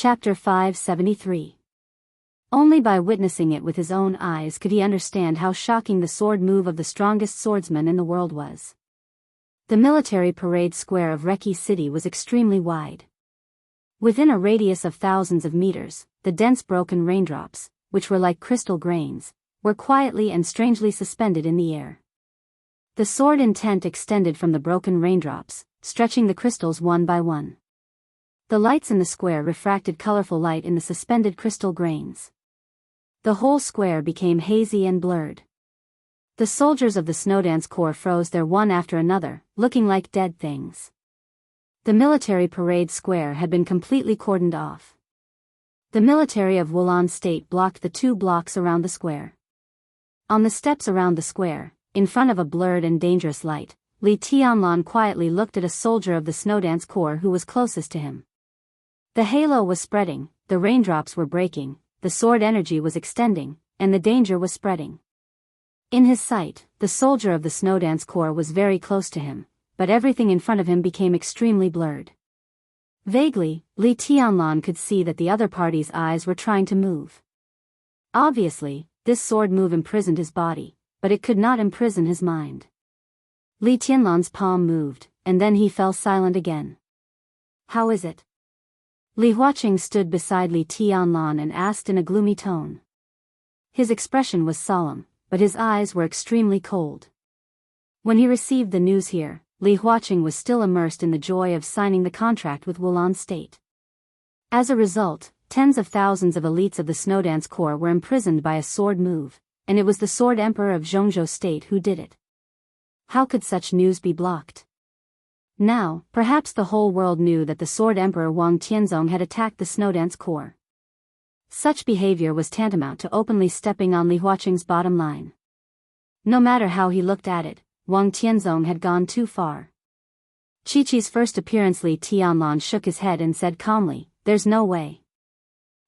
Chapter 573. Only by witnessing it with his own eyes could he understand how shocking the sword move of the strongest swordsman in the world was. The military parade square of Reki City was extremely wide. Within a radius of thousands of meters, the dense broken raindrops, which were like crystal grains, were quietly and strangely suspended in the air. The sword intent extended from the broken raindrops, stretching the crystals one by one. The lights in the square refracted colorful light in the suspended crystal grains. The whole square became hazy and blurred. The soldiers of the Snowdance Corps froze there one after another, looking like dead things. The military parade square had been completely cordoned off. The military of Wulan State blocked the 2 blocks around the square. On the steps around the square, in front of a blurred and dangerous light, Li Tianlan quietly looked at a soldier of the Snowdance Corps who was closest to him. The halo was spreading, the raindrops were breaking, the sword energy was extending, and the danger was spreading. In his sight, the soldier of the Snowdance Corps was very close to him, but everything in front of him became extremely blurred. Vaguely, Li Tianlan could see that the other party's eyes were trying to move. Obviously, this sword move imprisoned his body, but it could not imprison his mind. Li Tianlan's palm moved, and then he fell silent again. "How is it?" Li Huaqing stood beside Li Tianlan and asked in a gloomy tone. His expression was solemn, but his eyes were extremely cold. When he received the news here, Li Huaqing was still immersed in the joy of signing the contract with Wulan State. As a result, tens of thousands of elites of the Snowdance Corps were imprisoned by a sword move, and it was the Sword Emperor of Jianghu State who did it. How could such news be blocked? Now, perhaps the whole world knew that the Sword Emperor Wang Tianzong had attacked the Snowdance Corps. Such behavior was tantamount to openly stepping on Li Huaqing's bottom line. No matter how he looked at it, Wang Tianzong had gone too far. Chi-Chi's first appearance. Li Tianlan shook his head and said calmly, "There's no way."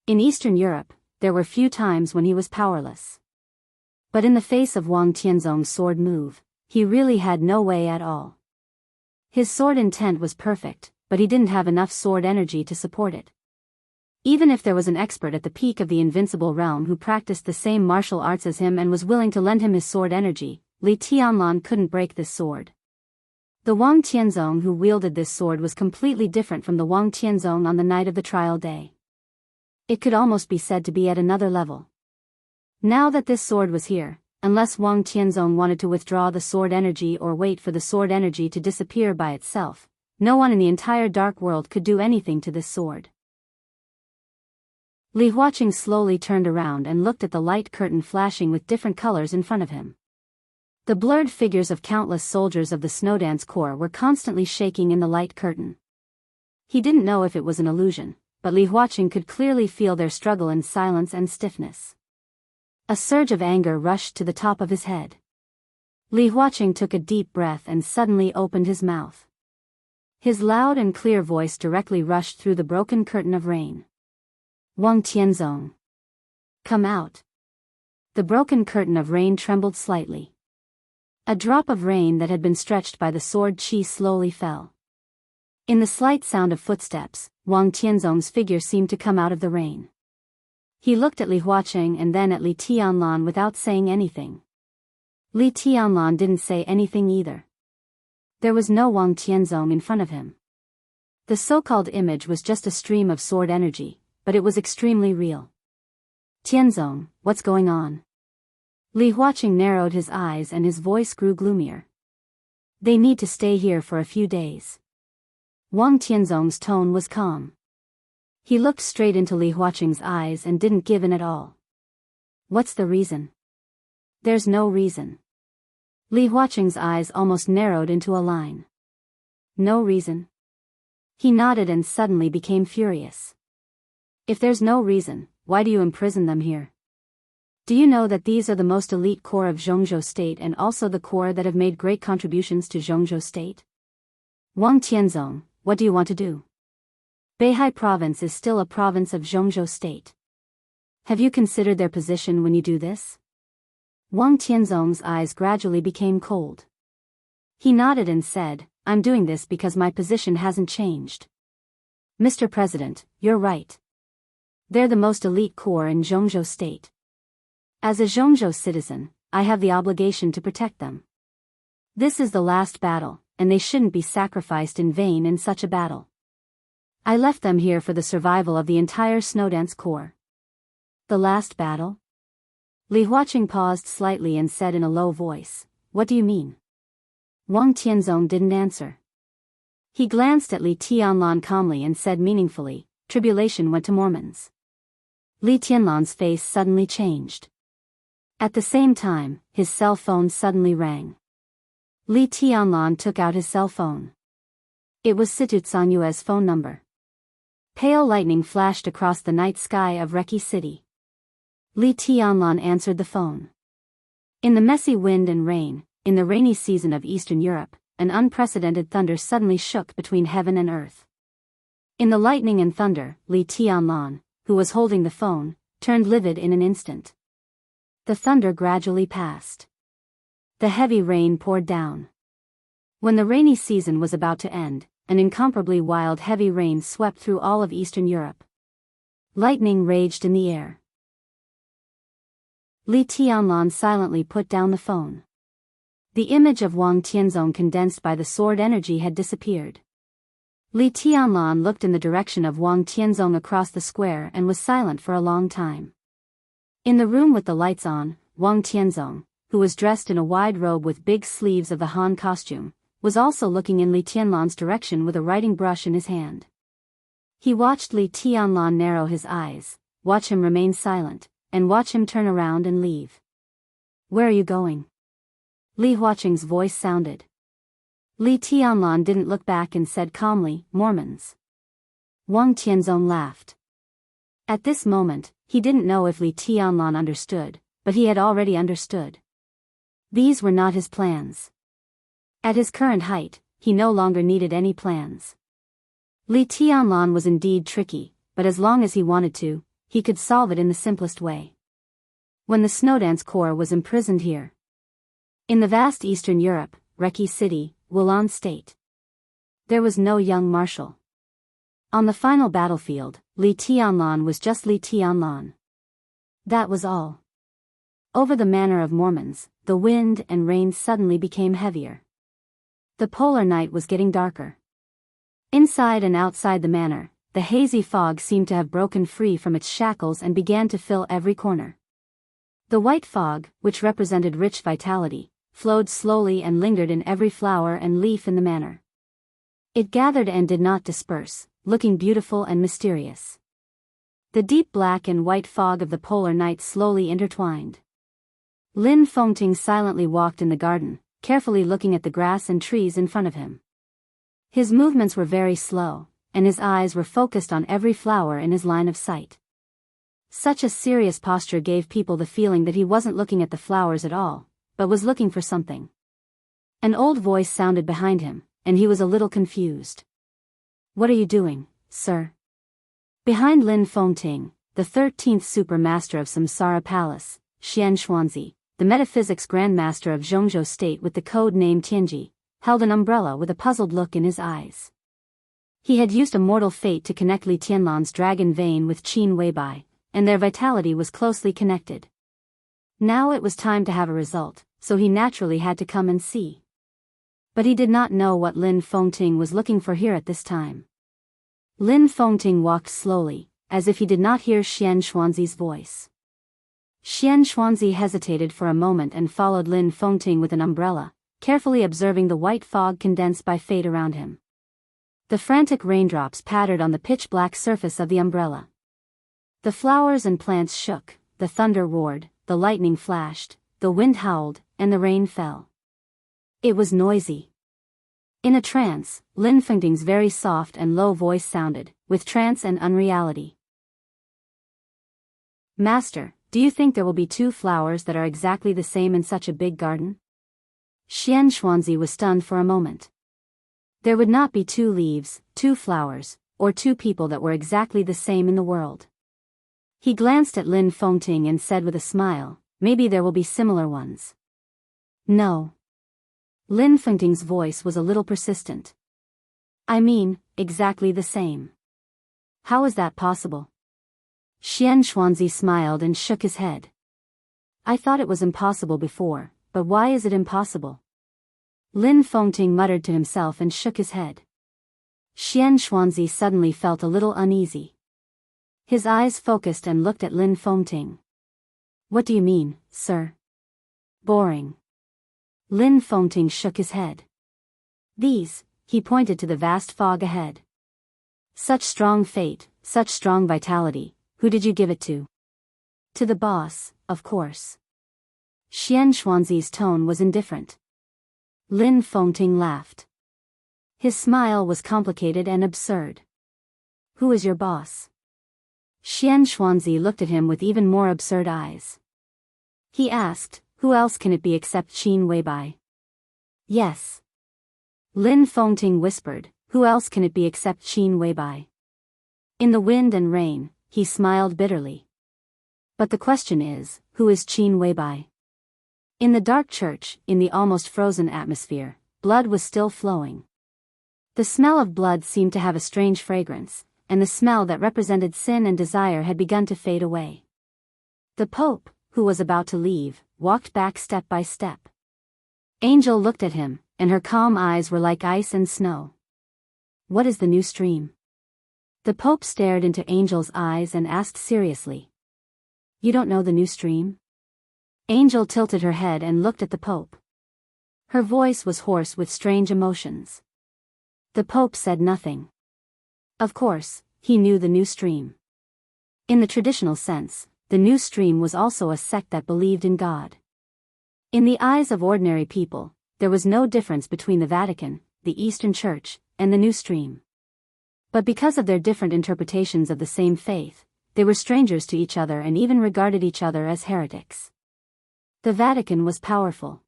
In Eastern Europe, there were few times when he was powerless. But in the face of Wang Tianzong's sword move, he really had no way at all. His sword intent was perfect, but he didn't have enough sword energy to support it. Even if there was an expert at the peak of the invincible realm who practiced the same martial arts as him and was willing to lend him his sword energy, Li Tianlan couldn't break this sword. The Wang Tianzong who wielded this sword was completely different from the Wang Tianzong on the night of the trial day. It could almost be said to be at another level. Now that this sword was here, unless Wang Tianzong wanted to withdraw the sword energy or wait for the sword energy to disappear by itself, no one in the entire dark world could do anything to this sword. Li Huaqing slowly turned around and looked at the light curtain flashing with different colors in front of him. The blurred figures of countless soldiers of the Snowdance Corps were constantly shaking in the light curtain. He didn't know if it was an illusion, but Li Huaqing could clearly feel their struggle in silence and stiffness. A surge of anger rushed to the top of his head. Li Huaqing took a deep breath and suddenly opened his mouth. His loud and clear voice directly rushed through the broken curtain of rain. "Wang Tianzong, come out." The broken curtain of rain trembled slightly. A drop of rain that had been stretched by the sword chi slowly fell. In the slight sound of footsteps, Wang Tianzong's figure seemed to come out of the rain. He looked at Li Huaqing and then at Li Tianlan without saying anything. Li Tianlan didn't say anything either. There was no Wang Tianzong in front of him. The so-called image was just a stream of sword energy, but it was extremely real. "Tianzong, what's going on?" Li Huaqing narrowed his eyes and his voice grew gloomier. "They need to stay here for a few days." Wang Tianzong's tone was calm. He looked straight into Li Huaqing's eyes and didn't give in at all. "What's the reason?" "There's no reason." Li Huaqing's eyes almost narrowed into a line. "No reason?" He nodded and suddenly became furious. "If there's no reason, why do you imprison them here? Do you know that these are the most elite corps of Jianghu State and also the corps that have made great contributions to Jianghu State? Wang Tianzong, what do you want to do? Beihai Province is still a province of Jianghu State. Have you considered their position when you do this?" Wang Tianzong's eyes gradually became cold. He nodded and said, "I'm doing this because my position hasn't changed." "Mr. President, you're right. They're the most elite corps in Jianghu state. As a Jianghu citizen, I have the obligation to protect them. This is the last battle, and they shouldn't be sacrificed in vain in such a battle. I left them here for the survival of the entire Snowdance Corps. The last battle? Li Huaqing paused slightly and said in a low voice, "What do you mean?" Wang Tianzong didn't answer. He glanced at Li Tianlan calmly and said meaningfully, "Tribulation went to Mormons." Li Tianlan's face suddenly changed. At the same time, his cell phone suddenly rang. Li Tianlan took out his cell phone. It was Situ Tsanyue's phone number. Pale lightning flashed across the night sky of Reki City. Li Tianlan answered the phone. In the messy wind and rain, in the rainy season of Eastern Europe, an unprecedented thunder suddenly shook between heaven and earth. In the lightning and thunder, Li Tianlan, who was holding the phone, turned livid in an instant. The thunder gradually passed. The heavy rain poured down. When the rainy season was about to end, an incomparably wild heavy rain swept through all of Eastern Europe. Lightning raged in the air. Li Tianlan silently put down the phone. The image of Wang Tianzong condensed by the sword energy had disappeared. Li Tianlan looked in the direction of Wang Tianzong across the square and was silent for a long time. In the room with the lights on, Wang Tianzong, who was dressed in a wide robe with big sleeves of the Han costume, was also looking in Li Tianlan's direction with a writing brush in his hand. He watched Li Tianlan narrow his eyes, watch him remain silent, and watch him turn around and leave. "Where are you going?" Li Huaqing's voice sounded. Li Tianlan didn't look back and said calmly, "Mormons." Wang Tianzong laughed. At this moment, he didn't know if Li Tianlan understood, but he had already understood. These were not his plans. At his current height, he no longer needed any plans. Li Tianlan was indeed tricky, but as long as he wanted to, he could solve it in the simplest way. When the Snowdance Corps was imprisoned here, in the vast Eastern Europe, Reki City, Wulan State, there was no young marshal. On the final battlefield, Li Tianlan was just Li Tianlan. That was all. Over the manor of Mormons, the wind and rain suddenly became heavier. The polar night was getting darker. Inside and outside the manor, the hazy fog seemed to have broken free from its shackles and began to fill every corner. The white fog, which represented rich vitality, flowed slowly and lingered in every flower and leaf in the manor. It gathered and did not disperse, looking beautiful and mysterious. The deep black and white fog of the polar night slowly intertwined. Lin Fengting silently walked in the garden, carefully looking at the grass and trees in front of him. His movements were very slow, and his eyes were focused on every flower in his line of sight. Such a serious posture gave people the feeling that he wasn't looking at the flowers at all, but was looking for something. An old voice sounded behind him, and he was a little confused. "What are you doing, sir?" Behind Lin Fengting, the 13th Super Master of Samsara Palace, Xianxia, the Metaphysics Grandmaster of Jianghu State with the code name Tianji, held an umbrella with a puzzled look in his eyes. He had used a mortal fate to connect Li Tianlan's dragon vein with Qin Weibai, and their vitality was closely connected. Now it was time to have a result, so he naturally had to come and see. But he did not know what Lin Fengting was looking for here at this time. Lin Fengting walked slowly, as if he did not hear Xianxuanzi's voice. Xianxuanzi hesitated for a moment and followed Lin Fengting with an umbrella, carefully observing the white fog condensed by fate around him. The frantic raindrops pattered on the pitch-black surface of the umbrella. The flowers and plants shook, the thunder roared, the lightning flashed, the wind howled, and the rain fell. It was noisy. In a trance, Lin Fengting's very soft and low voice sounded, with trance and unreality. "Master, do you think there will be two flowers that are exactly the same in such a big garden?" Xianxuanzi was stunned for a moment. There would not be two leaves, two flowers, or two people that were exactly the same in the world. He glanced at Lin Fengting and said with a smile, "Maybe there will be similar ones." "No." Lin Fengting's voice was a little persistent. "I mean, exactly the same." "How is that possible?" Xianxia smiled and shook his head. I thought it was impossible before, but why is it impossible? Lin Fengting muttered to himself and shook his head. Xianxia suddenly felt a little uneasy. His eyes focused and looked at Lin Fengting. What do you mean, sir? Boring. Lin Fengting shook his head. These, he pointed to the vast fog ahead. Such strong fate, such strong vitality, who did you give it to? To the boss, of course. Xianxuanzi's tone was indifferent. Lin Fengting laughed. His smile was complicated and absurd. Who is your boss? Xianxuanzi looked at him with even more absurd eyes. He asked, who else can it be except Qin Weibai? Yes. Lin Fengting whispered, who else can it be except Qin Weibai? In the wind and rain, he smiled bitterly. But the question is, who is Qin Weibai? In the dark church, in the almost frozen atmosphere, blood was still flowing. The smell of blood seemed to have a strange fragrance, and the smell that represented sin and desire had begun to fade away. The Pope, who was about to leave, walked back step by step. Angel looked at him, and her calm eyes were like ice and snow. What is the new stream? The Pope stared into Angel's eyes and asked seriously. You don't know the new stream? Angel tilted her head and looked at the Pope. Her voice was hoarse with strange emotions. The Pope said nothing. Of course, he knew the new stream. In the traditional sense, the new stream was also a sect that believed in God. In the eyes of ordinary people, there was no difference between the Vatican, the Eastern Church, and the new stream. But because of their different interpretations of the same faith, they were strangers to each other and even regarded each other as heretics. The Vatican was powerful.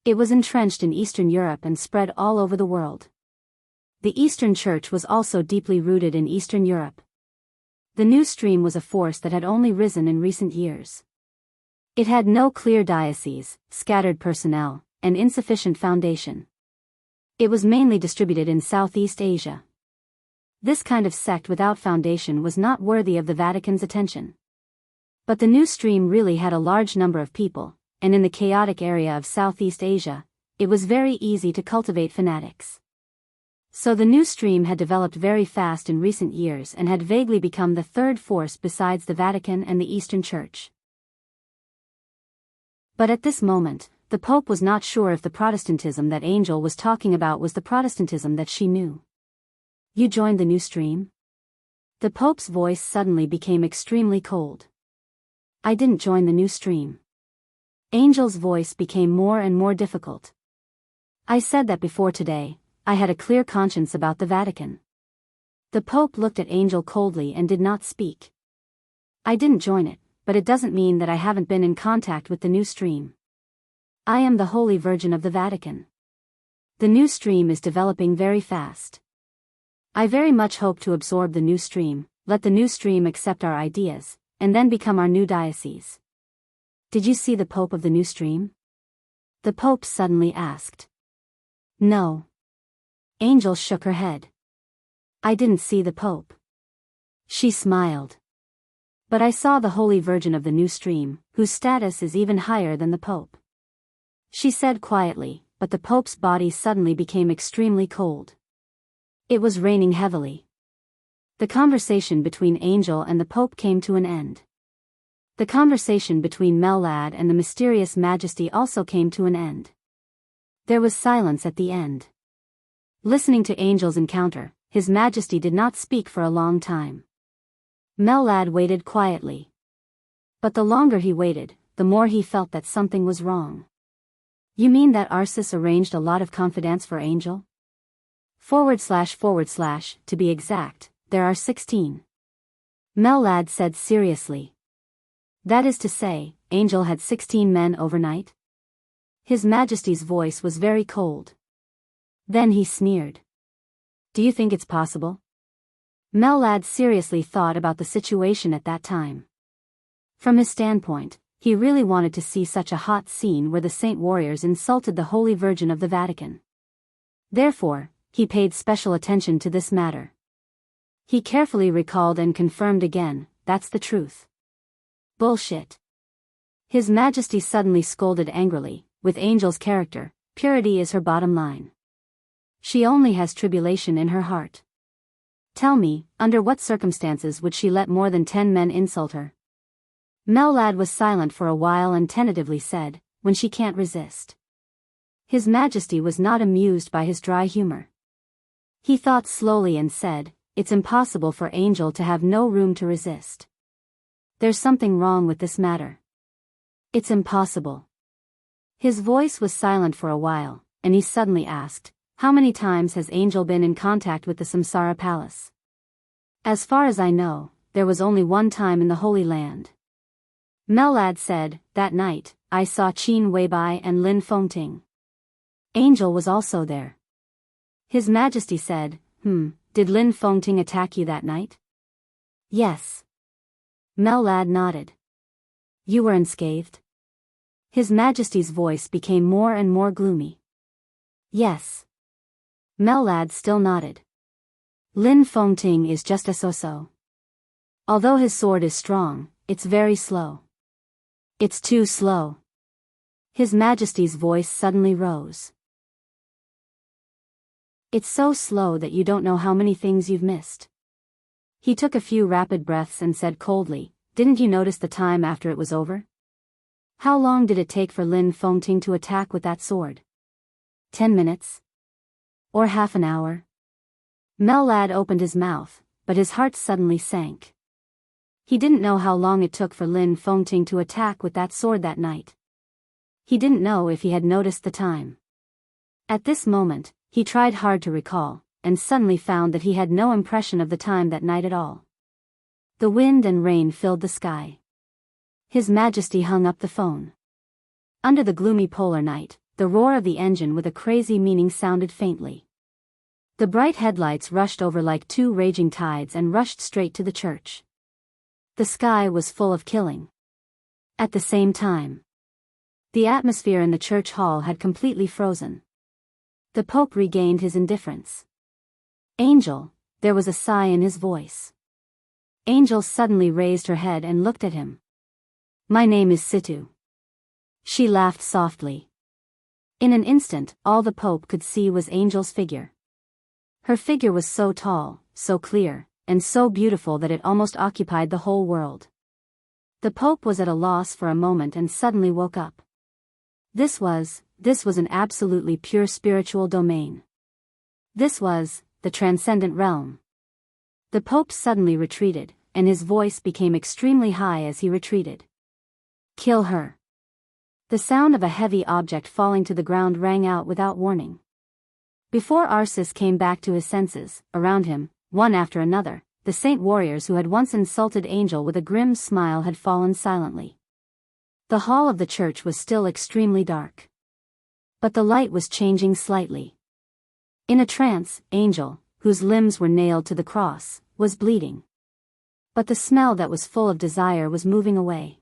It was entrenched in Eastern Europe and spread all over the world. The Eastern Church was also deeply rooted in Eastern Europe. The new stream was a force that had only risen in recent years. It had no clear diocese, scattered personnel, and insufficient foundation. It was mainly distributed in Southeast Asia. This kind of sect without foundation was not worthy of the Vatican's attention. But the new stream really had a large number of people, and in the chaotic area of Southeast Asia, it was very easy to cultivate fanatics. So the new stream had developed very fast in recent years and had vaguely become the third force besides the Vatican and the Eastern Church. But at this moment, the Pope was not sure if the Protestantism that Angel was talking about was the Protestantism that she knew. You joined the new stream? The Pope's voice suddenly became extremely cold. I didn't join the new stream. Angel's voice became more and more difficult. I said that before today, I had a clear conscience about the Vatican. The Pope looked at Angel coldly and did not speak. I didn't join it, but it doesn't mean that I haven't been in contact with the new stream. I am the Holy Virgin of the Vatican. The new stream is developing very fast. I very much hope to absorb the new stream, let the new stream accept our ideas, and then become our new diocese. Did you see the Pope of the new stream? The Pope suddenly asked. No. Angel shook her head. I didn't see the Pope. She smiled. But I saw the Holy Virgin of the new stream, whose status is even higher than the Pope. She said quietly, but the Pope's body suddenly became extremely cold. It was raining heavily. The conversation between Angel and the Pope came to an end. The conversation between Mellad and the mysterious Majesty also came to an end. There was silence at the end. Listening to Angel's encounter, His Majesty did not speak for a long time. Mellad waited quietly. But the longer he waited, the more he felt that something was wrong. You mean that Arsis arranged a lot of confidants for Angel? / to be exact, there are 16. Mellad said seriously. That is to say, Angel had 16 men overnight? His Majesty's voice was very cold. Then he sneered. Do you think it's possible? Mellad seriously thought about the situation at that time. From his standpoint, he really wanted to see such a hot scene where the saint warriors insulted the Holy Virgin of the Vatican. Therefore, he paid special attention to this matter. He carefully recalled and confirmed again, that's the truth. Bullshit. His Majesty suddenly scolded angrily, with Angel's character, purity is her bottom line. She only has tribulation in her heart. Tell me, under what circumstances would she let more than 10 men insult her? Mellad was silent for a while and tentatively said, when she can't resist. His Majesty was not amused by his dry humor. He thought slowly and said, it's impossible for Angel to have no room to resist. There's something wrong with this matter. It's impossible. His voice was silent for a while, and he suddenly asked, how many times has Angel been in contact with the Samsara Palace? As far as I know, there was only one time in the Holy Land. Mellad said, that night, I saw Qin Weibai and Lin Fengting. Angel was also there. His Majesty said, did Lin Fengting attack you that night? Yes. Mellad nodded. You were unscathed? His Majesty's voice became more and more gloomy. Yes. Mellad still nodded. Lin Fengting is just a so-so. Although his sword is strong, it's very slow. It's too slow. His Majesty's voice suddenly rose. It's so slow that you don't know how many things you've missed. He took a few rapid breaths and said coldly, didn't you notice the time after it was over? How long did it take for Lin Fengting to attack with that sword? 10 minutes? Or half an hour? Mellad opened his mouth, but his heart suddenly sank. He didn't know how long it took for Lin Fengting to attack with that sword that night. He didn't know if he had noticed the time. At this moment, he tried hard to recall, and suddenly found that he had no impression of the time that night at all. The wind and rain filled the sky. His Majesty hung up the phone. Under the gloomy polar night, the roar of the engine with a crazy meaning sounded faintly. The bright headlights rushed over like two raging tides and rushed straight to the church. The sky was full of killing. At the same time, the atmosphere in the church hall had completely frozen. The Pope regained his indifference. Angel, there was a sigh in his voice. Angel suddenly raised her head and looked at him. My name is Situ. She laughed softly. In an instant, all the Pope could see was Angel's figure. Her figure was so tall, so clear, and so beautiful that it almost occupied the whole world. The Pope was at a loss for a moment and suddenly woke up. This was an absolutely pure spiritual domain. This was the transcendent realm. The Pope suddenly retreated, and his voice became extremely high as he retreated. Kill her. The sound of a heavy object falling to the ground rang out without warning. Before Arsis came back to his senses, around him, one after another, the saint warriors who had once insulted Angel with a grim smile had fallen silently. The hall of the church was still extremely dark. But the light was changing slightly. In a trance, Angel, whose limbs were nailed to the cross, was bleeding. But the smell that was full of desire was moving away.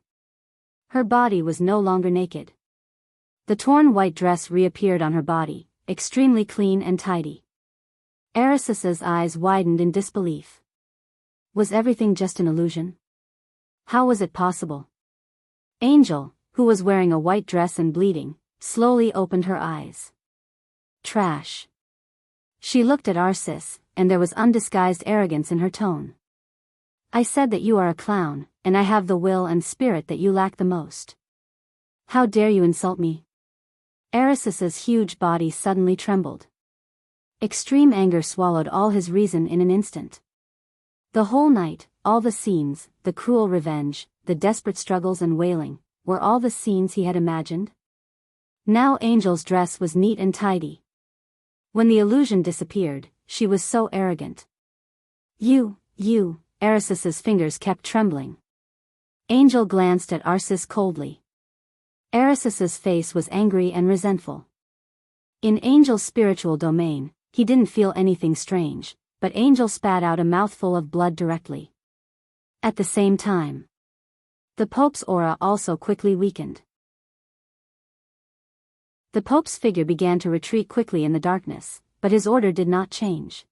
Her body was no longer naked. The torn white dress reappeared on her body, extremely clean and tidy. Arisis's eyes widened in disbelief. Was everything just an illusion? How was it possible? Angel, who was wearing a white dress and bleeding, slowly opened her eyes. Trash. She looked at Arsis, and there was undisguised arrogance in her tone. I said that you are a clown, and I have the will and spirit that you lack the most. How dare you insult me? Arisis's huge body suddenly trembled. Extreme anger swallowed all his reason in an instant. The whole night, all the scenes, the cruel revenge, the desperate struggles and wailing, were all the scenes he had imagined? Now Angel's dress was neat and tidy. When the illusion disappeared, she was so arrogant. You, Arisis's fingers kept trembling. Angel glanced at Arsis coldly. Arisis's face was angry and resentful. In Angel's spiritual domain, he didn't feel anything strange, but Angel spat out a mouthful of blood directly. At the same time, the Pope's aura also quickly weakened. The Pope's figure began to retreat quickly in the darkness, but his order did not change.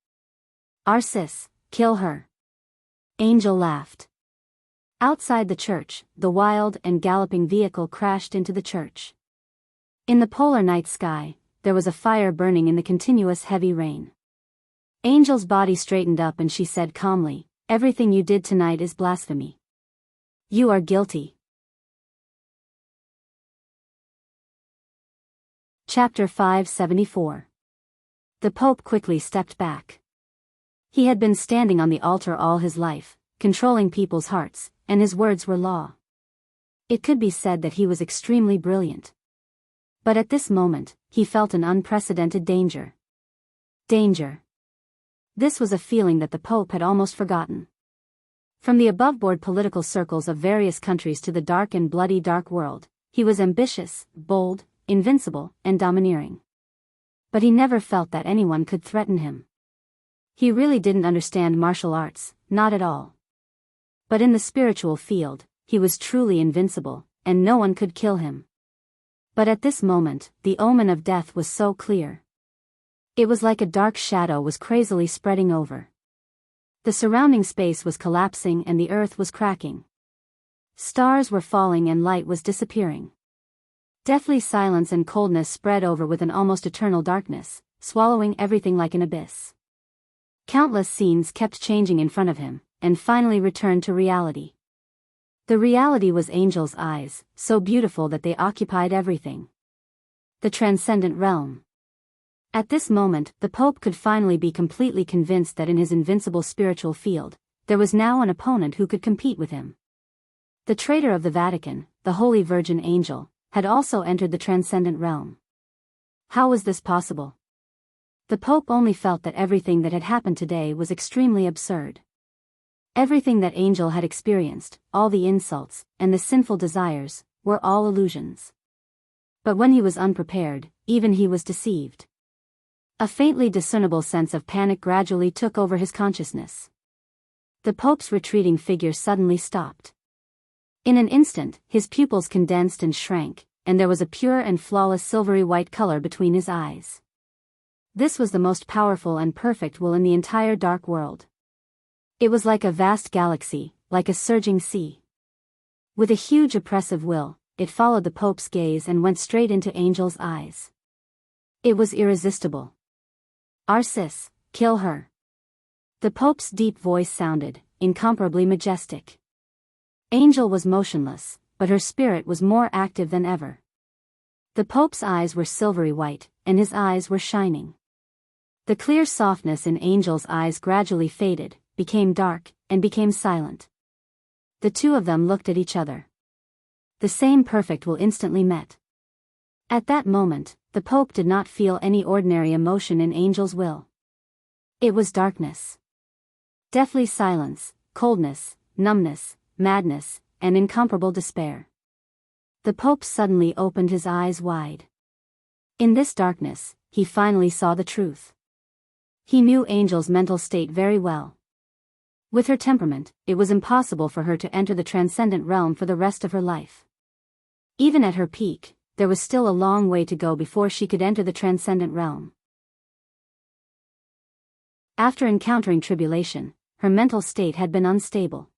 Arsis, kill her. Angel laughed. Outside the church, the wild and galloping vehicle crashed into the church. In the polar night sky, there was a fire burning in the continuous heavy rain. Angel's body straightened up and she said calmly, "Everything you did tonight is blasphemy. You are guilty." Chapter 574. The Pope quickly stepped back. He had been standing on the altar all his life, controlling people's hearts, and his words were law. It could be said that he was extremely brilliant. But at this moment, he felt an unprecedented danger. Danger. This was a feeling that the Pope had almost forgotten. From the above-board political circles of various countries to the dark and bloody dark world, he was ambitious, bold, invincible, and domineering. But he never felt that anyone could threaten him. He really didn't understand martial arts, not at all. But in the spiritual field, he was truly invincible, and no one could kill him. But at this moment, the omen of death was so clear. It was like a dark shadow was crazily spreading over. The surrounding space was collapsing and the earth was cracking. Stars were falling and light was disappearing. Deathly silence and coldness spread over with an almost eternal darkness, swallowing everything like an abyss. Countless scenes kept changing in front of him, and finally returned to reality. The reality was Angel's eyes, so beautiful that they occupied everything. The transcendent realm. At this moment, the Pope could finally be completely convinced that in his invincible spiritual field, there was now an opponent who could compete with him. The traitor of the Vatican, the Holy Virgin Angel, had also entered the transcendent realm. How was this possible? The Pope only felt that everything that had happened today was extremely absurd. Everything that Angel had experienced, all the insults, and the sinful desires, were all illusions. But when he was unprepared, even he was deceived. A faintly discernible sense of panic gradually took over his consciousness. The Pope's retreating figure suddenly stopped. In an instant, his pupils condensed and shrank, and there was a pure and flawless silvery white color between his eyes. This was the most powerful and perfect will in the entire dark world. It was like a vast galaxy, like a surging sea. With a huge oppressive will, it followed the Pope's gaze and went straight into Angel's eyes. It was irresistible. "Arcis, kill her." The Pope's deep voice sounded, incomparably majestic. Angel was motionless, but her spirit was more active than ever. The Pope's eyes were silvery white, and his eyes were shining. The clear softness in Angel's eyes gradually faded, became dark, and became silent. The two of them looked at each other. The same perfect will instantly met. At that moment, the Pope did not feel any ordinary emotion in Angel's will. It was darkness. Deathly silence, coldness, numbness, madness, and incomparable despair. The Pope suddenly opened his eyes wide. In this darkness, he finally saw the truth. He knew Angel's mental state very well. With her temperament, it was impossible for her to enter the transcendent realm for the rest of her life. Even at her peak, there was still a long way to go before she could enter the transcendent realm. After encountering tribulation, her mental state had been unstable.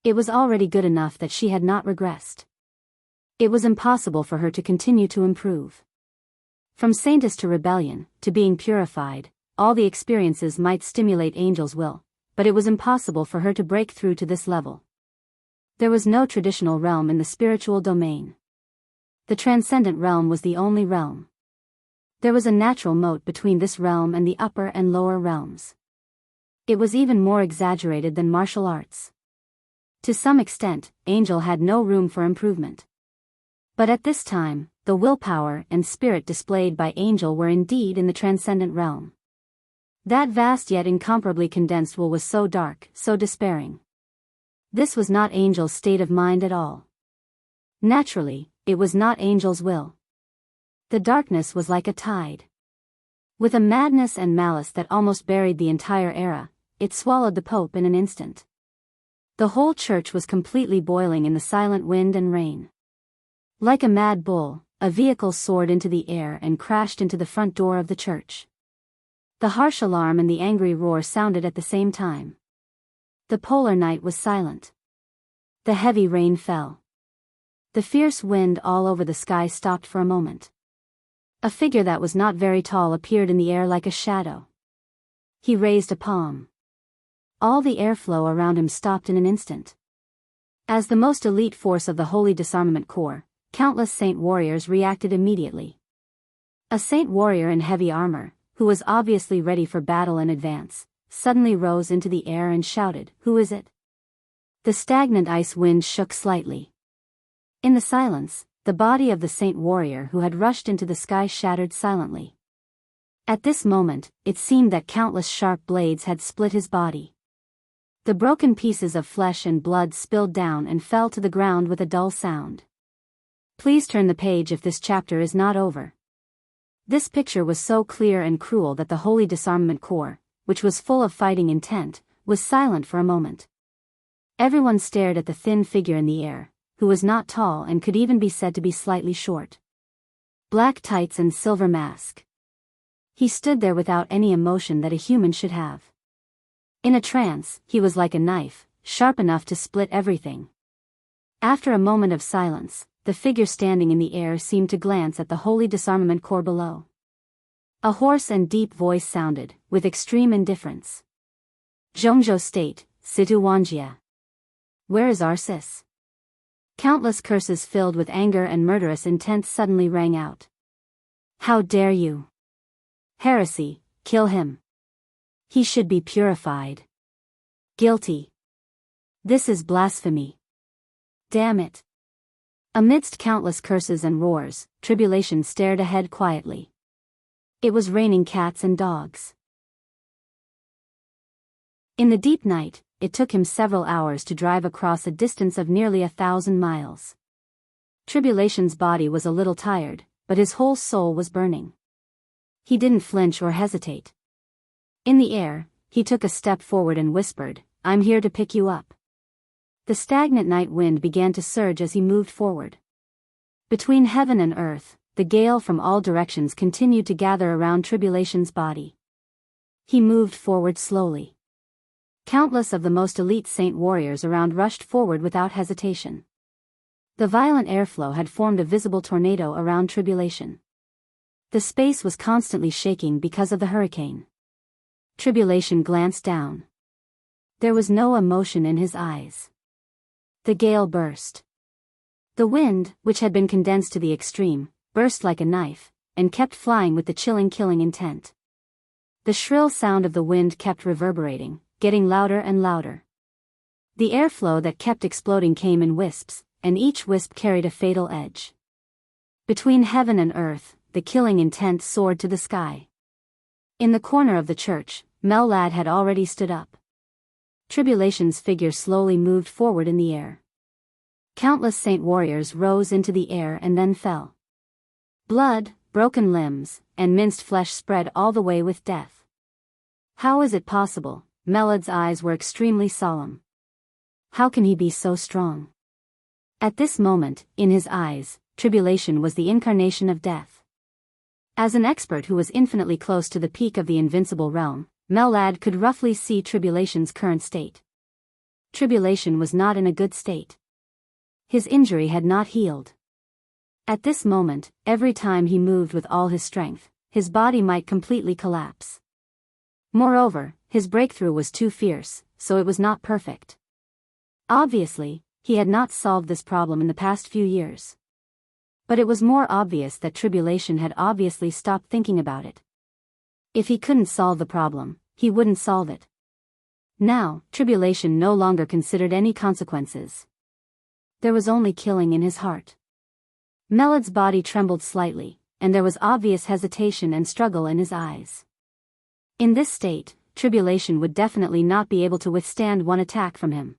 It was already good enough that she had not regressed. It was impossible for her to continue to improve. From saintess to rebellion, to being purified, all the experiences might stimulate Angel's will, but it was impossible for her to break through to this level. There was no traditional realm in the spiritual domain. The transcendent realm was the only realm. There was a natural moat between this realm and the upper and lower realms. It was even more exaggerated than martial arts. To some extent, Angel had no room for improvement. But at this time, the willpower and spirit displayed by Angel were indeed in the transcendent realm. That vast yet incomparably condensed will was so dark, so despairing. This was not Angel's state of mind at all. Naturally, it was not Angel's will. The darkness was like a tide. With a madness and malice that almost buried the entire era, it swallowed the Pope in an instant. The whole church was completely boiling in the silent wind and rain. Like a mad bull, a vehicle soared into the air and crashed into the front door of the church. The harsh alarm and the angry roar sounded at the same time. The polar night was silent. The heavy rain fell. The fierce wind all over the sky stopped for a moment. A figure that was not very tall appeared in the air like a shadow. He raised a palm. All the airflow around him stopped in an instant. As the most elite force of the Holy Disarmament Corps, countless saint warriors reacted immediately. A saint warrior in heavy armor, who was obviously ready for battle in advance, suddenly rose into the air and shouted, "Who is it?" The stagnant ice wind shook slightly. In the silence, the body of the saint warrior who had rushed into the sky shattered silently. At this moment, it seemed that countless sharp blades had split his body. The broken pieces of flesh and blood spilled down and fell to the ground with a dull sound. Please turn the page if this chapter is not over. This picture was so clear and cruel that the Holy Disarmament Corps, which was full of fighting intent, was silent for a moment. Everyone stared at the thin figure in the air, who was not tall and could even be said to be slightly short. Black tights and silver mask. He stood there without any emotion that a human should have. In a trance, he was like a knife, sharp enough to split everything. After a moment of silence, the figure standing in the air seemed to glance at the Holy Disarmament Corps below. A hoarse and deep voice sounded, with extreme indifference. Jianghu State, Situ Wanjia. Where is Arsis? Countless curses filled with anger and murderous intent suddenly rang out. How dare you? Heresy, kill him. He should be purified. Guilty. This is blasphemy. Damn it. Amidst countless curses and roars, Tribulation stared ahead quietly. It was raining cats and dogs. In the deep night, it took him several hours to drive across a distance of nearly 1,000 miles. Tribulation's body was a little tired, but his whole soul was burning. He didn't flinch or hesitate. In the air, he took a step forward and whispered, "I'm here to pick you up." The stagnant night wind began to surge as he moved forward. Between heaven and earth, the gale from all directions continued to gather around Tribulation's body. He moved forward slowly. Countless of the most elite saint warriors around rushed forward without hesitation. The violent airflow had formed a visible tornado around Tribulation. The space was constantly shaking because of the hurricane. Tribulation glanced down. There was no emotion in his eyes. The gale burst. The wind, which had been condensed to the extreme, burst like a knife, and kept flying with the chilling killing intent. The shrill sound of the wind kept reverberating, getting louder and louder. The airflow that kept exploding came in wisps, and each wisp carried a fatal edge. Between heaven and earth, the killing intent soared to the sky. In the corner of the church, Melad had already stood up. Tribulation's figure slowly moved forward in the air. Countless saint warriors rose into the air and then fell. Blood, broken limbs, and minced flesh spread all the way with death. How is it possible? Melad's eyes were extremely solemn. How can he be so strong? At this moment, in his eyes, Tribulation was the incarnation of death. As an expert who was infinitely close to the peak of the invincible realm, Melad could roughly see Tribulation's current state. Tribulation was not in a good state. His injury had not healed. At this moment, every time he moved with all his strength, his body might completely collapse. Moreover, his breakthrough was too fierce, so it was not perfect. Obviously, he had not solved this problem in the past few years. But it was more obvious that Tribulation had obviously stopped thinking about it. If he couldn't solve the problem, he wouldn't solve it. Now, Tribulation no longer considered any consequences. There was only killing in his heart. Melad's body trembled slightly, and there was obvious hesitation and struggle in his eyes. In this state, Tribulation would definitely not be able to withstand one attack from him.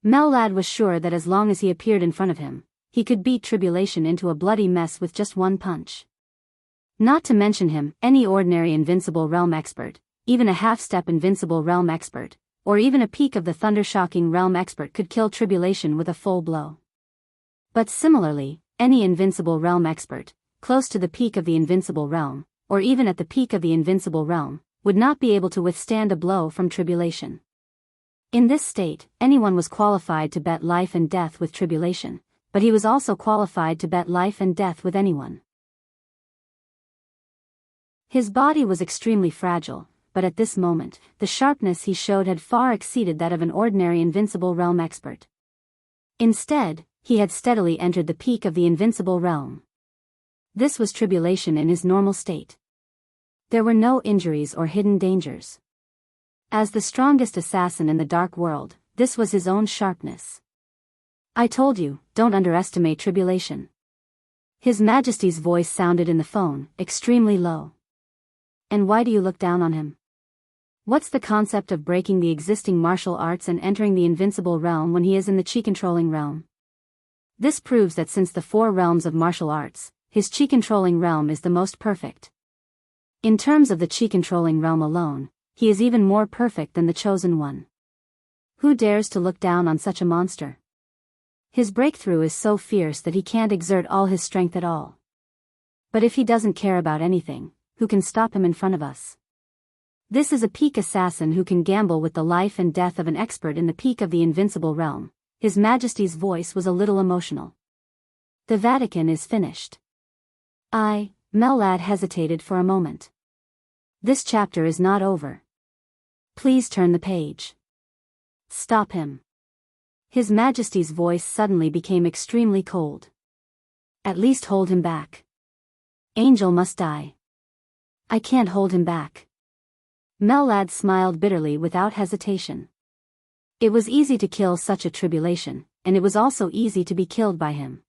Melad was sure that as long as he appeared in front of him, he could beat Tribulation into a bloody mess with just one punch. Not to mention him, any ordinary Invincible Realm expert, even a half-step Invincible Realm expert, or even a peak of the thunder-shocking Realm expert could kill Tribulation with a full blow. But similarly, any Invincible Realm expert, close to the peak of the Invincible Realm, or even at the peak of the Invincible Realm, would not be able to withstand a blow from Tribulation. In this state, anyone was qualified to bet life and death with tribulation, but he was also qualified to bet life and death with anyone. His body was extremely fragile, but at this moment, the sharpness he showed had far exceeded that of an ordinary invincible realm expert. Instead, he had steadily entered the peak of the invincible realm. This was tribulation in his normal state. There were no injuries or hidden dangers. As the strongest assassin in the dark world, this was his own sharpness. I told you, don't underestimate tribulation. His Majesty's voice sounded in the phone, extremely low. And why do you look down on him? What's the concept of breaking the existing martial arts and entering the invincible realm when he is in the chi-controlling realm? This proves that since the 4 realms of martial arts, his chi-controlling realm is the most perfect. In terms of the chi-controlling realm alone, he is even more perfect than the chosen one. Who dares to look down on such a monster? His breakthrough is so fierce that he can't exert all his strength at all. But if he doesn't care about anything, who can stop him in front of us? This is a peak assassin who can gamble with the life and death of an expert in the peak of the invincible realm. His Majesty's voice was a little emotional. The Vatican is finished. Mellad hesitated for a moment. This chapter is not over. Please turn the page. Stop him. His Majesty's voice suddenly became extremely cold. At least hold him back. Angel must die. I can't hold him back. Mellad smiled bitterly without hesitation. It was easy to kill such a tribulation, and it was also easy to be killed by him.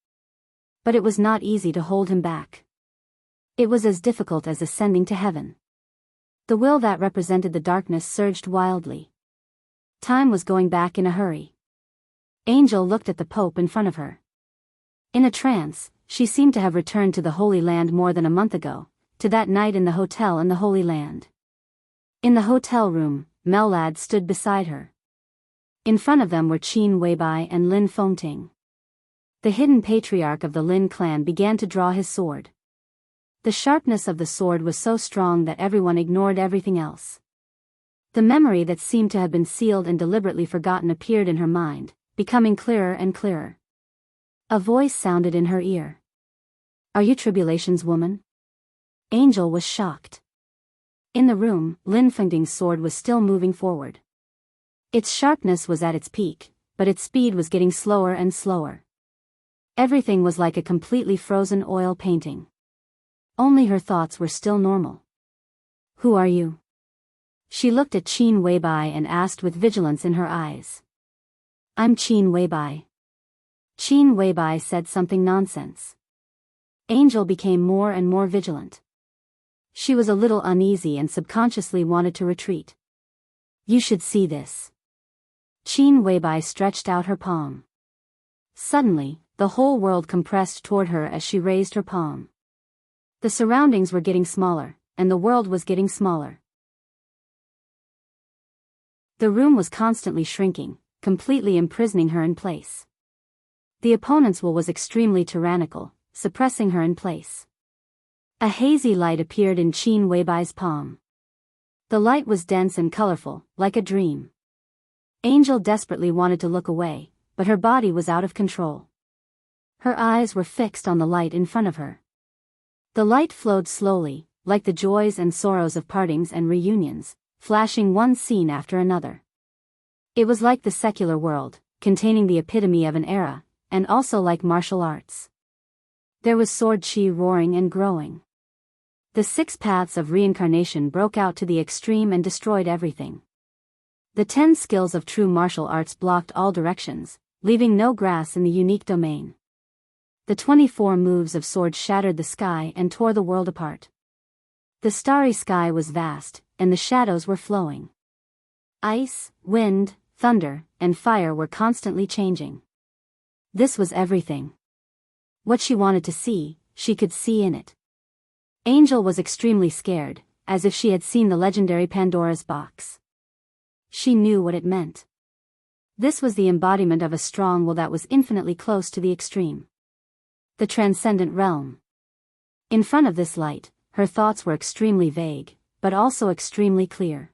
But it was not easy to hold him back. It was as difficult as ascending to heaven. The will that represented the darkness surged wildly. Time was going back in a hurry. Angel looked at the Pope in front of her. In a trance, she seemed to have returned to the Holy Land more than a month ago, to that night in the hotel in the Holy Land. In the hotel room, Mellad stood beside her. In front of them were Qin Weibai and Lin Fengting. The hidden patriarch of the Lin clan began to draw his sword. The sharpness of the sword was so strong that everyone ignored everything else. The memory that seemed to have been sealed and deliberately forgotten appeared in her mind, becoming clearer and clearer. A voice sounded in her ear. Are you Tribulation's woman? Angel was shocked. In the room, Lin Fengting's sword was still moving forward. Its sharpness was at its peak, but its speed was getting slower and slower. Everything was like a completely frozen oil painting. Only her thoughts were still normal. Who are you? She looked at Qin Weibai and asked with vigilance in her eyes. I'm Qin Weibai. Qin Weibai said something nonsense. Angel became more and more vigilant. She was a little uneasy and subconsciously wanted to retreat. You should see this. Qin Weibai stretched out her palm. Suddenly, the whole world compressed toward her as she raised her palm. The surroundings were getting smaller, and the world was getting smaller. The room was constantly shrinking, completely imprisoning her in place. The opponent's will was extremely tyrannical, suppressing her in place. A hazy light appeared in Qin Weibai's palm. The light was dense and colorful, like a dream. Angel desperately wanted to look away, but her body was out of control. Her eyes were fixed on the light in front of her. The light flowed slowly, like the joys and sorrows of partings and reunions, flashing one scene after another. It was like the secular world, containing the epitome of an era, and also like martial arts. There was sword chi roaring and growing. The 6 paths of reincarnation broke out to the extreme and destroyed everything. The 10 skills of true martial arts blocked all directions, leaving no grass in the unique domain. The 24 moves of swords shattered the sky and tore the world apart. The starry sky was vast, and the shadows were flowing. Ice, wind, thunder, and fire were constantly changing. This was everything. What she wanted to see, she could see in it. Angel was extremely scared, as if she had seen the legendary Pandora's box. She knew what it meant. This was the embodiment of a strong will that was infinitely close to the extreme. The transcendent realm. In front of this light, her thoughts were extremely vague, but also extremely clear.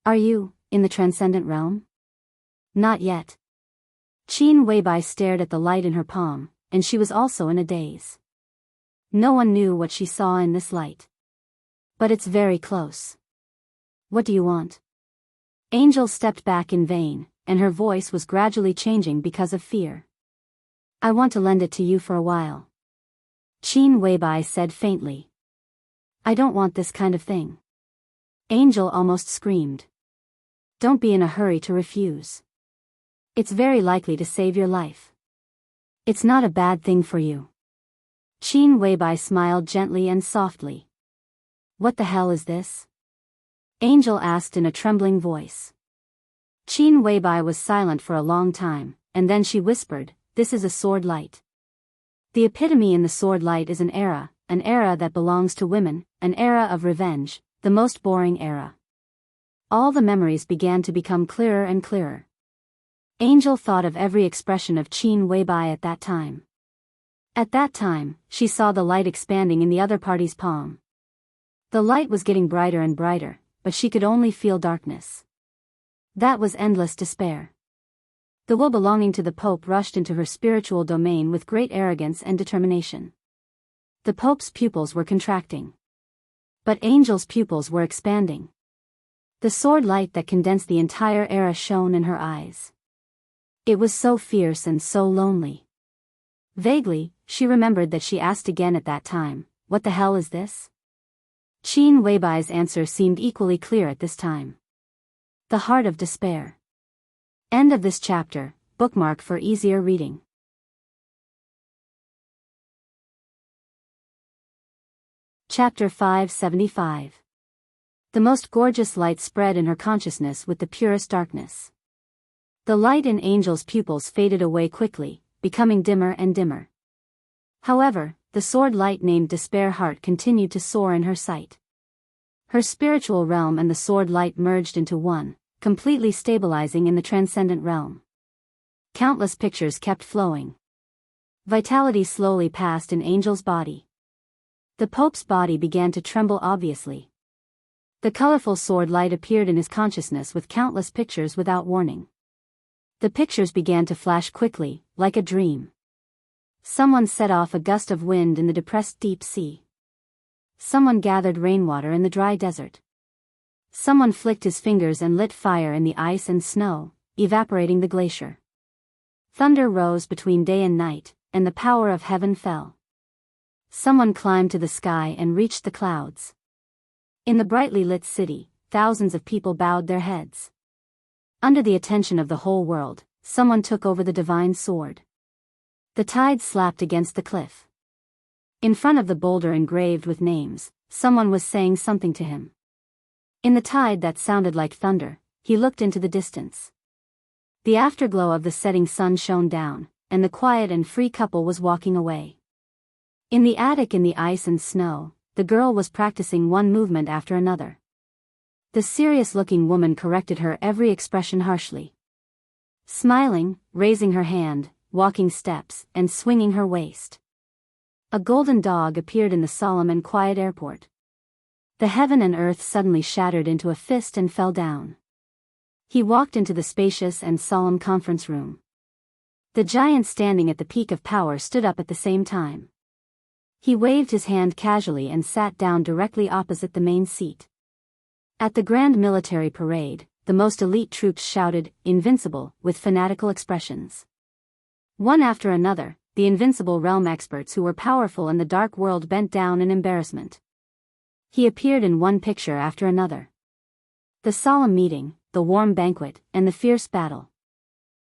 Are you, in the transcendent realm? Not yet. Qin Weibai stared at the light in her palm, and she was also in a daze. No one knew what she saw in this light. But it's very close. What do you want? Angel stepped back in vain, and her voice was gradually changing because of fear. I want to lend it to you for a while. Qin Weibai said faintly. I don't want this kind of thing. Angel almost screamed. Don't be in a hurry to refuse. It's very likely to save your life. It's not a bad thing for you. Qin Weibai smiled gently and softly. What the hell is this? Angel asked in a trembling voice. Qin Weibai was silent for a long time, and then she whispered, This is a sword light. The epitome in the sword light is an era that belongs to women, an era of revenge, the most boring era. All the memories began to become clearer and clearer. Angel thought of every expression of Qin Weibai at that time. At that time, she saw the light expanding in the other party's palm. The light was getting brighter and brighter, but she could only feel darkness. That was endless despair. The will belonging to the Pope rushed into her spiritual domain with great arrogance and determination. The Pope's pupils were contracting. But Angel's pupils were expanding. The sword light that condensed the entire era shone in her eyes. It was so fierce and so lonely. Vaguely, she remembered that she asked again at that time, What the hell is this? Qin Weibai's answer seemed equally clear at this time. The heart of despair. End of this chapter, bookmark for easier reading. Chapter 575. The most gorgeous light spread in her consciousness with the purest darkness. The light in Angel's pupils faded away quickly, becoming dimmer and dimmer. However, the sword light named Despair Heart continued to soar in her sight. Her spiritual realm and the sword light merged into one, completely stabilizing in the transcendent realm. Countless pictures kept flowing. Vitality slowly passed in Angel's body. The Pope's body began to tremble obviously. The colorful sword light appeared in his consciousness with countless pictures without warning. The pictures began to flash quickly, like a dream. Someone set off a gust of wind in the depressed deep sea. Someone gathered rainwater in the dry desert. Someone flicked his fingers and lit fire in the ice and snow, evaporating the glacier. Thunder rose between day and night, and the power of heaven fell. Someone climbed to the sky and reached the clouds. In the brightly lit city, thousands of people bowed their heads. Under the attention of the whole world, someone took over the divine sword. The tide slapped against the cliff. In front of the boulder engraved with names, someone was saying something to him. In the tide that sounded like thunder, he looked into the distance. The afterglow of the setting sun shone down, and the quiet and free couple was walking away. In the attic in the ice and snow, the girl was practicing one movement after another. The serious-looking woman corrected her every expression harshly. Smiling, raising her hand, walking steps, and swinging her waist. A golden dog appeared in the solemn and quiet airport. The heaven and earth suddenly shattered into a fist and fell down. He walked into the spacious and solemn conference room. The giant standing at the peak of power stood up at the same time. He waved his hand casually and sat down directly opposite the main seat. At the grand military parade, the most elite troops shouted, "Invincible," with fanatical expressions. One after another, the invincible realm experts who were powerful in the dark world bent down in embarrassment. He appeared in one picture after another. The solemn meeting, the warm banquet, and the fierce battle.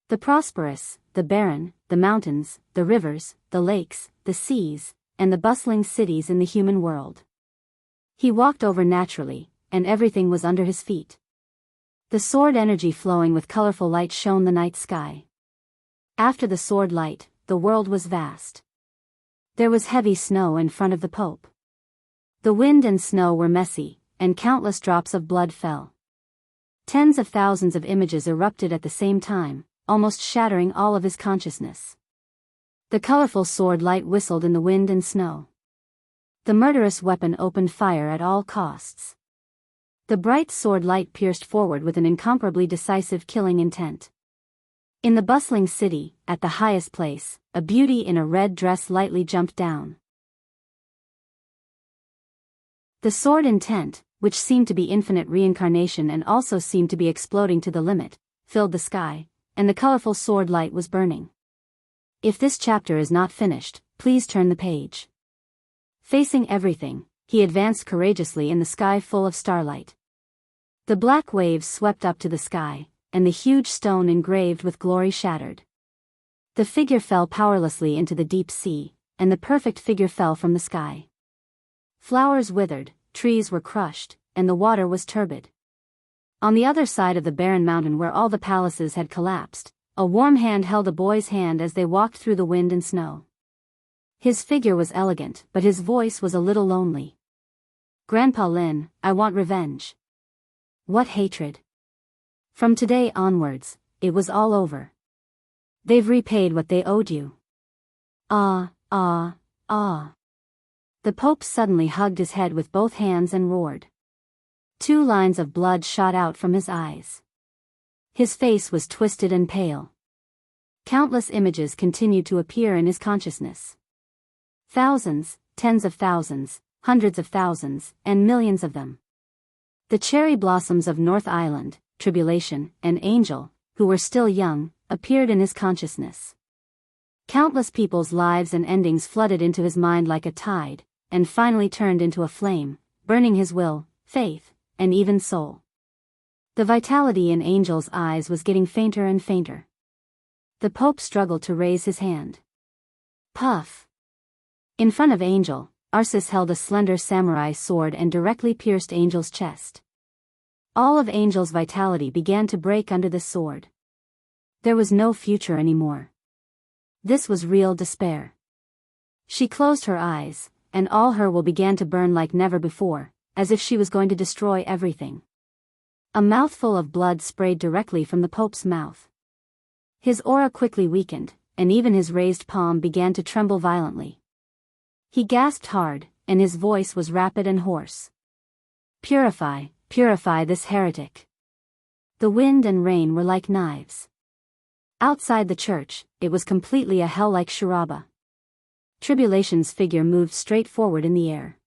The prosperous, the barren, the mountains, the rivers, the lakes, the seas, and the bustling cities in the human world. He walked over naturally, and everything was under his feet. The sword energy flowing with colorful light shone the night sky. After the sword light, the world was vast. There was heavy snow in front of the Pope. The wind and snow were messy, and countless drops of blood fell. Tens of thousands of images erupted at the same time, almost shattering all of his consciousness. The colorful sword light whistled in the wind and snow. The murderous weapon opened fire at all costs. The bright sword light pierced forward with an incomparably decisive killing intent. In the bustling city, at the highest place, a beauty in a red dress lightly jumped down. The sword intent, which seemed to be infinite reincarnation and also seemed to be exploding to the limit, filled the sky, and the colorful sword light was burning. If this chapter is not finished, please turn the page. Facing everything, he advanced courageously in the sky full of starlight. The black waves swept up to the sky, and the huge stone engraved with glory shattered. The figure fell powerlessly into the deep sea, and the perfect figure fell from the sky. Flowers withered, trees were crushed, and the water was turbid. On the other side of the barren mountain where all the palaces had collapsed, a warm hand held a boy's hand as they walked through the wind and snow. His figure was elegant, but his voice was a little lonely. "Grandpa Lin, I want revenge." "What hatred?" "From today onwards, it was all over. They've repaid what they owed you." "Ah, ah, ah." The Pope suddenly hugged his head with both hands and roared. 2 lines of blood shot out from his eyes. His face was twisted and pale. Countless images continued to appear in his consciousness. Thousands, tens of thousands, hundreds of thousands, and millions of them. The cherry blossoms of North Island, Tribulation, and Angel, who were still young, appeared in his consciousness. Countless people's lives and endings flooded into his mind like a tide, and finally turned into a flame, burning his will, faith, and even soul. The vitality in Angel's eyes was getting fainter and fainter. The Pope struggled to raise his hand. Puff! In front of Angel, Arceus held a slender samurai sword and directly pierced Angel's chest. All of Angel's vitality began to break under the sword. There was no future anymore. This was real despair. She closed her eyes, and all her will began to burn like never before, as if she was going to destroy everything. A mouthful of blood sprayed directly from the Pope's mouth. His aura quickly weakened, and even his raised palm began to tremble violently. He gasped hard, and his voice was rapid and hoarse. "Purify, purify this heretic." The wind and rain were like knives. Outside the church, it was completely a hell-like charaba. Tribulation's figure moved straight forward in the air.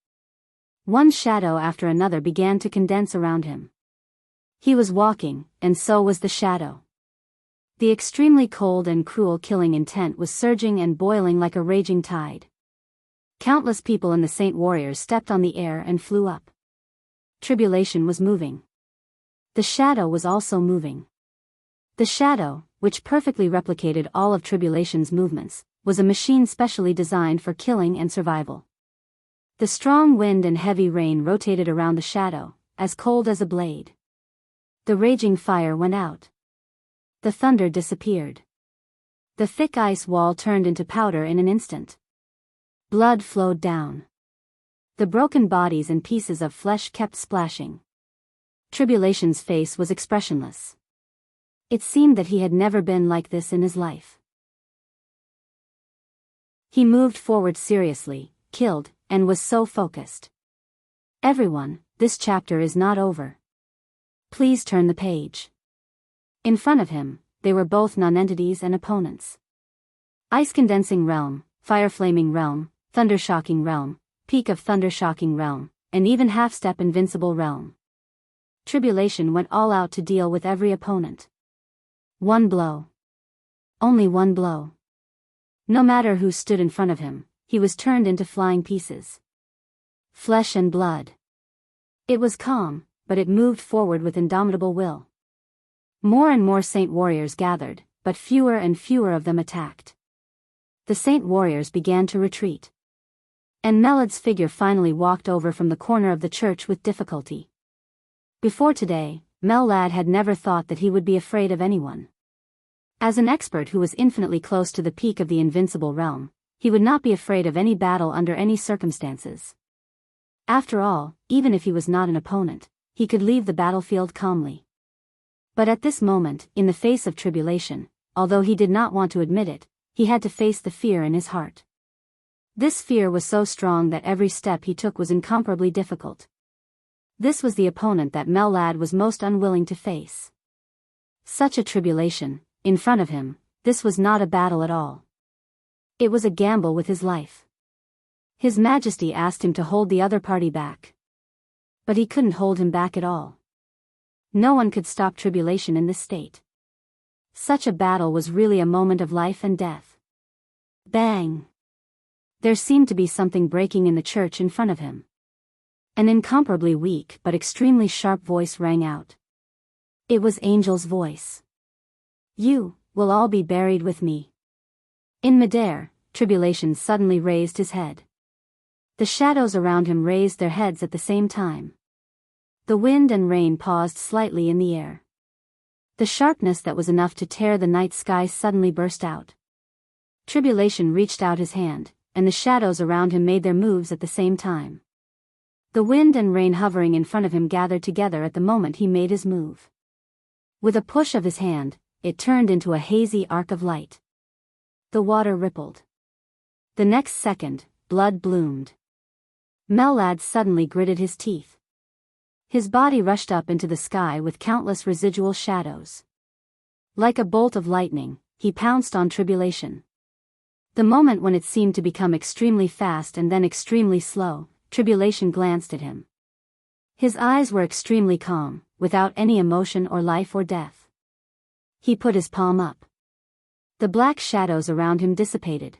One shadow after another began to condense around him. He was walking, and so was the shadow. The extremely cold and cruel killing intent was surging and boiling like a raging tide. Countless people in the Saint Warriors stepped on the air and flew up. Tribulation was moving. The shadow was also moving. The shadow, which perfectly replicated all of Tribulation's movements, was a machine specially designed for killing and survival. The strong wind and heavy rain rotated around the shadow, as cold as a blade. The raging fire went out. The thunder disappeared. The thick ice wall turned into powder in an instant. Blood flowed down. The broken bodies and pieces of flesh kept splashing. Tribulation's face was expressionless. It seemed that he had never been like this in his life. He moved forward seriously, killed, and was so focused. "Everyone, this chapter is not over. Please turn the page." In front of him, they were both nonentities and opponents. Ice-condensing realm, fire-flaming realm, thunder-shocking realm, peak of thunder-shocking realm, and even half-step invincible realm. Tribulation went all out to deal with every opponent. One blow. Only one blow. No matter who stood in front of him, he was turned into flying pieces. Flesh and blood. It was calm, but it moved forward with indomitable will. More and more Saint Warriors gathered, but fewer and fewer of them attacked. The Saint Warriors began to retreat. And Melad's figure finally walked over from the corner of the church with difficulty. Before today, Melad had never thought that he would be afraid of anyone. As an expert who was infinitely close to the peak of the invincible realm, he would not be afraid of any battle under any circumstances. After all, even if he was not an opponent, he could leave the battlefield calmly. But at this moment, in the face of tribulation, although he did not want to admit it, he had to face the fear in his heart. This fear was so strong that every step he took was incomparably difficult. This was the opponent that Melad was most unwilling to face. Such a tribulation, in front of him, this was not a battle at all. It was a gamble with his life. His Majesty asked him to hold the other party back. But he couldn't hold him back at all. No one could stop Tribulation in this state. Such a battle was really a moment of life and death. Bang! There seemed to be something breaking in the church in front of him. An incomparably weak but extremely sharp voice rang out. It was Angel's voice. You will all be buried with me. In midair, Tribulation suddenly raised his head. The shadows around him raised their heads at the same time. The wind and rain paused slightly in the air. The sharpness that was enough to tear the night sky suddenly burst out. Tribulation reached out his hand, and the shadows around him made their moves at the same time. The wind and rain hovering in front of him gathered together at the moment he made his move. With a push of his hand, it turned into a hazy arc of light. The water rippled. The next second, blood bloomed. Mellad suddenly gritted his teeth. His body rushed up into the sky with countless residual shadows. Like a bolt of lightning, he pounced on Tribulation. The moment when it seemed to become extremely fast and then extremely slow, Tribulation glanced at him. His eyes were extremely calm, without any emotion or life or death. He put his palm up. The black shadows around him dissipated.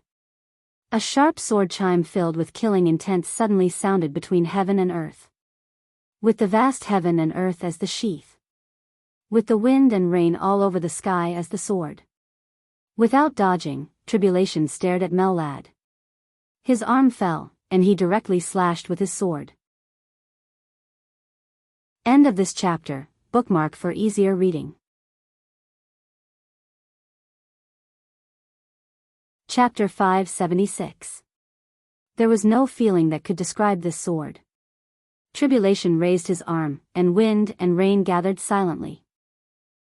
A sharp sword chime filled with killing intent suddenly sounded between heaven and earth. With the vast heaven and earth as the sheath. With the wind and rain all over the sky as the sword. Without dodging, Tribulation stared at Mellad. His arm fell, and he directly slashed with his sword. End of this chapter. Bookmark for easier reading. Chapter 576. There was no feeling that could describe this sword. Tribulation raised his arm, and wind and rain gathered silently.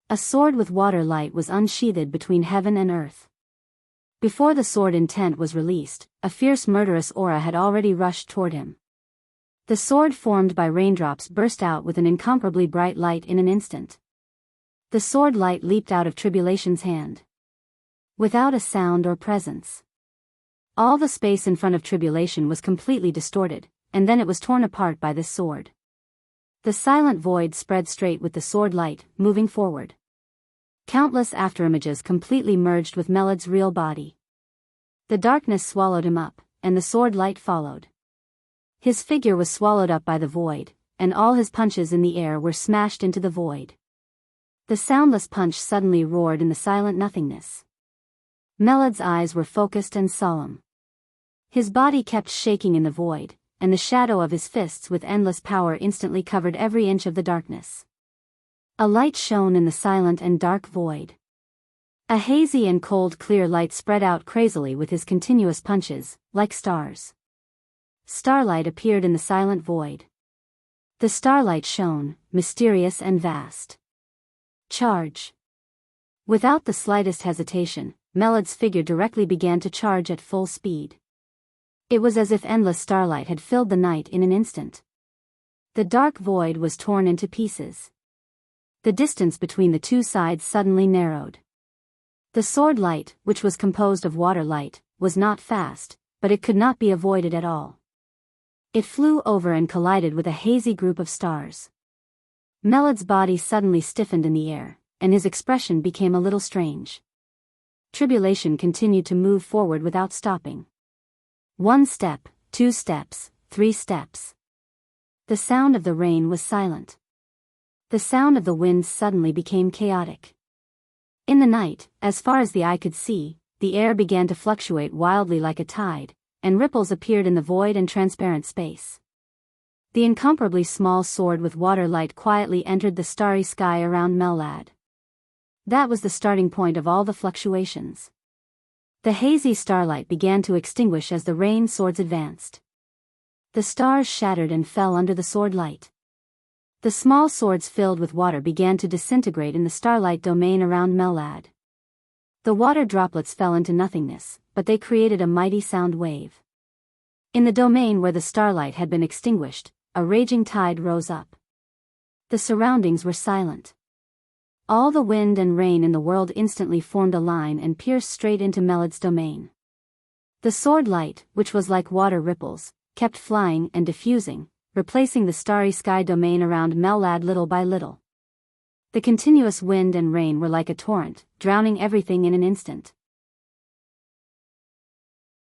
A sword with water light was unsheathed between heaven and earth. Before the sword intent was released, a fierce murderous aura had already rushed toward him. The sword formed by raindrops burst out with an incomparably bright light in an instant. The sword light leaped out of Tribulation's hand. Without a sound or presence. All the space in front of Tribulation was completely distorted, and then it was torn apart by this sword. The silent void spread straight with the sword light, moving forward. Countless afterimages completely merged with Mellad's real body. The darkness swallowed him up, and the sword light followed. His figure was swallowed up by the void, and all his punches in the air were smashed into the void. The soundless punch suddenly roared in the silent nothingness. Mellad's eyes were focused and solemn. His body kept shaking in the void, and the shadow of his fists with endless power instantly covered every inch of the darkness. A light shone in the silent and dark void. A hazy and cold clear light spread out crazily with his continuous punches, like stars. Starlight appeared in the silent void. The starlight shone, mysterious and vast. Charge. Without the slightest hesitation, Mellad's figure directly began to charge at full speed. It was as if endless starlight had filled the night in an instant. The dark void was torn into pieces. The distance between the two sides suddenly narrowed. The sword light, which was composed of water light, was not fast, but it could not be avoided at all. It flew over and collided with a hazy group of stars. Mellad's body suddenly stiffened in the air, and his expression became a little strange. Tribulation continued to move forward without stopping. 1 step, 2 steps, 3 steps. The sound of the rain was silent. The sound of the wind suddenly became chaotic. In the night, as far as the eye could see, the air began to fluctuate wildly like a tide, and ripples appeared in the void and transparent space. The incomparably small sword with water light quietly entered the starry sky around Mellad. That was the starting point of all the fluctuations. The hazy starlight began to extinguish as the rain swords advanced. The stars shattered and fell under the sword light. The small swords filled with water began to disintegrate in the starlight domain around Mellad. The water droplets fell into nothingness, but they created a mighty sound wave. In the domain where the starlight had been extinguished, a raging tide rose up. The surroundings were silent. All the wind and rain in the world instantly formed a line and pierced straight into Melad's domain. The sword light, which was like water ripples, kept flying and diffusing, replacing the starry sky domain around Melad little by little. The continuous wind and rain were like a torrent, drowning everything in an instant.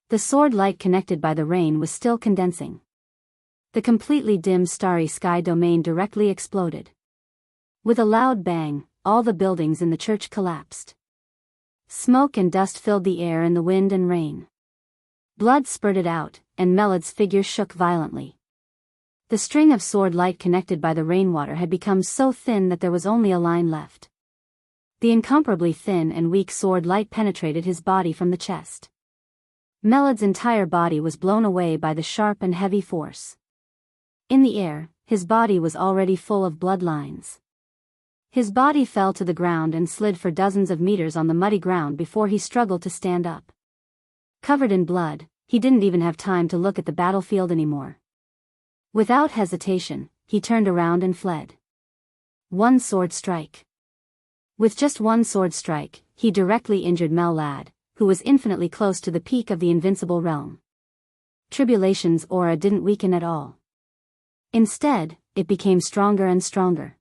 The sword light connected by the rain was still condensing. The completely dim starry sky domain directly exploded. With a loud bang, all the buildings in the church collapsed. Smoke and dust filled the air in the wind and rain. Blood spurted out, and Melad's figure shook violently. The string of sword light connected by the rainwater had become so thin that there was only a line left. The incomparably thin and weak sword light penetrated his body from the chest. Melad's entire body was blown away by the sharp and heavy force. In the air, his body was already full of blood lines. His body fell to the ground and slid for dozens of meters on the muddy ground before he struggled to stand up. Covered in blood, he didn't even have time to look at the battlefield anymore. Without hesitation, he turned around and fled. One sword strike. With just one sword strike, he directly injured Melad, who was infinitely close to the peak of the invincible realm. Tribulation's aura didn't weaken at all. Instead, it became stronger and stronger.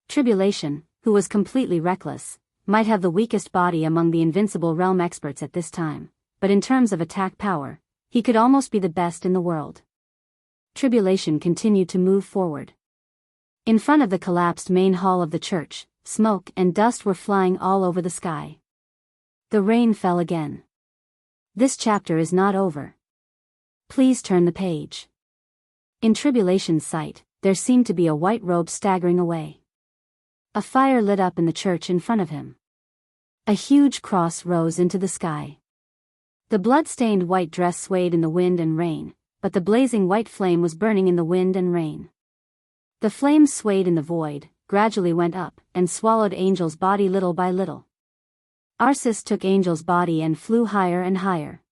Tribulation, who was completely reckless, might have the weakest body among the invincible realm experts at this time, but in terms of attack power, he could almost be the best in the world. Tribulation continued to move forward. In front of the collapsed main hall of the church, smoke and dust were flying all over the sky. The rain fell again. This chapter is not over. Please turn the page. In Tribulation's sight, there seemed to be a white robe staggering away. A fire lit up in the church in front of him. A huge cross rose into the sky. The blood-stained white dress swayed in the wind and rain, but the blazing white flame was burning in the wind and rain. The flame swayed in the void, gradually went up, and swallowed Angel's body little by little. Arceus took Angel's body and flew higher and higher.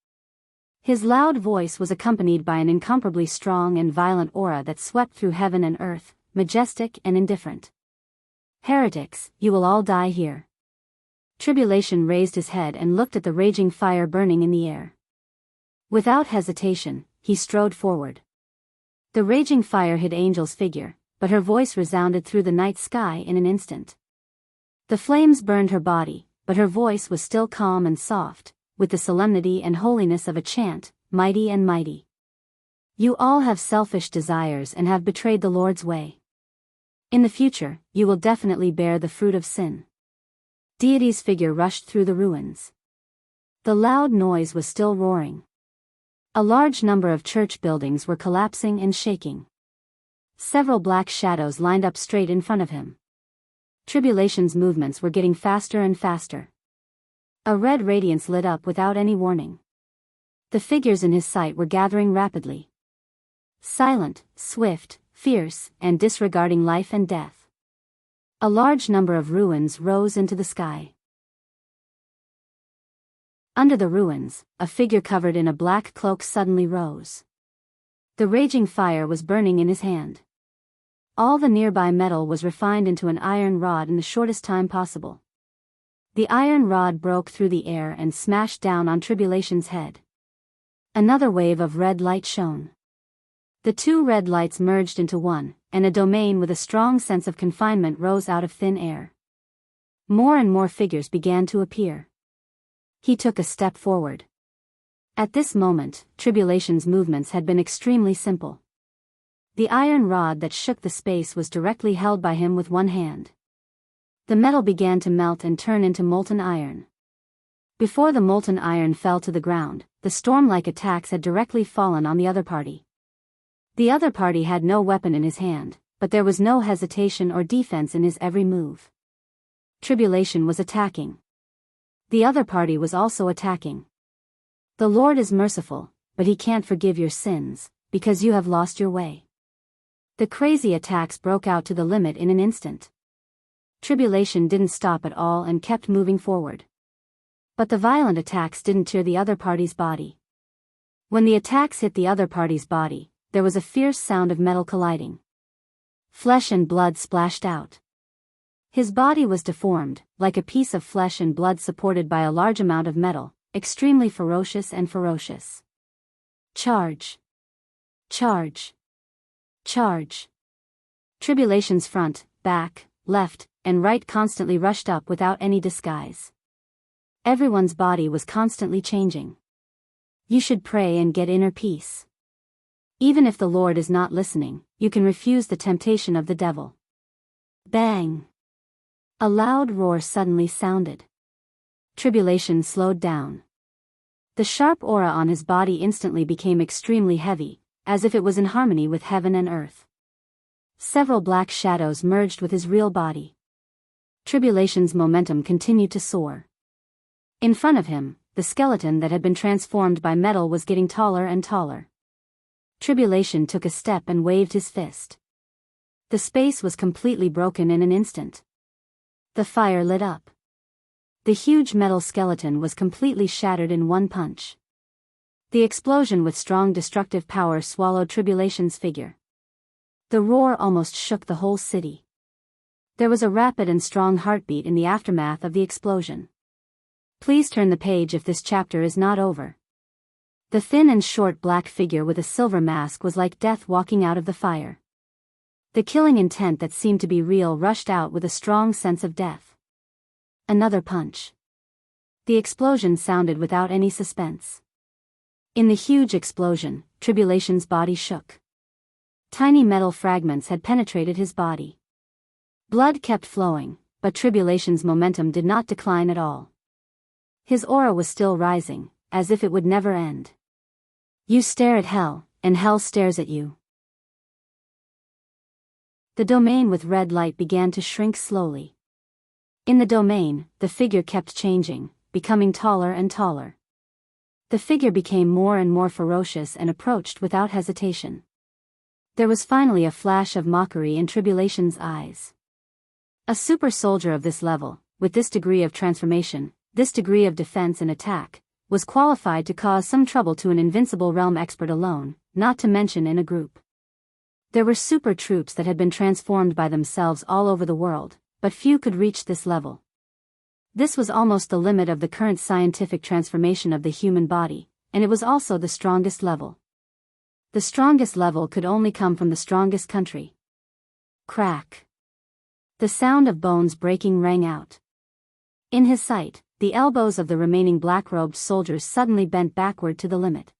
His loud voice was accompanied by an incomparably strong and violent aura that swept through heaven and earth, majestic and indifferent. Heretics, you will all die here. Tribulation raised his head and looked at the raging fire burning in the air. Without hesitation, he strode forward. The raging fire hid Angel's figure, but her voice resounded through the night sky in an instant. The flames burned her body, but her voice was still calm and soft, with the solemnity and holiness of a chant, mighty and mighty. You all have selfish desires and have betrayed the Lord's way. In the future, you will definitely bear the fruit of sin. Deity's figure rushed through the ruins. The loud noise was still roaring. A large number of church buildings were collapsing and shaking. Several black shadows lined up straight in front of him. Tribulation's movements were getting faster and faster. A red radiance lit up without any warning. The figures in his sight were gathering rapidly. Silent, swift, fierce, and disregarding life and death. A large number of ruins rose into the sky. Under the ruins, a figure covered in a black cloak suddenly rose. The raging fire was burning in his hand. All the nearby metal was refined into an iron rod in the shortest time possible. The iron rod broke through the air and smashed down on Tribulation's head. Another wave of red light shone. The two red lights merged into one, and a domain with a strong sense of confinement rose out of thin air. More and more figures began to appear. He took a step forward. At this moment, Tribulation's movements had been extremely simple. The iron rod that shook the space was directly held by him with one hand. The metal began to melt and turn into molten iron. Before the molten iron fell to the ground, the storm-like attacks had directly fallen on the other party. The other party had no weapon in his hand, but there was no hesitation or defense in his every move. Tribulation was attacking. The other party was also attacking. The Lord is merciful, but he can't forgive your sins, because you have lost your way. The crazy attacks broke out to the limit in an instant. Tribulation didn't stop at all and kept moving forward. But the violent attacks didn't tear the other party's body. When the attacks hit the other party's body, there was a fierce sound of metal colliding. Flesh and blood splashed out. His body was deformed, like a piece of flesh and blood supported by a large amount of metal, extremely ferocious and ferocious. Charge! Charge! Charge! Tribulation's front, back, left, and right constantly rushed up without any disguise. Everyone's body was constantly changing. You should pray and get inner peace. Even if the Lord is not listening, you can refuse the temptation of the devil. Bang! A loud roar suddenly sounded. Tribulation slowed down. The sharp aura on his body instantly became extremely heavy, as if it was in harmony with heaven and earth. Several black shadows merged with his real body. Tribulation's momentum continued to soar. In front of him, the skeleton that had been transformed by metal was getting taller and taller. Tribulation took a step and waved his fist. The space was completely broken in an instant. The fire lit up. The huge metal skeleton was completely shattered in one punch. The explosion with strong destructive power swallowed Tribulation's figure. The roar almost shook the whole city. There was a rapid and strong heartbeat in the aftermath of the explosion. Please turn the page if this chapter is not over. The thin and short black figure with a silver mask was like death walking out of the fire. The killing intent that seemed to be real rushed out with a strong sense of death. Another punch. The explosion sounded without any suspense. In the huge explosion, Tribulation's body shook. Tiny metal fragments had penetrated his body. Blood kept flowing, but Tribulation's momentum did not decline at all. His aura was still rising, as if it would never end. You stare at hell, and hell stares at you. The domain with red light began to shrink slowly. In the domain, the figure kept changing, becoming taller and taller. The figure became more and more ferocious and approached without hesitation. There was finally a flash of mockery in Tribulation's eyes. A super soldier of this level, with this degree of transformation, this degree of defense and attack, was qualified to cause some trouble to an invincible realm expert alone, not to mention in a group. There were super troops that had been transformed by themselves all over the world, but few could reach this level. This was almost the limit of the current scientific transformation of the human body, and it was also the strongest level. The strongest level could only come from the strongest country. Crack. The sound of bones breaking rang out. In his sight, the elbows of the remaining black-robed soldiers suddenly bent backward to the limit.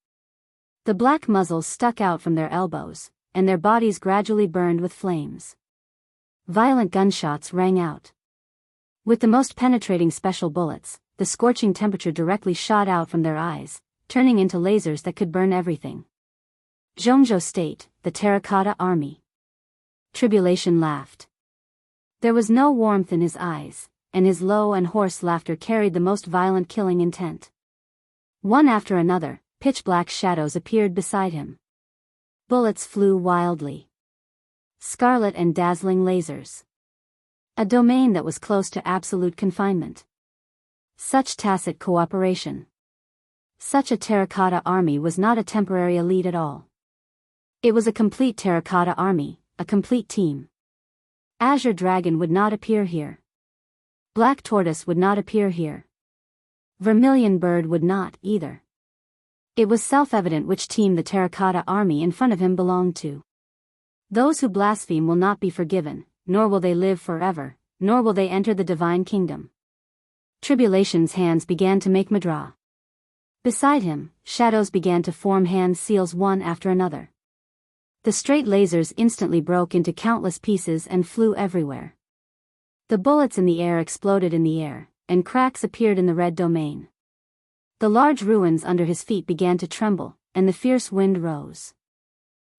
The black muzzles stuck out from their elbows, and their bodies gradually burned with flames. Violent gunshots rang out. With the most penetrating special bullets, the scorching temperature directly shot out from their eyes, turning into lasers that could burn everything. Jianghu State, the Terracotta Army. Tribulation laughed. There was no warmth in his eyes, and his low and hoarse laughter carried the most violent killing intent. One after another, pitch-black shadows appeared beside him. Bullets flew wildly. Scarlet and dazzling lasers. A domain that was close to absolute confinement. Such tacit cooperation. Such a terracotta army was not a temporary elite at all. It was a complete terracotta army, a complete team. Azure Dragon would not appear here. Black Tortoise would not appear here. Vermilion Bird would not, either. It was self-evident which team the terracotta army in front of him belonged to. Those who blaspheme will not be forgiven, nor will they live forever, nor will they enter the divine kingdom. Tribulation's hands began to make mudra. Beside him, shadows began to form hand seals one after another. The straight lasers instantly broke into countless pieces and flew everywhere. The bullets in the air exploded in the air, and cracks appeared in the red domain. The large ruins under his feet began to tremble, and the fierce wind rose.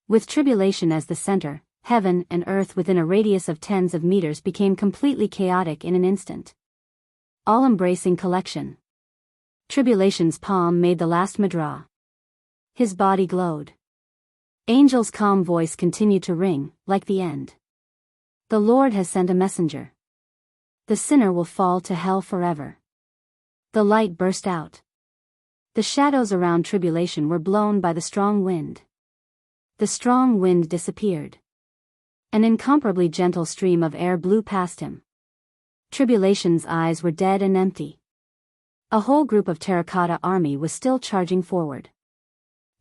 With Tribulation as the center, heaven and earth within a radius of tens of meters became completely chaotic in an instant. All-embracing collection. Tribulation's palm made the last mudra. His body glowed. Angel's calm voice continued to ring, like the end. The Lord has sent a messenger. The sinner will fall to hell forever. The light burst out. The shadows around Tribulation were blown by the strong wind. The strong wind disappeared. An incomparably gentle stream of air blew past him. Tribulation's eyes were dead and empty. A whole group of terracotta army was still charging forward.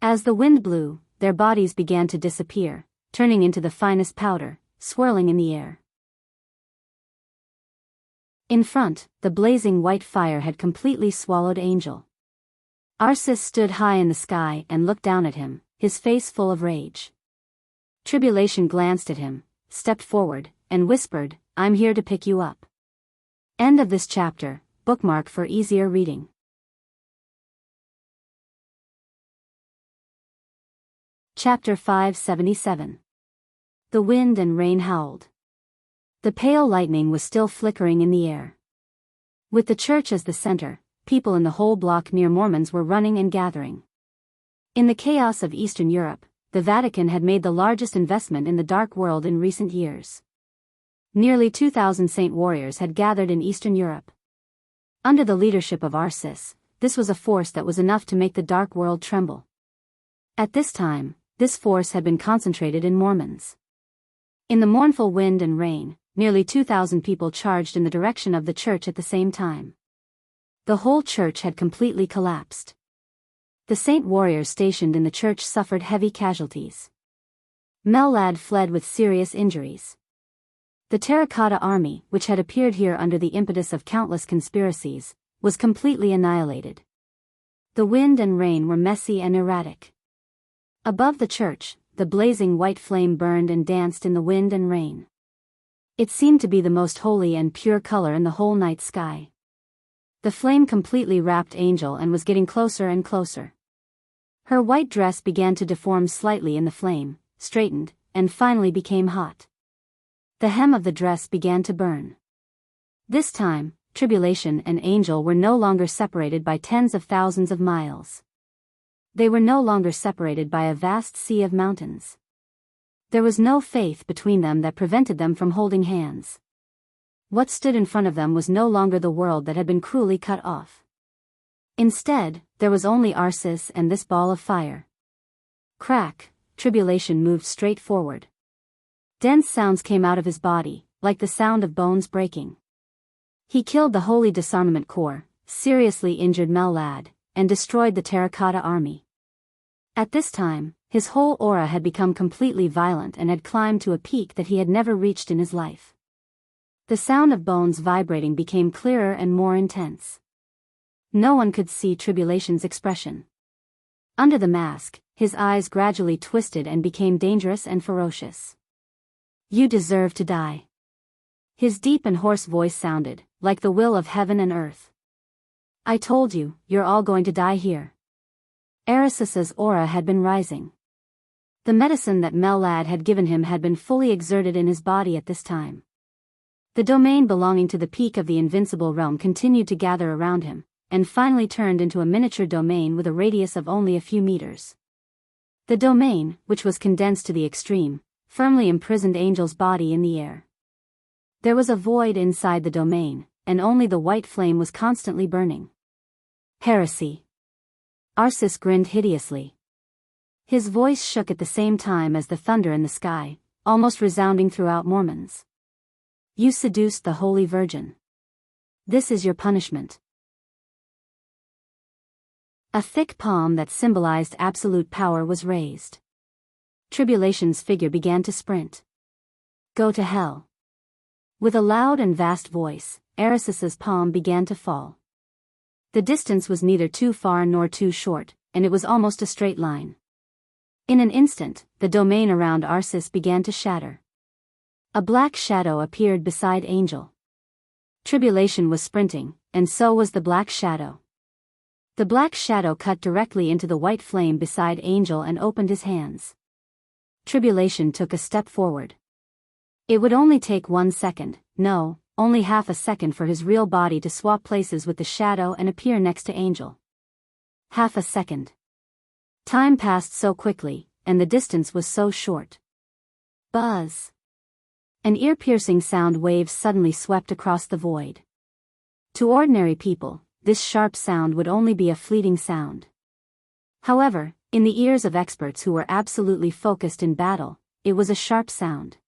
As the wind blew, their bodies began to disappear, turning into the finest powder, swirling in the air. In front, the blazing white fire had completely swallowed Angel. Arsis stood high in the sky and looked down at him, his face full of rage. Tribulation glanced at him, stepped forward, and whispered, "I'm here to pick you up." End of this chapter. Bookmark for easier reading. Chapter 577. The wind and rain howled. The pale lightning was still flickering in the air. With the church as the center, people in the whole block near Mormons were running and gathering. In the chaos of Eastern Europe, the Vatican had made the largest investment in the dark world in recent years. Nearly 2,000 saint warriors had gathered in Eastern Europe. Under the leadership of Arsis, this was a force that was enough to make the dark world tremble. At this time, this force had been concentrated in Mormons. In the mournful wind and rain, nearly 2,000 people charged in the direction of the church at the same time. The whole church had completely collapsed. The saint warriors stationed in the church suffered heavy casualties. Mellad fled with serious injuries. The terracotta army, which had appeared here under the impetus of countless conspiracies, was completely annihilated. The wind and rain were messy and erratic. Above the church, the blazing white flame burned and danced in the wind and rain. It seemed to be the most holy and pure color in the whole night sky. The flame completely wrapped Angel and was getting closer and closer. Her white dress began to deform slightly in the flame, straightened, and finally became hot. The hem of the dress began to burn. This time, Tribulation and Angel were no longer separated by tens of thousands of miles. They were no longer separated by a vast sea of mountains. There was no faith between them that prevented them from holding hands. What stood in front of them was no longer the world that had been cruelly cut off. Instead, there was only Arsis and this ball of fire. Crack, Tribulation moved straight forward. Dense sounds came out of his body, like the sound of bones breaking. He killed the Holy Disarmament Corps, seriously injured Mellad, and destroyed the Terracotta Army. At this time, his whole aura had become completely violent and had climbed to a peak that he had never reached in his life. The sound of bones vibrating became clearer and more intense. No one could see Tribulation's expression. Under the mask, his eyes gradually twisted and became dangerous and ferocious. "You deserve to die." His deep and hoarse voice sounded, like the will of heaven and earth. "I told you, you're all going to die here." Arisis's aura had been rising. The medicine that Mellad had given him had been fully exerted in his body at this time. The domain belonging to the peak of the invincible realm continued to gather around him, and finally turned into a miniature domain with a radius of only a few meters. The domain, which was condensed to the extreme, firmly imprisoned Angel's body in the air. There was a void inside the domain, and only the white flame was constantly burning. Heresy. Arsis grinned hideously. His voice shook at the same time as the thunder in the sky, almost resounding throughout Mormons. "You seduced the Holy Virgin. This is your punishment." A thick palm that symbolized absolute power was raised. Tribulation's figure began to sprint. "Go to hell." With a loud and vast voice, Arisis's palm began to fall. The distance was neither too far nor too short, and it was almost a straight line. In an instant, the domain around Arsis began to shatter. A black shadow appeared beside Angel. Tribulation was sprinting, and so was the black shadow. The black shadow cut directly into the white flame beside Angel and opened his hands. Tribulation took a step forward. It would only take 1 second, no, only half a second for his real body to swap places with the shadow and appear next to Angel. Half a second. Time passed so quickly, and the distance was so short. Buzz. An ear-piercing sound wave suddenly swept across the void. To ordinary people, this sharp sound would only be a fleeting sound. However, in the ears of experts who were absolutely focused in battle, it was a sharp sound.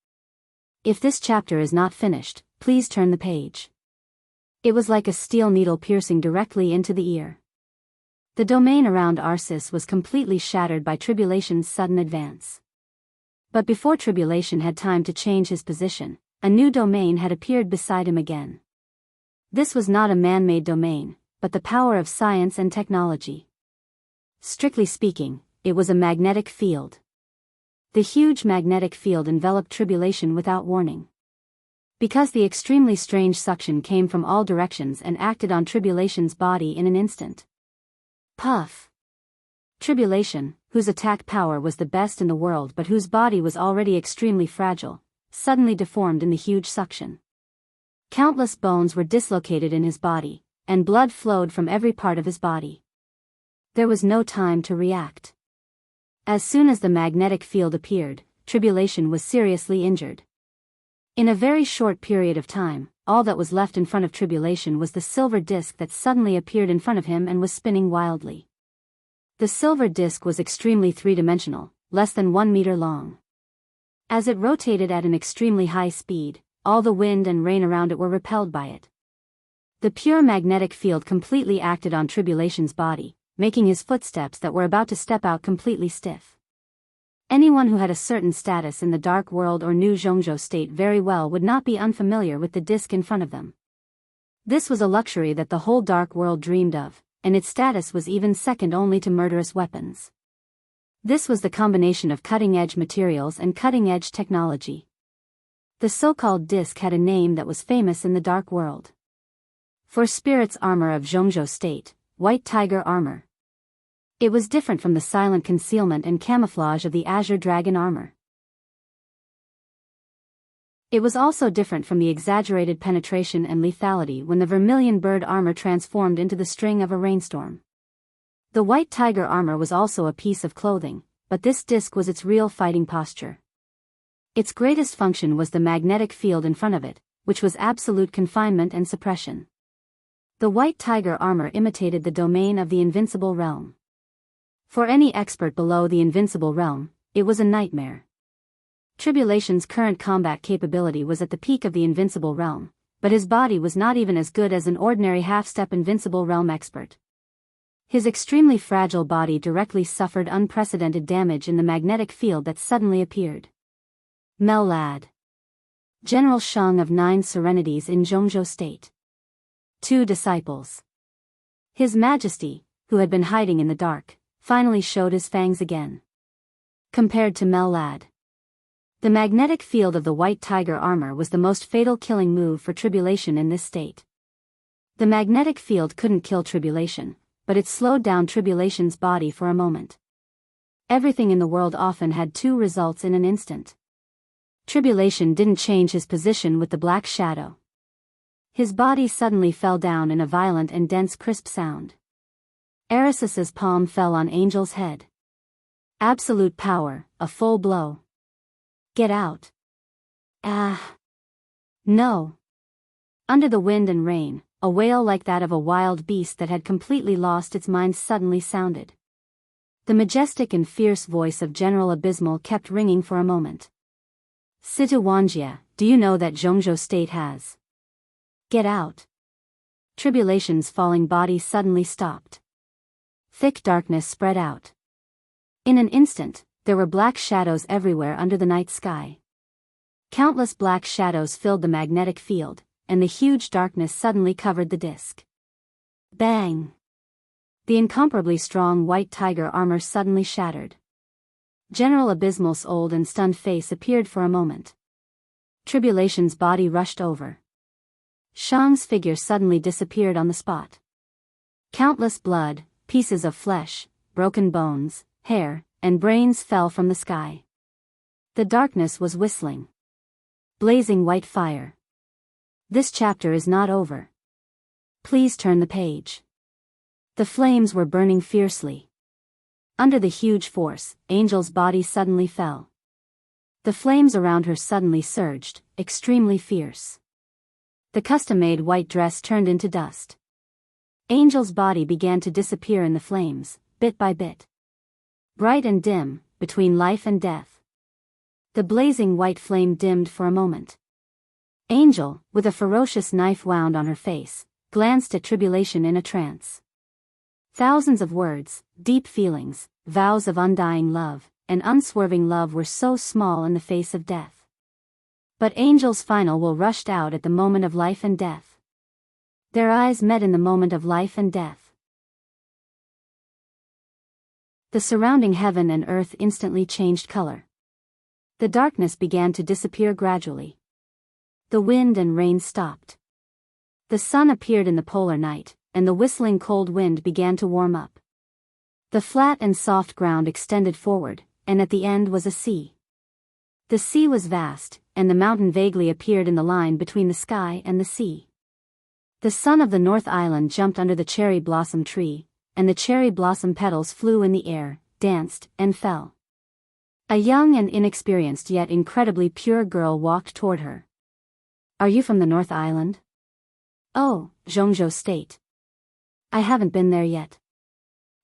If this chapter is not finished, please turn the page. It was like a steel needle piercing directly into the ear. The domain around Arceus was completely shattered by Tribulation's sudden advance. But before Tribulation had time to change his position, a new domain had appeared beside him again. This was not a man-made domain, but the power of science and technology. Strictly speaking, it was a magnetic field. The huge magnetic field enveloped Tribulation without warning. Because the extremely strange suction came from all directions and acted on Tribulation's body in an instant. Puff! Tribulation, whose attack power was the best in the world but whose body was already extremely fragile, suddenly deformed in the huge suction. Countless bones were dislocated in his body, and blood flowed from every part of his body. There was no time to react. As soon as the magnetic field appeared, Tribulation was seriously injured. In a very short period of time, all that was left in front of Tribulation was the silver disc that suddenly appeared in front of him and was spinning wildly. The silver disc was extremely three-dimensional, less than 1 meter long. As it rotated at an extremely high speed, all the wind and rain around it were repelled by it. The pure magnetic field completely acted on Tribulation's body, making his footsteps that were about to step out completely stiff. Anyone who had a certain status in the Dark World or knew Jianghu State very well would not be unfamiliar with the disc in front of them. This was a luxury that the whole Dark World dreamed of, and its status was even second only to murderous weapons. This was the combination of cutting-edge materials and cutting-edge technology. The so-called disc had a name that was famous in the Dark World. For Spirit's armor of Jianghu State, White Tiger armor. It was different from the silent concealment and camouflage of the Azure Dragon armor. It was also different from the exaggerated penetration and lethality when the Vermilion Bird armor transformed into the string of a rainstorm. The White Tiger armor was also a piece of clothing, but this disc was its real fighting posture. Its greatest function was the magnetic field in front of it, which was absolute confinement and suppression. The White Tiger armor imitated the domain of the Invincible Realm. For any expert below the Invincible Realm, it was a nightmare. Tribulation's current combat capability was at the peak of the Invincible Realm, but his body was not even as good as an ordinary half-step Invincible Realm expert. His extremely fragile body directly suffered unprecedented damage in the magnetic field that suddenly appeared. Mellad. General Shang of 9 Serenities in Jianghu State. 2 disciples. His Majesty, who had been hiding in the dark, finally showed his fangs again. Compared to Mellad, the magnetic field of the White Tiger armor was the most fatal killing move for Tribulation in this state. The magnetic field couldn't kill Tribulation, but it slowed down Tribulation's body for a moment. Everything in the world often had 2 results in an instant. Tribulation didn't change his position with the black shadow. His body suddenly fell down in a violent and dense crisp sound. Erisis's palm fell on Angel's head. Absolute power, a full blow. Get out. Ah. No. Under the wind and rain, a wail like that of a wild beast that had completely lost its mind suddenly sounded. The majestic and fierce voice of General Abysmal kept ringing for a moment. Wuxia Xianxia, do you know that Jianghu State has? Get out. Tribulation's falling body suddenly stopped. Thick darkness spread out. In an instant, there were black shadows everywhere under the night sky. Countless black shadows filled the magnetic field, and the huge darkness suddenly covered the disk. Bang! The incomparably strong White Tiger armor suddenly shattered. General Abysmal's old and stunned face appeared for a moment. Tribulation's body rushed over. Shang's figure suddenly disappeared on the spot. Countless blood, pieces of flesh, broken bones, hair, and brains fell from the sky. The darkness was whistling. Blazing white fire. This chapter is not over. Please turn the page. The flames were burning fiercely. Under the huge force, Angel's body suddenly fell. The flames around her suddenly surged, extremely fierce. The custom-made white dress turned into dust. Angel's body began to disappear in the flames, bit by bit. Bright and dim, between life and death. The blazing white flame dimmed for a moment. Angel, with a ferocious knife wound on her face, glanced at Tribulation in a trance. Thousands of words, deep feelings, vows of undying love, and unswerving love were so small in the face of death. But Angel's final will rushed out at the moment of life and death. Their eyes met in the moment of life and death. The surrounding heaven and earth instantly changed color. The darkness began to disappear gradually. The wind and rain stopped. The sun appeared in the polar night, and the whistling cold wind began to warm up. The flat and soft ground extended forward, and at the end was a sea. The sea was vast, and the mountain vaguely appeared in the line between the sky and the sea. The sun of the North Island jumped under the cherry blossom tree, and the cherry blossom petals flew in the air, danced, and fell. A young and inexperienced yet incredibly pure girl walked toward her. "Are you from the North Island?" "Oh, Jianghu State. I haven't been there yet.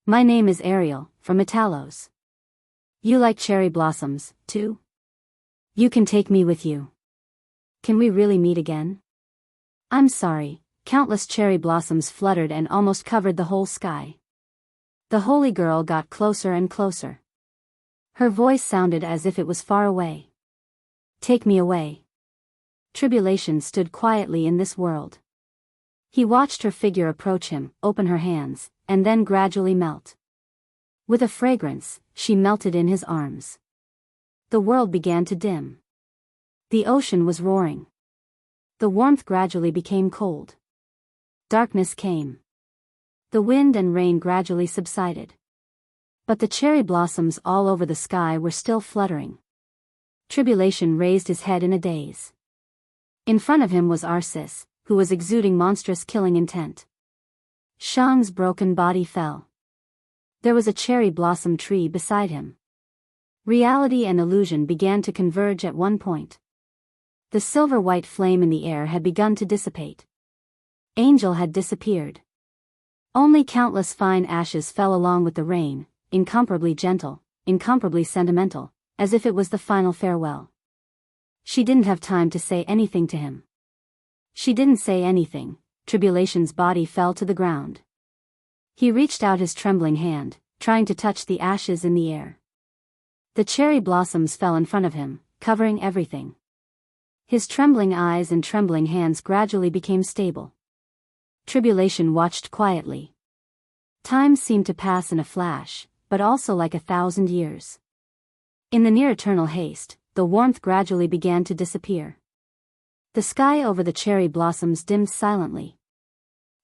My name is Ariel, from Italos. You like cherry blossoms, too? You can take me with you. Can we really meet again?" "I'm sorry." Countless cherry blossoms fluttered and almost covered the whole sky. The holy girl got closer and closer. Her voice sounded as if it was far away. "Take me away." Tribulation stood quietly in this world. He watched her figure approach him, open her hands, and then gradually melt. With a fragrance, she melted in his arms. The world began to dim. The ocean was roaring. The warmth gradually became cold. Darkness came. The wind and rain gradually subsided. But the cherry blossoms all over the sky were still fluttering. Tribulation raised his head in a daze. In front of him was Arsis, who was exuding monstrous killing intent. Shang's broken body fell. There was a cherry blossom tree beside him. Reality and illusion began to converge at one point. The silver-white flame in the air had begun to dissipate. Angel had disappeared. Only countless fine ashes fell along with the rain, incomparably gentle, incomparably sentimental, as if it was the final farewell. She didn't have time to say anything to him. She didn't say anything. Tribulation's body fell to the ground. He reached out his trembling hand, trying to touch the ashes in the air. The cherry blossoms fell in front of him, covering everything. His trembling eyes and trembling hands gradually became stable. Tribulation watched quietly. Time seemed to pass in a flash, but also like 1,000 years. In the near-eternal haste, the warmth gradually began to disappear. The sky over the cherry blossoms dimmed silently.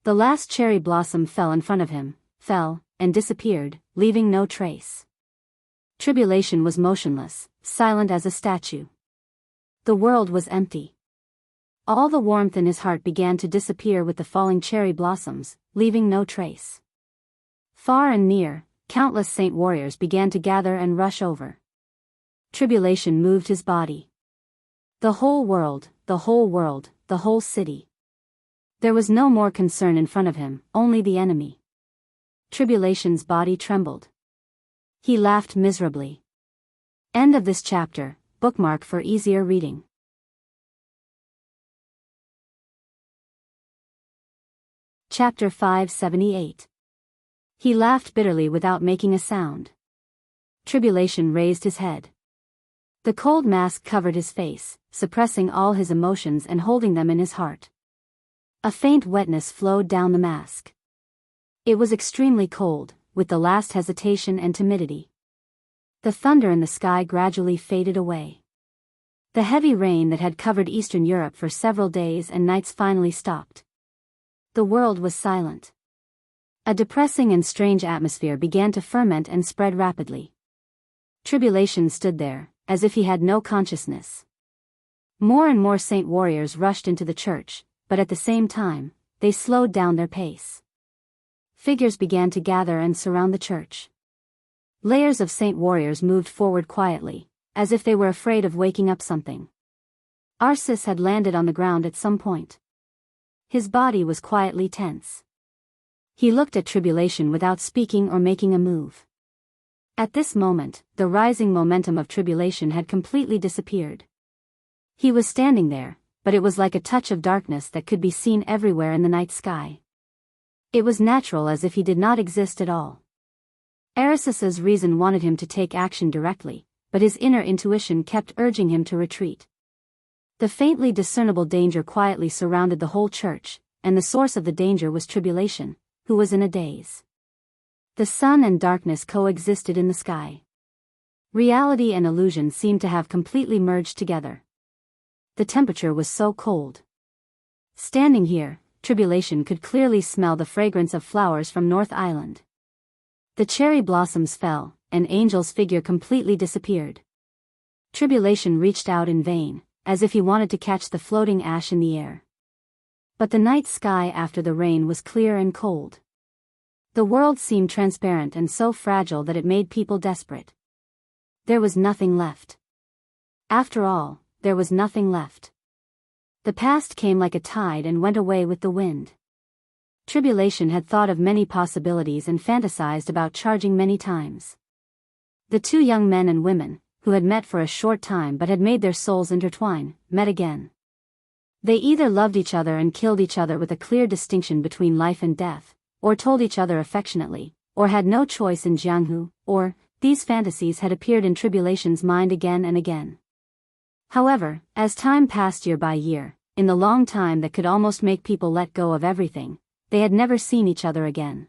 The last cherry blossom fell in front of him, fell, and disappeared, leaving no trace. Tribulation was motionless, silent as a statue. The world was empty. All the warmth in his heart began to disappear with the falling cherry blossoms, leaving no trace. Far and near, countless saint warriors began to gather and rush over. Tribulation moved his body. The whole world, the whole world, the whole city. There was no more concern in front of him, only the enemy. Tribulation's body trembled. He laughed miserably. End of this chapter. Bookmark for easier reading. Chapter 578. He laughed bitterly without making a sound. Tribulation raised his head. The cold mask covered his face, suppressing all his emotions and holding them in his heart. A faint wetness flowed down the mask. It was extremely cold, with the last hesitation and timidity. The thunder in the sky gradually faded away. The heavy rain that had covered Eastern Europe for several days and nights finally stopped. The world was silent. A depressing and strange atmosphere began to ferment and spread rapidly. Tribulation stood there, as if he had no consciousness. More and more saint warriors rushed into the church, but at the same time, they slowed down their pace. Figures began to gather and surround the church. Layers of saint warriors moved forward quietly, as if they were afraid of waking up something. Arsis had landed on the ground at some point. His body was quietly tense. He looked at Tribulation without speaking or making a move. At this moment, the rising momentum of Tribulation had completely disappeared. He was standing there, but it was like a touch of darkness that could be seen everywhere in the night sky. It was natural, as if he did not exist at all. Arasis's reason wanted him to take action directly, but his inner intuition kept urging him to retreat. The faintly discernible danger quietly surrounded the whole church, and the source of the danger was Tribulation, who was in a daze. The sun and darkness coexisted in the sky. Reality and illusion seemed to have completely merged together. The temperature was so cold. Standing here, Tribulation could clearly smell the fragrance of flowers from North Island. The cherry blossoms fell, and Angel's figure completely disappeared. Tribulation reached out in vain, as if he wanted to catch the floating ash in the air. But the night sky after the rain was clear and cold. The world seemed transparent and so fragile that it made people desperate. There was nothing left. After all, there was nothing left. The past came like a tide and went away with the wind. Tribulation had thought of many possibilities and fantasized about charging many times. The two young men and women, who had met for a short time but had made their souls intertwine, met again. They either loved each other and killed each other with a clear distinction between life and death, or told each other affectionately, or had no choice in Jianghu, or, these fantasies had appeared in Tribulation's mind again and again. However, as time passed year by year, in the long time that could almost make people let go of everything, they had never seen each other again.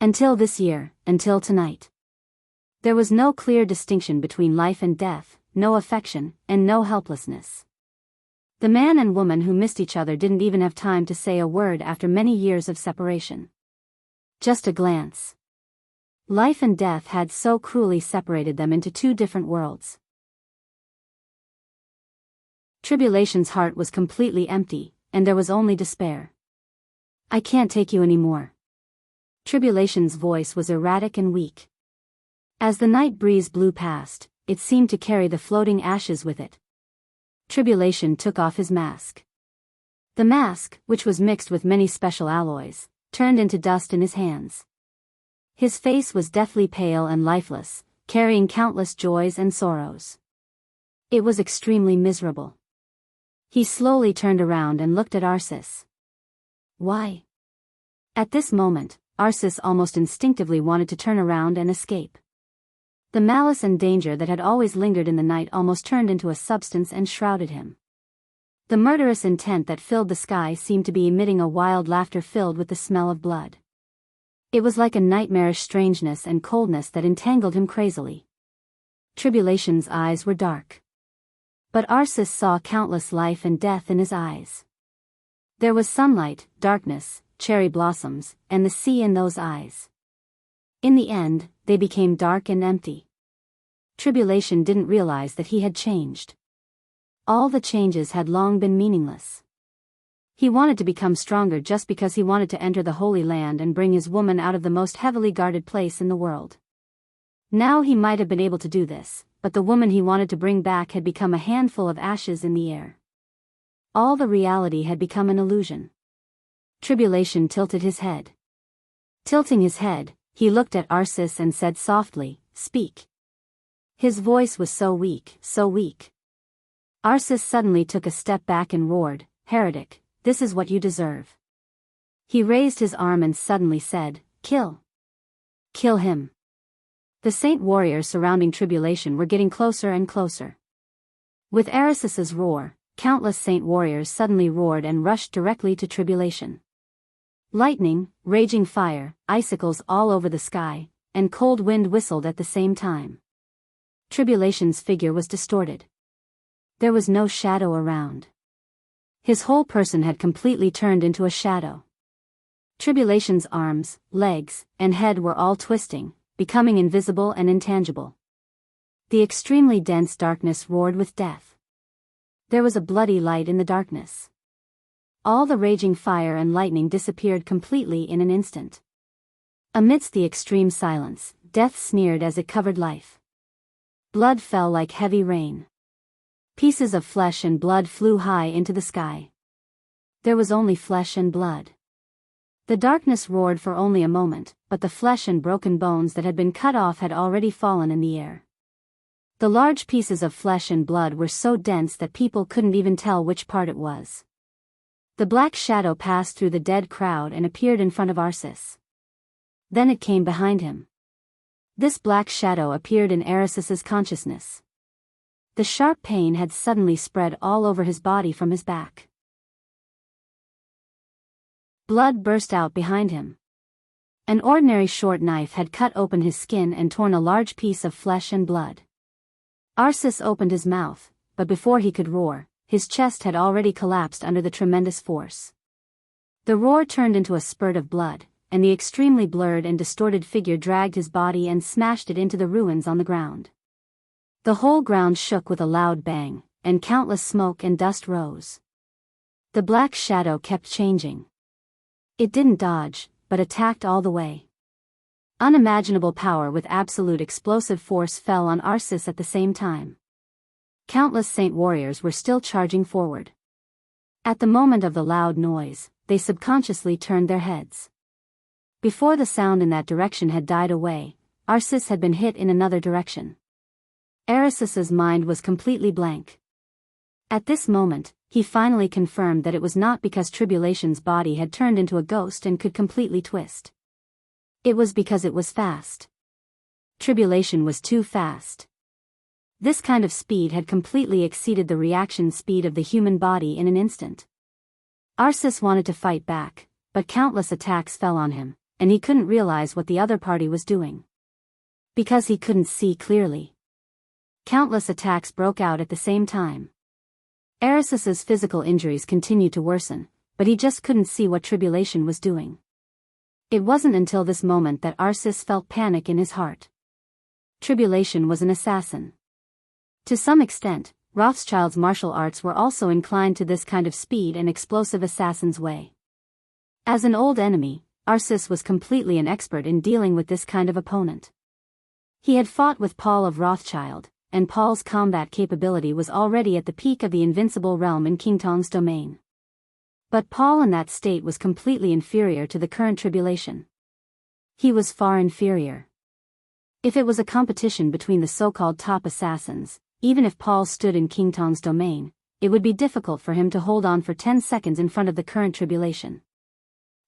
Until this year, until tonight. There was no clear distinction between life and death, no affection, and no helplessness. The man and woman who missed each other didn't even have time to say a word after many years of separation. Just a glance. Life and death had so cruelly separated them into two different worlds. Tribulation's heart was completely empty, and there was only despair. I can't take you anymore. Tribulation's voice was erratic and weak. As the night breeze blew past, it seemed to carry the floating ashes with it. Tribulation took off his mask. The mask, which was mixed with many special alloys, turned into dust in his hands. His face was deathly pale and lifeless, carrying countless joys and sorrows. It was extremely miserable. He slowly turned around and looked at Arsis. Why? At this moment, Arsis almost instinctively wanted to turn around and escape. The malice and danger that had always lingered in the night almost turned into a substance and shrouded him. The murderous intent that filled the sky seemed to be emitting a wild laughter filled with the smell of blood. It was like a nightmarish strangeness and coldness that entangled him crazily. Tribulation's eyes were dark. But Arsis saw countless life and death in his eyes. There was sunlight, darkness, cherry blossoms, and the sea in those eyes. In the end, they became dark and empty. Tribulation didn't realize that he had changed. All the changes had long been meaningless. He wanted to become stronger just because he wanted to enter the Holy Land and bring his woman out of the most heavily guarded place in the world. Now he might have been able to do this, but the woman he wanted to bring back had become a handful of ashes in the air. All the reality had become an illusion. Tribulation tilted his head. Tilting his head, he looked at Arsis and said softly, "Speak." His voice was so weak, so weak. Arsis suddenly took a step back and roared, "Heretic, this is what you deserve." He raised his arm and suddenly said, "Kill. Kill him." The saint warriors surrounding Tribulation were getting closer and closer. With Arasis's roar, countless saint warriors suddenly roared and rushed directly to Tribulation. Lightning, raging fire, icicles all over the sky, and cold wind whistled at the same time. Tribulation's figure was distorted. There was no shadow around. His whole person had completely turned into a shadow. Tribulation's arms, legs, and head were all twisting, becoming invisible and intangible. The extremely dense darkness roared with death. There was a bloody light in the darkness. All the raging fire and lightning disappeared completely in an instant. Amidst the extreme silence, death sneered as it covered life. Blood fell like heavy rain. Pieces of flesh and blood flew high into the sky. There was only flesh and blood. The darkness roared for only a moment, but the flesh and broken bones that had been cut off had already fallen in the air. The large pieces of flesh and blood were so dense that people couldn't even tell which part it was. The black shadow passed through the dead crowd and appeared in front of Arsis. Then it came behind him. This black shadow appeared in Aris's consciousness. The sharp pain had suddenly spread all over his body from his back. Blood burst out behind him. An ordinary short knife had cut open his skin and torn a large piece of flesh and blood. Arsis opened his mouth, but before he could roar, his chest had already collapsed under the tremendous force. The roar turned into a spurt of blood, and the extremely blurred and distorted figure dragged his body and smashed it into the ruins on the ground. The whole ground shook with a loud bang, and countless smoke and dust rose. The black shadow kept changing. It didn't dodge, but attacked all the way. Unimaginable power with absolute explosive force fell on Arsis at the same time. Countless saint warriors were still charging forward. At the moment of the loud noise, they subconsciously turned their heads. Before the sound in that direction had died away, Arsis had been hit in another direction. Aris's mind was completely blank. At this moment, he finally confirmed that it was not because Tribulation's body had turned into a ghost and could completely twist. It was because it was fast. Tribulation was too fast. This kind of speed had completely exceeded the reaction speed of the human body in an instant. Arsis wanted to fight back, but countless attacks fell on him, and he couldn't realize what the other party was doing. Because he couldn't see clearly. Countless attacks broke out at the same time. Aris's physical injuries continued to worsen, but he just couldn't see what Tribulation was doing. It wasn't until this moment that Arsis felt panic in his heart. Tribulation was an assassin. To some extent, Rothschild's martial arts were also inclined to this kind of speed and explosive assassin's way. As an old enemy, Arsis was completely an expert in dealing with this kind of opponent. He had fought with Paul of Rothschild, and Paul's combat capability was already at the peak of the invincible realm in King Tong's domain. But Paul in that state was completely inferior to the current Tribulation. He was far inferior. If it was a competition between the so-called top assassins, even if Paul stood in King Tong's domain, it would be difficult for him to hold on for 10 seconds in front of the current Tribulation.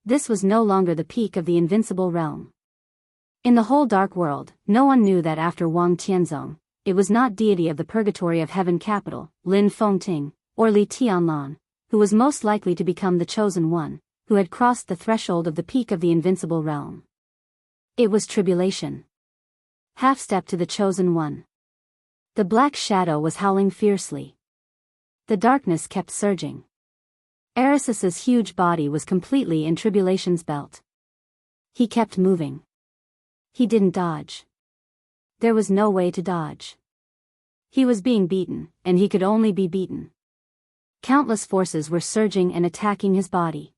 This was no longer the peak of the invincible realm. In the whole dark world, no one knew that after Wang Tianzong, it was not deity of the purgatory of heaven capital, Lin Fengting, or Li Tianlan, who was most likely to become the chosen one, who had crossed the threshold of the peak of the invincible realm. It was Tribulation. Half step to the chosen one. The black shadow was howling fiercely. The darkness kept surging. Aris's huge body was completely in Tribulation's belt. He kept moving. He didn't dodge. There was no way to dodge. He was being beaten, and he could only be beaten. Countless forces were surging and attacking his body.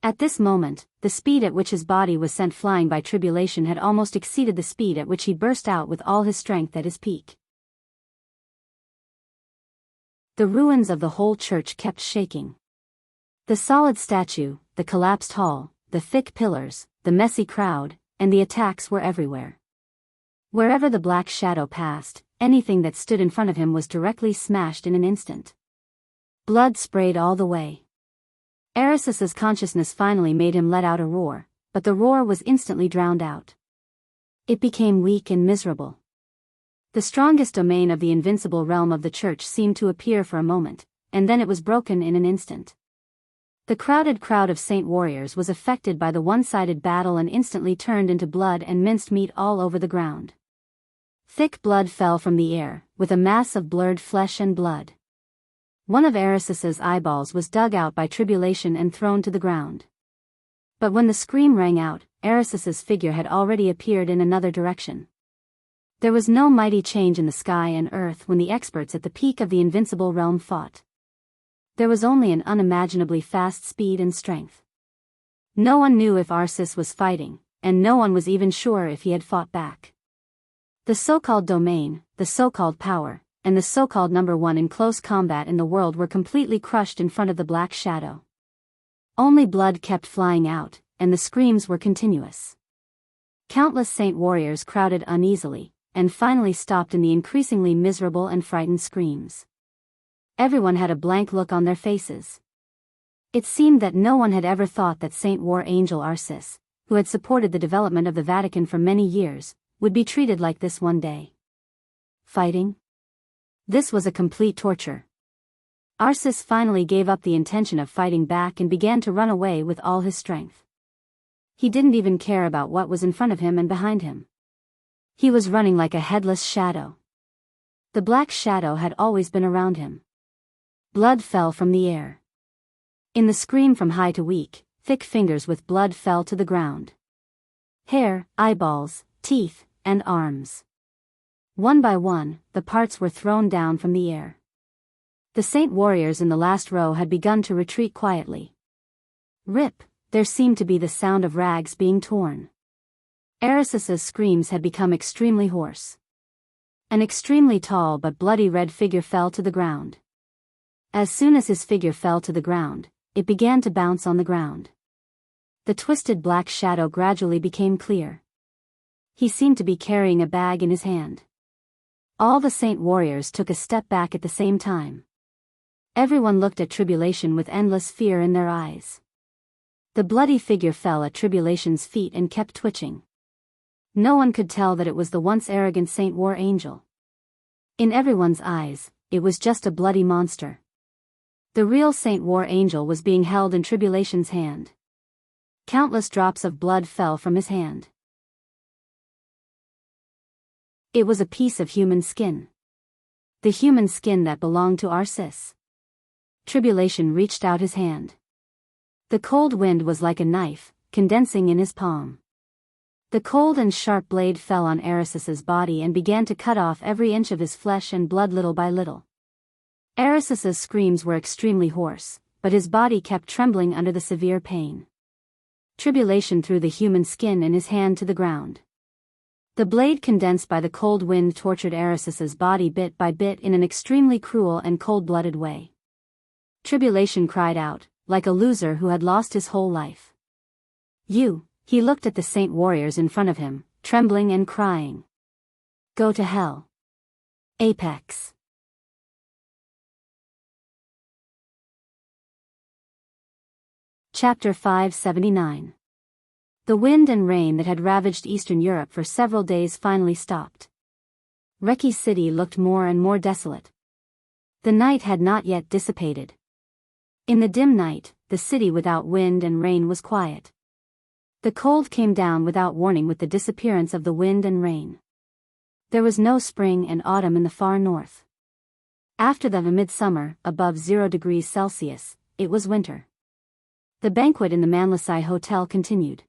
At this moment, the speed at which his body was sent flying by Tribulation had almost exceeded the speed at which he burst out with all his strength at his peak. The ruins of the whole church kept shaking. The solid statue, the collapsed hall, the thick pillars, the messy crowd, and the attacks were everywhere. Wherever the black shadow passed, anything that stood in front of him was directly smashed in an instant. Blood sprayed all the way. Aris's consciousness finally made him let out a roar, but the roar was instantly drowned out. It became weak and miserable. The strongest domain of the invincible realm of the church seemed to appear for a moment, and then it was broken in an instant. The crowded crowd of saint warriors was affected by the one-sided battle and instantly turned into blood and minced meat all over the ground. Thick blood fell from the air, with a mass of blurred flesh and blood. One of Aris's eyeballs was dug out by Tribulation and thrown to the ground. But when the scream rang out, Aris's figure had already appeared in another direction. There was no mighty change in the sky and earth when the experts at the peak of the invincible realm fought. There was only an unimaginably fast speed and strength. No one knew if Arsis was fighting, and no one was even sure if he had fought back. The so-called domain, the so-called power, and the so-called number one in close combat in the world were completely crushed in front of the black shadow. Only blood kept flying out, and the screams were continuous. Countless saint warriors crowded uneasily, and finally stopped in the increasingly miserable and frightened screams. Everyone had a blank look on their faces. It seemed that no one had ever thought that Saint War Angel Arcis, who had supported the development of the Vatican for many years, would be treated like this one day. Fighting? This was a complete torture. Arcis finally gave up the intention of fighting back and began to run away with all his strength. He didn't even care about what was in front of him and behind him. He was running like a headless shadow. The black shadow had always been around him. Blood fell from the air. In the scream from high to weak, thick fingers with blood fell to the ground. Hair, eyeballs, teeth, and arms. One by one, the parts were thrown down from the air. The Saint warriors in the last row had begun to retreat quietly. Rip, there seemed to be the sound of rags being torn. Arcis's screams had become extremely hoarse. An extremely tall but bloody red figure fell to the ground. As soon as his figure fell to the ground, it began to bounce on the ground. The twisted black shadow gradually became clear. He seemed to be carrying a bag in his hand. All the Saint warriors took a step back at the same time. Everyone looked at Tribulation with endless fear in their eyes. The bloody figure fell at Tribulation's feet and kept twitching. No one could tell that it was the once arrogant Saint War Angel. In everyone's eyes, it was just a bloody monster. The real Saint War Angel was being held in Tribulation's hand. Countless drops of blood fell from his hand. It was a piece of human skin. The human skin that belonged to Arcis. Tribulation reached out his hand. The cold wind was like a knife, condensing in his palm. The cold and sharp blade fell on Arcis's body and began to cut off every inch of his flesh and blood little by little. Arcis's screams were extremely hoarse, but his body kept trembling under the severe pain. Tribulation threw the human skin in his hand to the ground. The blade condensed by the cold wind tortured Arcis's body bit by bit in an extremely cruel and cold-blooded way. Tribulation cried out, like a loser who had lost his whole life. He looked at the Saint warriors in front of him, trembling and crying. Go to hell. Apex. Chapter 579. The wind and rain that had ravaged Eastern Europe for several days finally stopped. Reki City looked more and more desolate. The night had not yet dissipated. In the dim night, the city without wind and rain was quiet. The cold came down without warning with the disappearance of the wind and rain. There was no spring and autumn in the far north. After the midsummer, above 0 degrees Celsius, it was winter. The banquet in the Manlisai Hotel continued.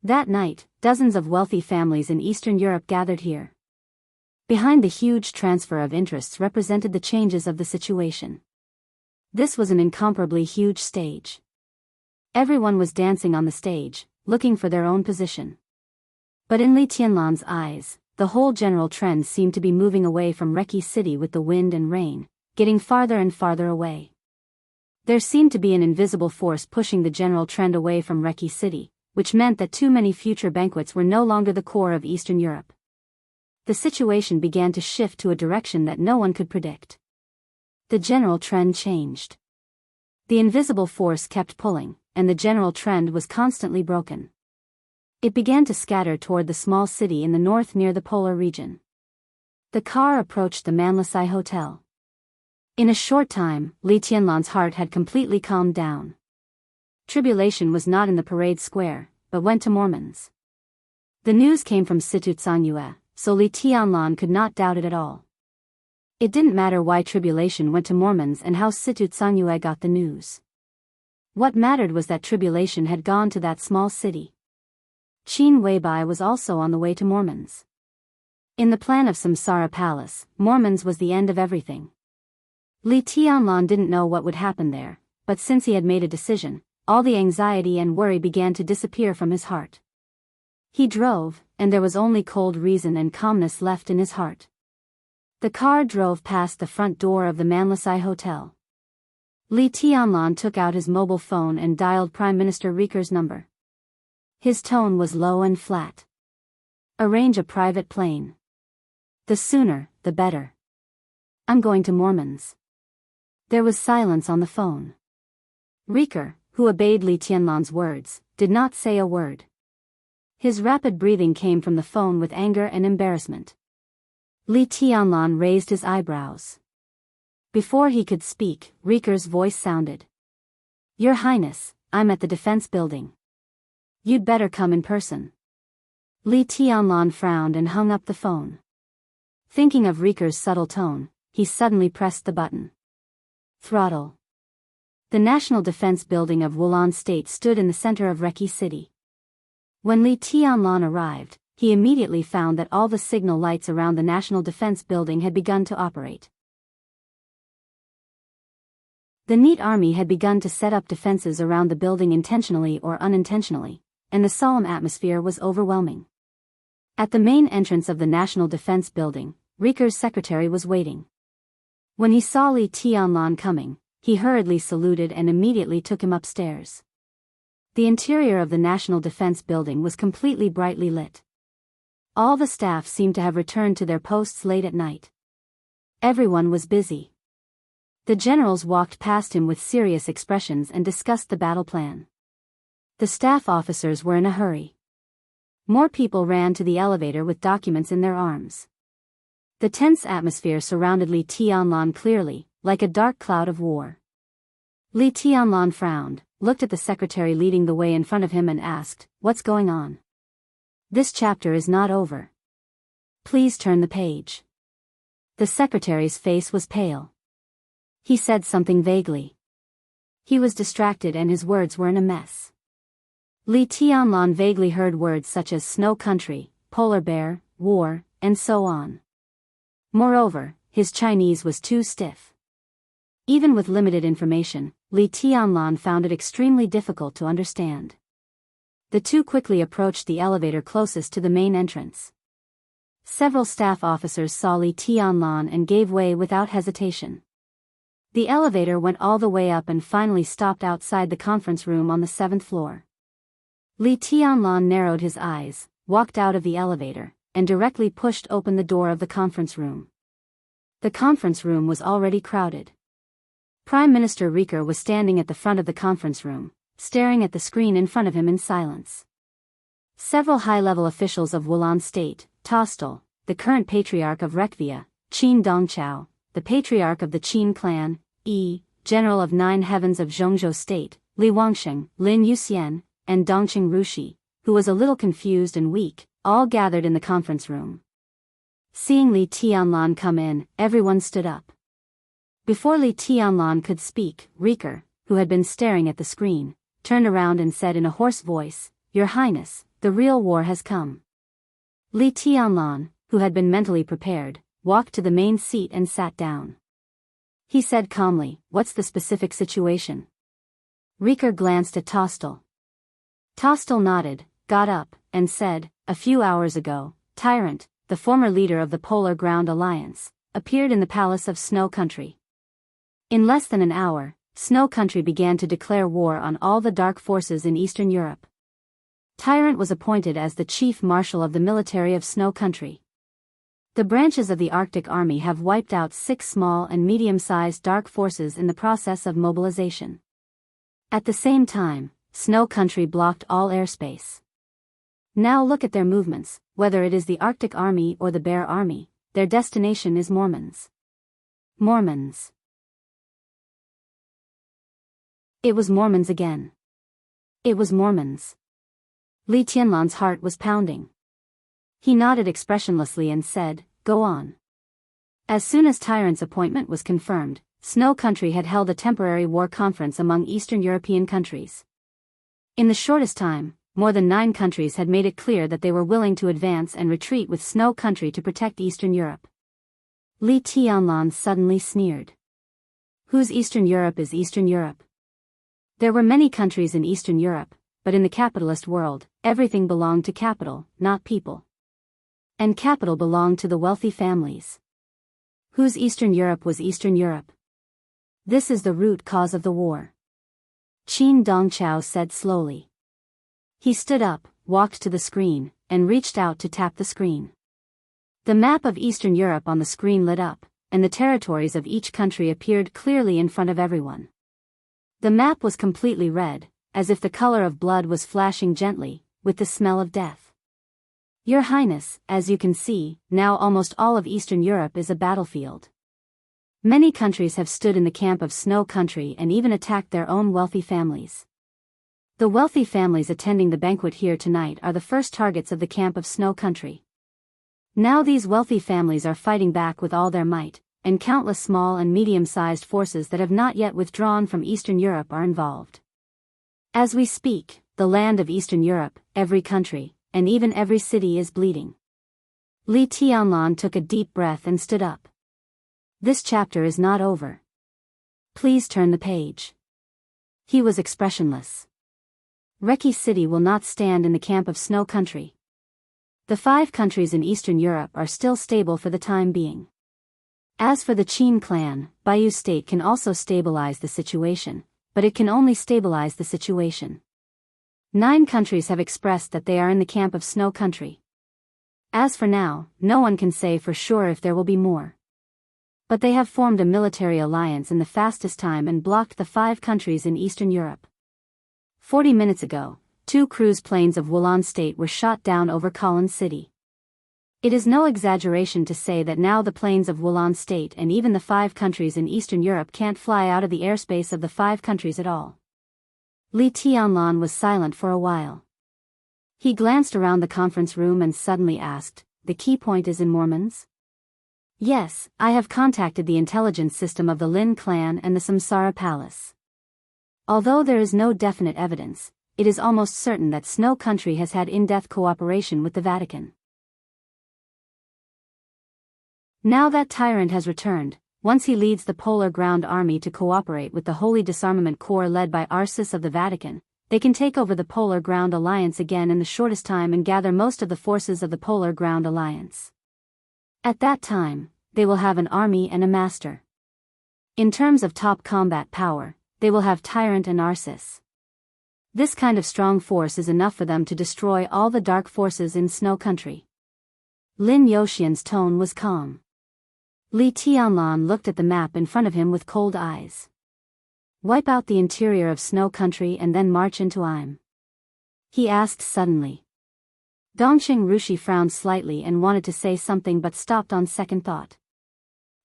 That night, dozens of wealthy families in Eastern Europe gathered here. Behind the huge transfer of interests represented the changes of the situation. This was an incomparably huge stage. Everyone was dancing on the stage, looking for their own position. But in Li Tianlan's eyes, the whole general trend seemed to be moving away from Reki City with the wind and rain, getting farther and farther away. There seemed to be an invisible force pushing the general trend away from Reki City, which meant that too many future banquets were no longer the core of Eastern Europe. The situation began to shift to a direction that no one could predict. The general trend changed. The invisible force kept pulling, and the general trend was constantly broken. It began to scatter toward the small city in the north near the polar region. The car approached the Manlisai Hotel. In a short time, Li Tianlan's heart had completely calmed down. Tribulation was not in the parade square, but went to Mormon's. The news came from Situ Xianxia, so Li Tianlan could not doubt it at all. It didn't matter why Tribulation went to Mormon's and how Situ Xianxia got the news. What mattered was that Tribulation had gone to that small city. Qin Weibai was also on the way to Mormon's. In the plan of Samsara Palace, Mormon's was the end of everything. Li Tianlan didn't know what would happen there, but since he had made a decision, all the anxiety and worry began to disappear from his heart. He drove, and there was only cold reason and calmness left in his heart. The car drove past the front door of the Manlisai Hotel. Li Tianlan took out his mobile phone and dialed Prime Minister Rieker's number. His tone was low and flat. Arrange a private plane. The sooner, the better. I'm going to Mormon's. There was silence on the phone. Rieker, who obeyed Li Tianlan's words, did not say a word. His rapid breathing came from the phone with anger and embarrassment. Li Tianlan raised his eyebrows. Before he could speak, Rieker's voice sounded. Your Highness, I'm at the defense building. You'd better come in person. Li Tianlan frowned and hung up the phone. Thinking of Rieker's subtle tone, he suddenly pressed the button. Throttle. The National Defense Building of Wulan State stood in the center of Reki City. When Li Tianlan arrived, he immediately found that all the signal lights around the National Defense Building had begun to operate. The NEET army had begun to set up defenses around the building intentionally or unintentionally, and the solemn atmosphere was overwhelming. At the main entrance of the National Defense Building, Rieker's secretary was waiting. When he saw Li Tianlan coming, he hurriedly saluted and immediately took him upstairs. The interior of the National Defense Building was completely brightly lit. All the staff seemed to have returned to their posts late at night. Everyone was busy. The generals walked past him with serious expressions and discussed the battle plan. The staff officers were in a hurry. More people ran to the elevator with documents in their arms. The tense atmosphere surrounded Li Tianlan clearly, like a dark cloud of war. Li Tianlan frowned, looked at the secretary leading the way in front of him and asked, "What's going on? This chapter is not over. Please turn the page." The secretary's face was pale. He said something vaguely. He was distracted and his words were in a mess. Li Tianlan vaguely heard words such as snow country, polar bear, war, and so on. Moreover, his Chinese was too stiff. Even with limited information, Li Tianlan found it extremely difficult to understand. The two quickly approached the elevator closest to the main entrance. Several staff officers saw Li Tianlan and gave way without hesitation. The elevator went all the way up and finally stopped outside the conference room on the 7th floor. Li Tianlan narrowed his eyes, walked out of the elevator, and directly pushed open the door of the conference room. The conference room was already crowded. Prime Minister Rieker was standing at the front of the conference room, staring at the screen in front of him in silence. Several high-level officials of Wulan State, Daoist, the current patriarch of Rekvia, Qin Dongqiao, the patriarch of the Qin clan, General of 9 Heavens of Zhongzhou State, Li Wangsheng, Lin Yuxian, and Dongqing Rushi, who was a little confused and weak, all gathered in the conference room. Seeing Li Tianlan come in, everyone stood up. Before Li Tianlan could speak, Rieker, who had been staring at the screen, turned around and said in a hoarse voice, "Your Highness, the real war has come." Li Tianlan, who had been mentally prepared, walked to the main seat and sat down. He said calmly, "What's the specific situation?" Rieker glanced at Daoist. Daoist nodded, got up, and said, "A few hours ago, Tyrant, the former leader of the Polar Ground Alliance, appeared in the Palace of Snow Country. In less than an hour, Snow Country began to declare war on all the dark forces in Eastern Europe. Tyrant was appointed as the Chief Marshal of the military of Snow Country. The branches of the Arctic Army have wiped out 6 small and medium-sized dark forces in the process of mobilization. At the same time, Snow Country blocked all airspace. Now look at their movements, whether it is the Arctic Army or the Bear Army, their destination is Mormons. Mormons. It was Mormons again. It was Mormons. Li Tianlan's heart was pounding. He nodded expressionlessly and said, "Go on." As soon as Tyrant's appointment was confirmed, Snow Country had held a temporary war conference among Eastern European countries. In the shortest time, more than 9 countries had made it clear that they were willing to advance and retreat with Snow Country to protect Eastern Europe. Li Tianlan suddenly sneered. Whose Eastern Europe is Eastern Europe? There were many countries in Eastern Europe, but in the capitalist world, everything belonged to capital, not people. And capital belonged to the wealthy families. Whose Eastern Europe was Eastern Europe? This is the root cause of the war. Qin Dongqiao said slowly. He stood up, walked to the screen, and reached out to tap the screen. The map of Eastern Europe on the screen lit up, and the territories of each country appeared clearly in front of everyone. The map was completely red, as if the color of blood was flashing gently, with the smell of death. Your Highness, as you can see, now almost all of Eastern Europe is a battlefield. Many countries have stood in the camp of Snow Country and even attacked their own wealthy families. The wealthy families attending the banquet here tonight are the first targets of the camp of Snow Country. Now these wealthy families are fighting back with all their might, and countless small and medium-sized forces that have not yet withdrawn from Eastern Europe are involved. As we speak, the land of Eastern Europe, every country, and even every city is bleeding. Li Tianlan took a deep breath and stood up. This chapter is not over. Please turn the page. He was expressionless. Reki City will not stand in the camp of Snow Country. The 5 countries in Eastern Europe are still stable for the time being. As for the Qin clan, Bayou State can also stabilize the situation, but it can only stabilize the situation. 9 countries have expressed that they are in the camp of Snow Country. As for now, no one can say for sure if there will be more. But they have formed a military alliance in the fastest time and blocked the 5 countries in Eastern Europe. 40 minutes ago, 2 cruise planes of Wulan State were shot down over Colin City. It is no exaggeration to say that now the planes of Wulan State and even the 5 countries in Eastern Europe can't fly out of the airspace of the 5 countries at all. Li Tianlan was silent for a while. He glanced around the conference room and suddenly asked, "The key point is in Mormons?" "Yes, I have contacted the intelligence system of the Lin clan and the Samsara Palace. Although there is no definite evidence, it is almost certain that Snow Country has had in-depth cooperation with the Vatican. Now that tyrant has returned, once he leads the Polar Ground Army to cooperate with the Holy Disarmament Corps led by Arcis of the Vatican, they can take over the Polar Ground Alliance again in the shortest time and gather most of the forces of the Polar Ground Alliance. At that time, they will have an army and a master. In terms of top combat power, they will have Tyrant and Arcis. This kind of strong force is enough for them to destroy all the dark forces in Snow Country." Lin Yoxian's tone was calm. Li Tianlan looked at the map in front of him with cold eyes. "Wipe out the interior of Snow Country and then march into Im?" he asked suddenly. Dongxing Rushi frowned slightly and wanted to say something but stopped on second thought.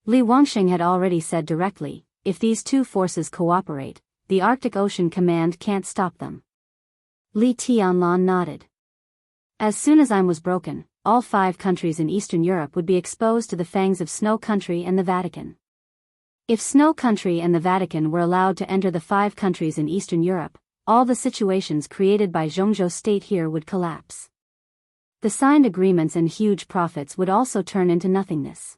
Li Wangxing had already said directly, if these 2 forces cooperate, the Arctic Ocean Command can't stop them. Li Tianlan nodded. As soon as Im was broken, all 5 countries in Eastern Europe would be exposed to the fangs of Snow Country and the Vatican. If Snow Country and the Vatican were allowed to enter the 5 countries in Eastern Europe, all the situations created by Jianghu State here would collapse. The signed agreements and huge profits would also turn into nothingness.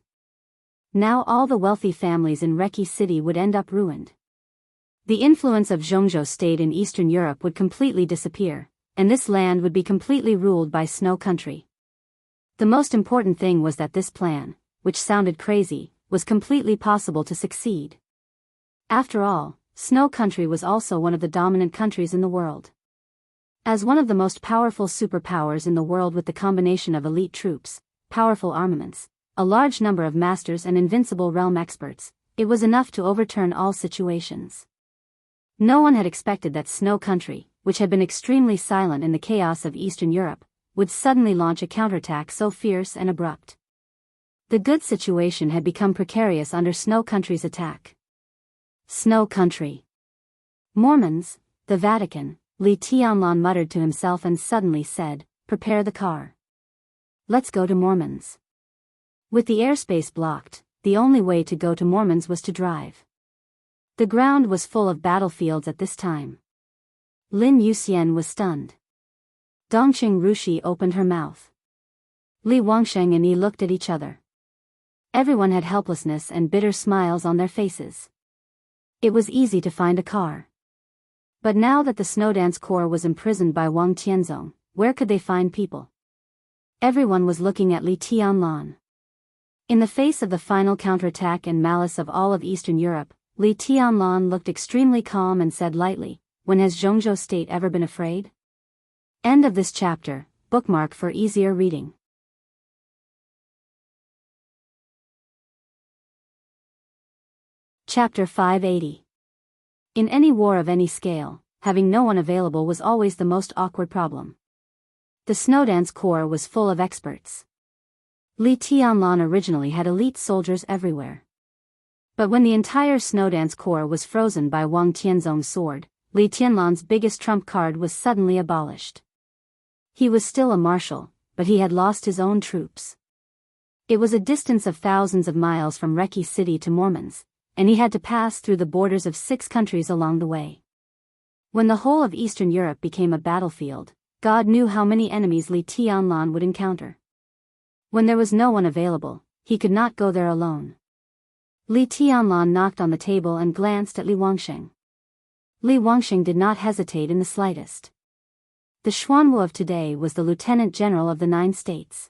Now all the wealthy families in Reki City would end up ruined. The influence of Jianghu State in Eastern Europe would completely disappear, and this land would be completely ruled by Snow Country. The most important thing was that this plan, which sounded crazy, was completely possible to succeed. After all, Snow Country was also one of the dominant countries in the world. As one of the most powerful superpowers in the world with the combination of elite troops, powerful armaments, a large number of masters and invincible realm experts, it was enough to overturn all situations. No one had expected that Snow Country, which had been extremely silent in the chaos of Eastern Europe, would suddenly launch a counterattack so fierce and abrupt. The good situation had become precarious under Snow Country's attack. Snow Country. Mormons, the Vatican, Li Tianlan muttered to himself and suddenly said, "Prepare the car. Let's go to Mormons." With the airspace blocked, the only way to go to Mormons was to drive. The ground was full of battlefields at this time. Lin Yuxian was stunned. Dongqing Rushi opened her mouth. Li Wangsheng and Yi looked at each other. Everyone had helplessness and bitter smiles on their faces. It was easy to find a car. But now that the Snowdance Corps was imprisoned by Wang Tianzong, where could they find people? Everyone was looking at Li Tianlan. In the face of the final counterattack and malice of all of Eastern Europe, Li Tianlan looked extremely calm and said lightly, "When has Jianghu State ever been afraid?" End of this chapter. Bookmark for easier reading. Chapter 580. In any war of any scale, having no one available was always the most awkward problem. The Snowdance Corps was full of experts. Li Tianlan originally had elite soldiers everywhere. But when the entire Snowdance Corps was frozen by Wang Tianzong's sword, Li Tianlan's biggest trump card was suddenly abolished. He was still a marshal, but he had lost his own troops. It was a distance of thousands of miles from Reki City to Mormons, and he had to pass through the borders of 6 countries along the way. When the whole of Eastern Europe became a battlefield, God knew how many enemies Li Tianlan would encounter. When there was no one available, he could not go there alone. Li Tianlan knocked on the table and glanced at Li Wangsheng. Li Wangsheng did not hesitate in the slightest. The Xuanwu of today was the lieutenant general of the 9 states.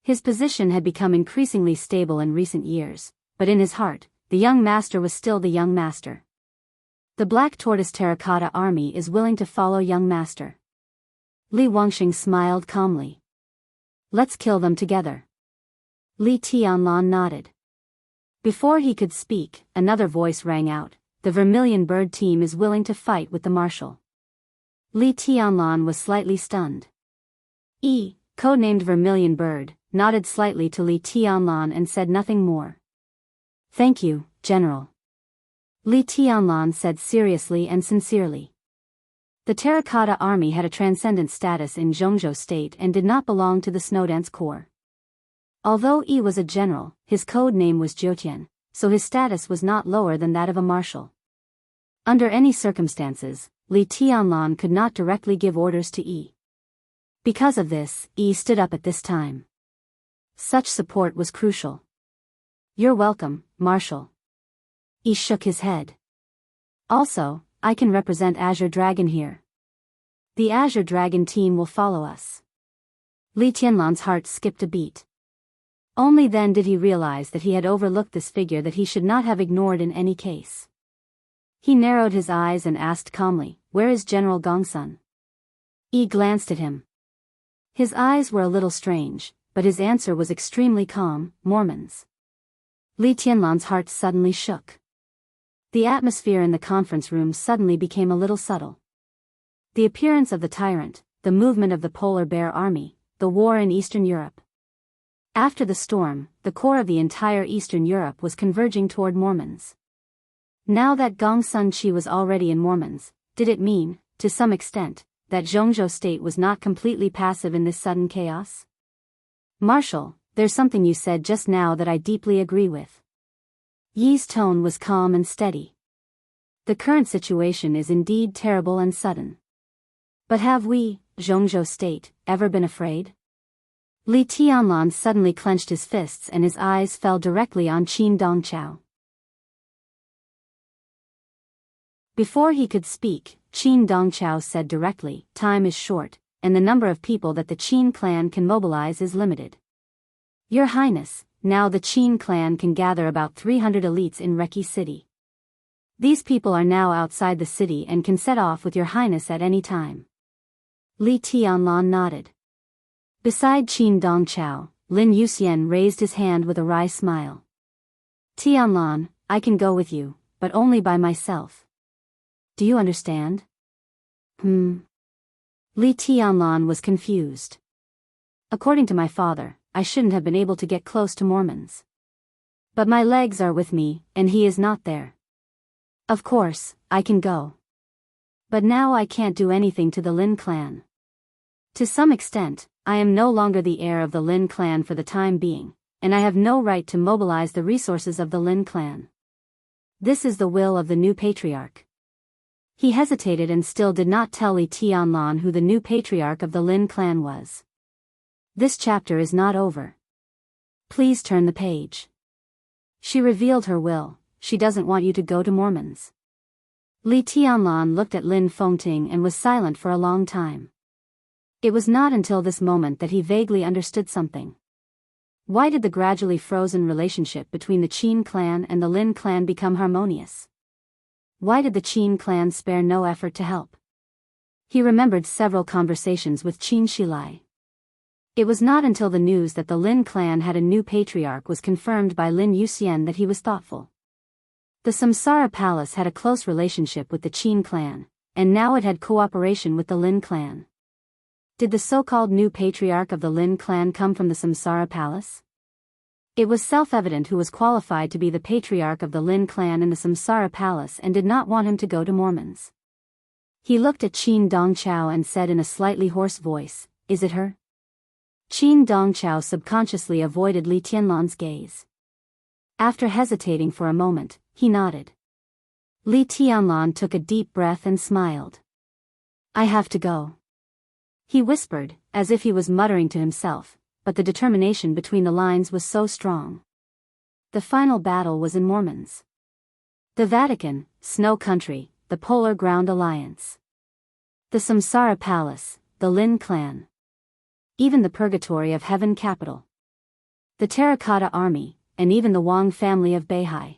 His position had become increasingly stable in recent years, but in his heart, the young master was still the young master. The Black Tortoise Terracotta Army is willing to follow young master. Li Wangsheng smiled calmly. Let's kill them together. Li Tianlan nodded. Before he could speak, another voice rang out. The Vermilion Bird team is willing to fight with the marshal. Li Tianlan was slightly stunned. Codenamed Vermilion Bird, nodded slightly to Li Tianlan and said nothing more. Thank you, General. Li Tianlan said seriously and sincerely. The Terracotta Army had a transcendent status in Jianghu state and did not belong to the Snowdance Corps. Although Yi was a general, his code name was Jiutian, so his status was not lower than that of a marshal. Under any circumstances, Li Tianlan could not directly give orders to Yi. Because of this, Yi stood up at this time. Such support was crucial. You're welcome, Marshal. Yi shook his head. Also, I can represent Azure Dragon here. The Azure Dragon team will follow us. Li Tianlan's heart skipped a beat. Only then did he realize that he had overlooked this figure that he should not have ignored in any case. He narrowed his eyes and asked calmly, "Where is General Gongsun?" Yi glanced at him. His eyes were a little strange, but his answer was extremely calm, "Mormons." Li Tianlan's heart suddenly shook. The atmosphere in the conference room suddenly became a little subtle. The appearance of the tyrant, the movement of the Polar Bear Army, the war in Eastern Europe. After the storm, the core of the entire Eastern Europe was converging toward Mormons. Now that Gongsun Chi was already in Mormons, did it mean, to some extent, that Jianghu state was not completely passive in this sudden chaos? Marshal, there's something you said just now that I deeply agree with. Yi's tone was calm and steady. The current situation is indeed terrible and sudden. But have we, Jianghu state, ever been afraid? Li Tianlan suddenly clenched his fists and his eyes fell directly on Qin Dongqiao. Before he could speak, Qin Dongqiao said directly, "Time is short, and the number of people that the Qin clan can mobilize is limited. Your Highness, now the Qin clan can gather about 300 elites in Reki City. These people are now outside the city and can set off with your Highness at any time." Li Tianlan nodded. Beside Qin Dongqiao, Lin Yuxian raised his hand with a wry smile. "Tianlan, I can go with you, but only by myself. Do you understand?" Li Tianlan was confused. "According to my father, I shouldn't have been able to get close to Mormons. But my legs are with me, and he is not there. Of course, I can go. But now I can't do anything to the Lin clan. To some extent, I am no longer the heir of the Lin clan for the time being, and I have no right to mobilize the resources of the Lin clan. This is the will of the new patriarch." He hesitated and still did not tell Li Tianlan who the new patriarch of the Lin clan was. This chapter is not over. Please turn the page. She revealed her will. She doesn't want you to go to Mormons. Li Tianlan looked at Lin Fengting and was silent for a long time. It was not until this moment that he vaguely understood something. Why did the gradually frozen relationship between the Qin clan and the Lin clan become harmonious? Why did the Qin clan spare no effort to help? He remembered several conversations with Qin Shilai. It was not until the news that the Lin clan had a new patriarch was confirmed by Lin Yuxian that he was thoughtful. The Samsara Palace had a close relationship with the Qin clan, and now it had cooperation with the Lin clan. Did the so-called new patriarch of the Lin clan come from the Samsara Palace? It was self-evident who was qualified to be the patriarch of the Lin clan in the Samsara Palace and did not want him to go to Mormons. He looked at Qin Dongchao and said in a slightly hoarse voice, "Is it her?" Qin Dongchao subconsciously avoided Li Tianlan's gaze. After hesitating for a moment, he nodded. Li Tianlan took a deep breath and smiled. "I have to go," he whispered, as if he was muttering to himself, but the determination between the lines was so strong. The final battle was in Mormons. The Vatican, Snow Country, the Polar Ground Alliance. The Samsara Palace, the Lin clan. Even the Purgatory of Heaven capital. The Terracotta Army, and even the Wang family of Beihai.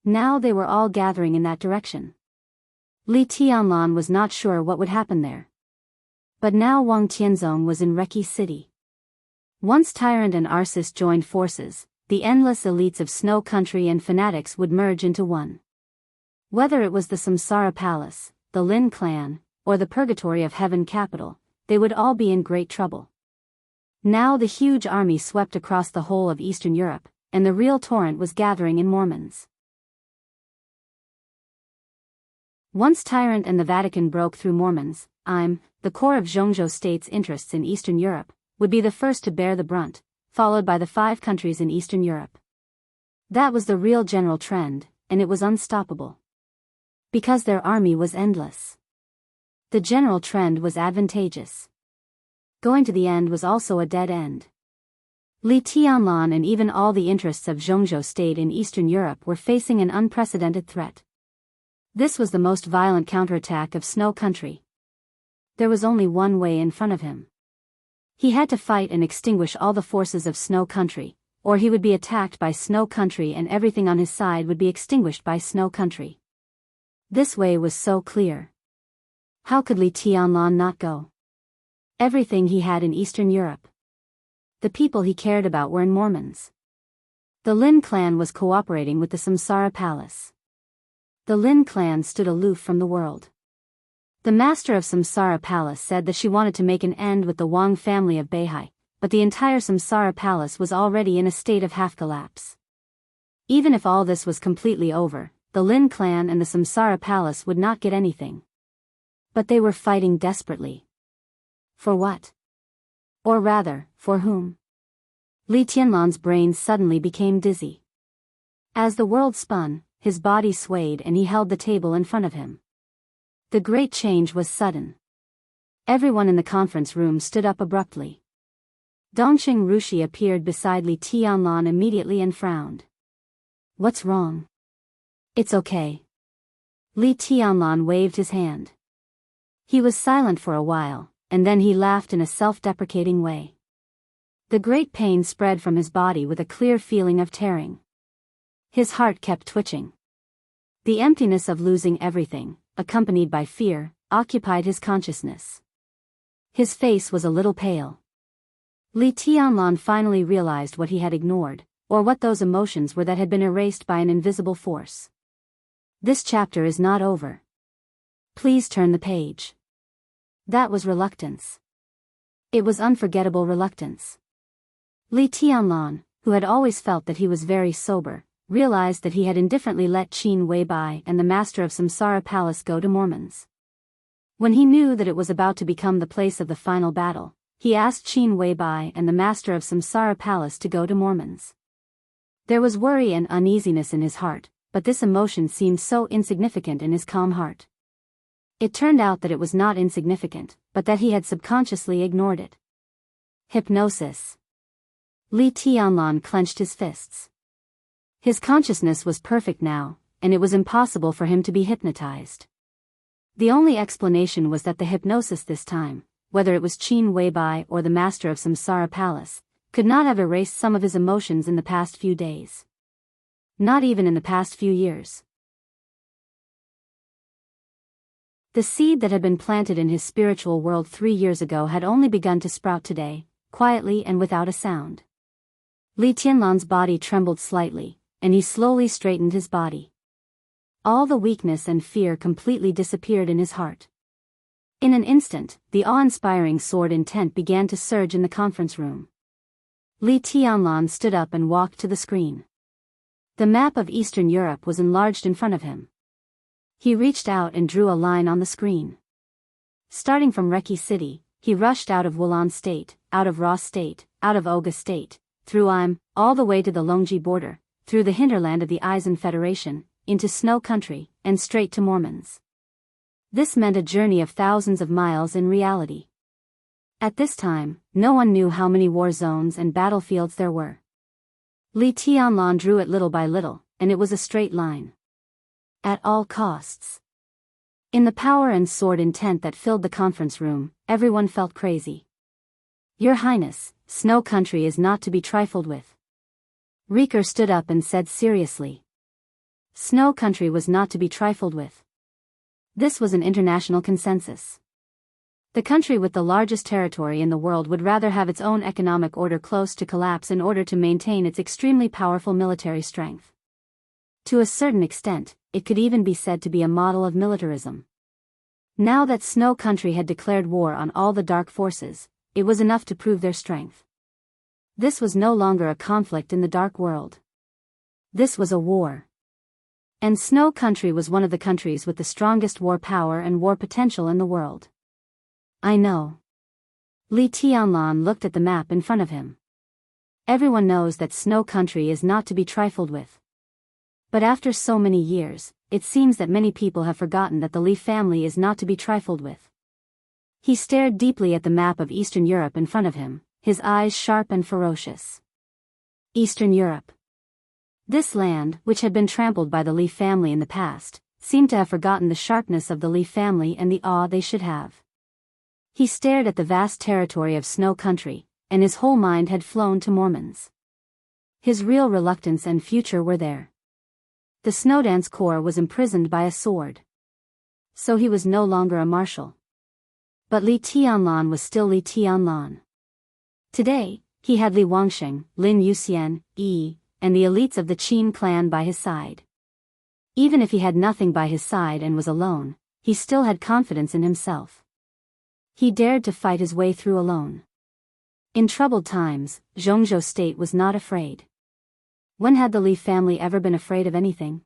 Now they were all gathering in that direction. Li Tianlan was not sure what would happen there. But now Wang Tianzong was in Reki City. Once Tyrant and Arsis joined forces, the endless elites of Snow Country and fanatics would merge into one. Whether it was the Samsara Palace, the Lin clan, or the Purgatory of Heaven capital, they would all be in great trouble. Now the huge army swept across the whole of Eastern Europe, and the real torrent was gathering in Mormons. Once Tyrant and the Vatican broke through Mormons, the core of Jianghu state's interests in Eastern Europe, would be the first to bear the brunt, followed by the 5 countries in Eastern Europe. That was the real general trend, and it was unstoppable. Because their army was endless. The general trend was advantageous. Going to the end was also a dead end. Li Tianlan and even all the interests of Jianghu state in Eastern Europe were facing an unprecedented threat. This was the most violent counterattack of Snow Country. There was only one way in front of him. He had to fight and extinguish all the forces of Snow Country, or he would be attacked by Snow Country and everything on his side would be extinguished by Snow Country. This way was so clear. How could Li Tianlan not go? Everything he had in Eastern Europe. The people he cared about were in Mormons. The Lin clan was cooperating with the Samsara Palace. The Lin clan stood aloof from the world. The master of Samsara Palace said that she wanted to make an end with the Wang family of Beihai, but the entire Samsara Palace was already in a state of half-collapse. Even if all this was completely over, the Lin clan and the Samsara Palace would not get anything. But they were fighting desperately. For what? Or rather, for whom? Li Tianlan's brain suddenly became dizzy. As the world spun, his body swayed and he held the table in front of him. The great change was sudden. Everyone in the conference room stood up abruptly. Dongqing Rushi appeared beside Li Tianlan immediately and frowned. "What's wrong?" "It's okay." Li Tianlan waved his hand. He was silent for a while, and then he laughed in a self-deprecating way. The great pain spread from his body with a clear feeling of tearing. His heart kept twitching. The emptiness of losing everything, accompanied by fear, occupied his consciousness. His face was a little pale. Li Tianlan finally realized what he had ignored, or what those emotions were that had been erased by an invisible force. This chapter is not over. Please turn the page. That was reluctance. It was unforgettable reluctance. Li Tianlan, who had always felt that he was very sober, realized that he had indifferently let Qin Weibai and the master of Samsara Palace go to Mormons. When he knew that it was about to become the place of the final battle, he asked Qin Weibai and the master of Samsara Palace to go to Mormons. There was worry and uneasiness in his heart, but this emotion seemed so insignificant in his calm heart. It turned out that it was not insignificant, but that he had subconsciously ignored it. Hypnosis. Li Tianlan clenched his fists. His consciousness was perfect now, and it was impossible for him to be hypnotized. The only explanation was that the hypnosis this time, whether it was Qin Weibai or the master of Samsara Palace, could not have erased some of his emotions in the past few days. Not even in the past few years. The seed that had been planted in his spiritual world 3 years ago had only begun to sprout today, quietly and without a sound. Li Tianlan's body trembled slightly, and he slowly straightened his body. All the weakness and fear completely disappeared in his heart. In an instant, the awe-inspiring sword intent began to surge in the conference room. Li Tianlan stood up and walked to the screen. The map of Eastern Europe was enlarged in front of him. He reached out and drew a line on the screen. Starting from Reki City, he rushed out of Wulan State, out of Ros State, out of Oga State, through Im, all the way to the Longji border, through the hinterland of the Eisen Federation, into Snow Country, and straight to Mormons. This meant a journey of thousands of miles in reality. At this time, no one knew how many war zones and battlefields there were. Li Tianlan drew it little by little, and it was a straight line. At all costs. In the power and sword intent that filled the conference room, everyone felt crazy. Your Highness, Snow Country is not to be trifled with. Rieker stood up and said seriously. Snow Country was not to be trifled with. This was an international consensus. The country with the largest territory in the world would rather have its own economic order close to collapse in order to maintain its extremely powerful military strength. To a certain extent, it could even be said to be a model of militarism. Now that Snow Country had declared war on all the dark forces, it was enough to prove their strength. This was no longer a conflict in the dark world. This was a war. And Snow Country was one of the countries with the strongest war power and war potential in the world. I know. Li Tianlan looked at the map in front of him. Everyone knows that Snow Country is not to be trifled with. But after so many years, it seems that many people have forgotten that the Li family is not to be trifled with. He stared deeply at the map of Eastern Europe in front of him, his eyes sharp and ferocious. Eastern Europe. This land, which had been trampled by the Li family in the past, seemed to have forgotten the sharpness of the Li family and the awe they should have. He stared at the vast territory of Snow Country, and his whole mind had flown to Mormons. His real reluctance and future were there. The Snowdance Corps was imprisoned by a sword. So he was no longer a marshal. But Li Tianlan was still Li Tianlan. Today, he had Li Wangsheng, Lin Yuxian, Yi, and the elites of the Qin clan by his side. Even if he had nothing by his side and was alone, he still had confidence in himself. He dared to fight his way through alone. In troubled times, Jianghu State was not afraid. When had the Li family ever been afraid of anything?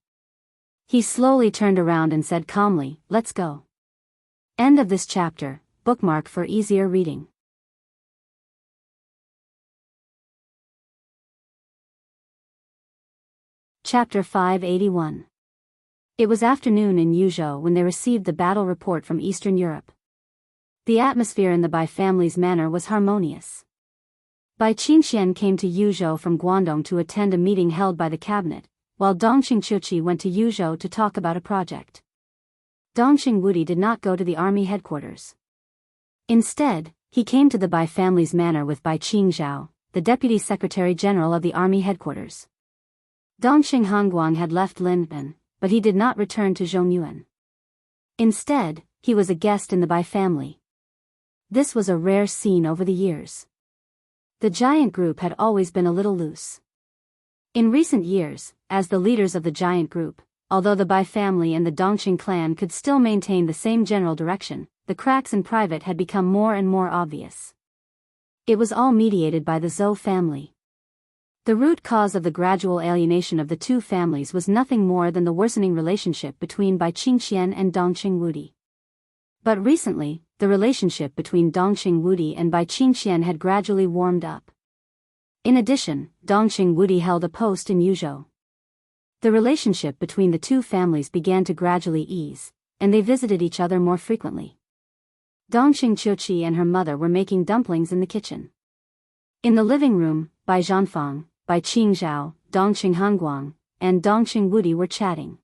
He slowly turned around and said calmly, "Let's go." End of this chapter, bookmark for easier reading. Chapter 581. It was afternoon in Yuzhou when they received the battle report from Eastern Europe. The atmosphere in the Bai family's manor was harmonious. Bai Qingxian came to Yuzhou from Guangdong to attend a meeting held by the cabinet, while Dongqing Chuqi went to Yuzhou to talk about a project. Dongqing Wudi did not go to the army headquarters. Instead, he came to the Bai family's manor with Bai Qingzhao, the deputy secretary general of the army headquarters. Dongqing Hongguang had left Linban, but he did not return to Zhongyuan. Instead, he was a guest in the Bai family. This was a rare scene over the years. The giant group had always been a little loose. In recent years, as the leaders of the giant group, although the Bai family and the Dongqing clan could still maintain the same general direction, the cracks in private had become more and more obvious. It was all mediated by the Zhou family. The root cause of the gradual alienation of the two families was nothing more than the worsening relationship between Bai Qingxian and Dongqing Wudi. But recently, the relationship between Dongqing Wudi and Bai Qingxian had gradually warmed up. In addition, Dongqing Wudi held a post in Yuzhou. The relationship between the two families began to gradually ease, and they visited each other more frequently. Dongqing Chuqi and her mother were making dumplings in the kitchen. In the living room, Bai Zhanfang, Bai Qingzhao, Dongqing Hongguang, and Dongqing Wudi were chatting.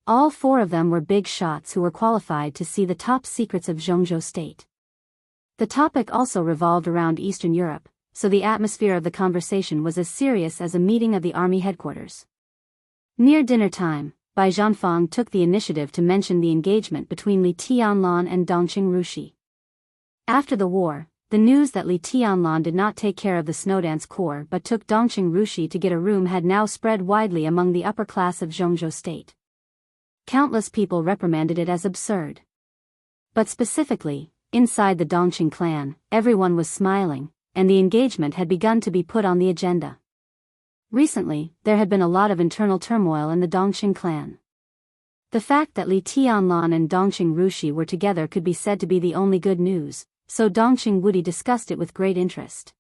All four of them were big shots who were qualified to see the top secrets of Zhongzhou State. The topic also revolved around Eastern Europe, so the atmosphere of the conversation was as serious as a meeting of the army headquarters. Near dinner time, Bai Zhanfang took the initiative to mention the engagement between Li Tianlan and Dongqing Rushi. After the war, the news that Li Tianlan did not take care of the Snowdance Corps but took Dongqing Rushi to get a room had now spread widely among the upper class of Zhongzhou State. Countless people reprimanded it as absurd. But specifically, inside the Dongqing clan, everyone was smiling, and the engagement had begun to be put on the agenda. Recently, there had been a lot of internal turmoil in the Dongqing clan. The fact that Li Tianlan and Dongqing Rushi were together could be said to be the only good news, so Dongqing Wudi discussed it with great interest.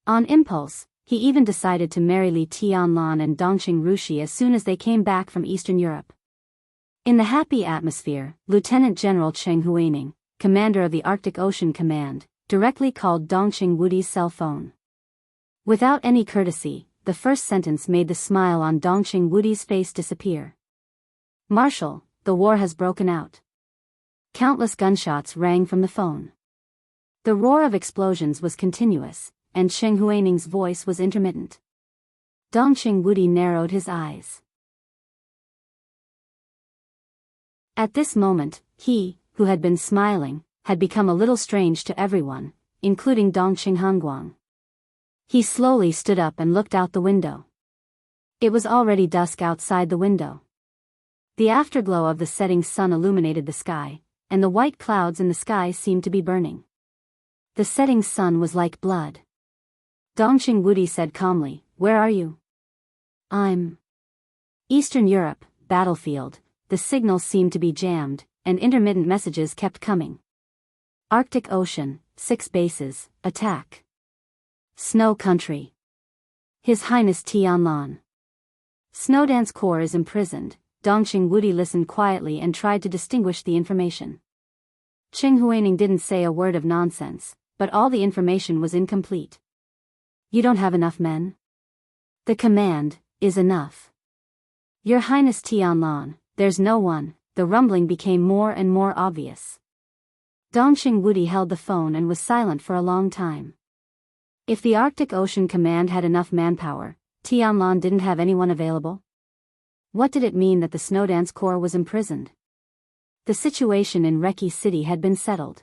On impulse, he even decided to marry Li Tianlan and Dongqing Rushi as soon as they came back from Eastern Europe. In the happy atmosphere, Lieutenant General Cheng Huaining, commander of the Arctic Ocean Command, directly called Dongqing Wudi's cell phone. Without any courtesy, the first sentence made the smile on Dongqing Wudi's face disappear. "Marshal, the war has broken out." Countless gunshots rang from the phone. The roar of explosions was continuous, and Cheng Huaining's voice was intermittent. Dongqing Wudi narrowed his eyes. At this moment, he, who had been smiling, had become a little strange to everyone, including Dongqing Hongguang. He slowly stood up and looked out the window. It was already dusk outside the window. The afterglow of the setting sun illuminated the sky, and the white clouds in the sky seemed to be burning. The setting sun was like blood. Dongqing Wudi said calmly, "Where are you?" "I'm Eastern Europe, battlefield." The signal seemed to be jammed, and intermittent messages kept coming. Arctic Ocean, 6 bases, attack. Snow Country. His Highness Tianlan. Snowdance Corps is imprisoned. Dongqing Wudi listened quietly and tried to distinguish the information. Cheng Huaining didn't say a word of nonsense, but all the information was incomplete. "You don't have enough men?" "The command is enough." "Your Highness Tianlan, there's no one." The rumbling became more and more obvious. Dongqing Wudi held the phone and was silent for a long time. If the Arctic Ocean Command had enough manpower, Tianlan didn't have anyone available? What did it mean that the Snowdance Corps was imprisoned? The situation in Reki City had been settled.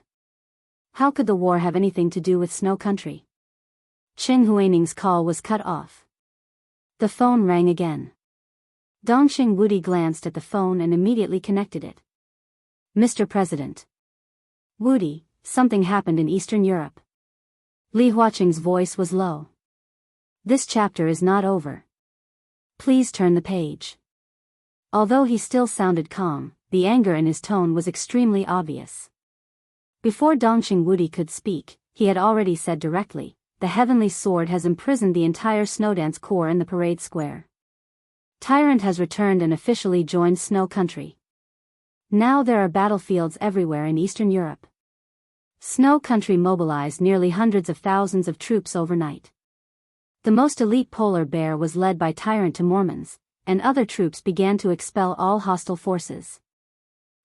How could the war have anything to do with Snow Country? Cheng Huaining's call was cut off. The phone rang again. Dongqing Wudi glanced at the phone and immediately connected it. "Mr. President." "Wudi, something happened in Eastern Europe." Li Huaqing's voice was low. "This chapter is not over. Please turn the page." Although he still sounded calm, the anger in his tone was extremely obvious. Before Dongqing Wudi could speak, he had already said directly, "The Heavenly Sword has imprisoned the entire Snowdance Corps in the parade square. Tyrant has returned and officially joined Snow Country. Now there are battlefields everywhere in Eastern Europe." Snow Country mobilized nearly hundreds of thousands of troops overnight. The most elite polar bear was led by Tyrant to Mormons, and other troops began to expel all hostile forces.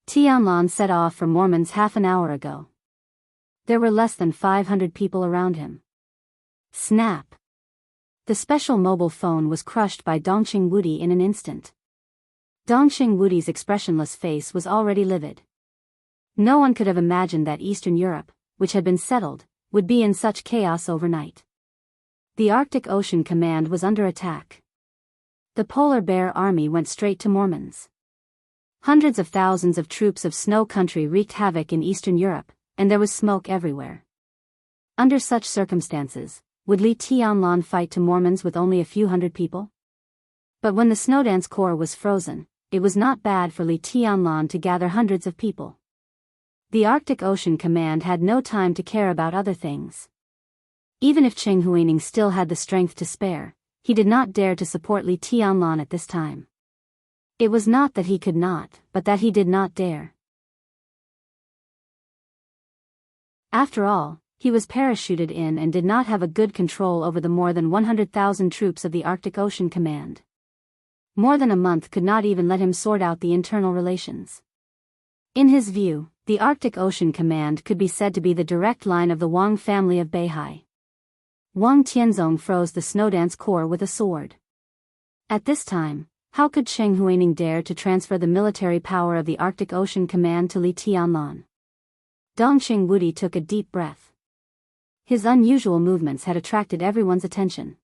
Tianlan set off for Mormons half an hour ago. There were less than 500 people around him. Snap! The special mobile phone was crushed by Dongqing Wudi in an instant. Dongqing Wudi's expressionless face was already livid. No one could have imagined that Eastern Europe, which had been settled, would be in such chaos overnight. The Arctic Ocean Command was under attack. The polar bear army went straight to Mormons. Hundreds of thousands of troops of Snow Country wreaked havoc in Eastern Europe, and there was smoke everywhere. Under such circumstances, would Li Tianlan fight to Mormons with only a few hundred people? But when the Snowdance Corps was frozen, it was not bad for Li Tianlan to gather hundreds of people. The Arctic Ocean Command had no time to care about other things. Even if Cheng Huaining still had the strength to spare, he did not dare to support Li Tianlan at this time. It was not that he could not, but that he did not dare. After all, he was parachuted in and did not have a good control over the more than 100,000 troops of the Arctic Ocean Command. More than a month could not even let him sort out the internal relations. In his view, the Arctic Ocean Command could be said to be the direct line of the Wang family of Beihai. Wang Tianzong froze the Snowdance Corps with a sword. At this time, how could Cheng Huaining dare to transfer the military power of the Arctic Ocean Command to Li Tianlan? Dongqing Wudi took a deep breath. His unusual movements had attracted everyone's attention.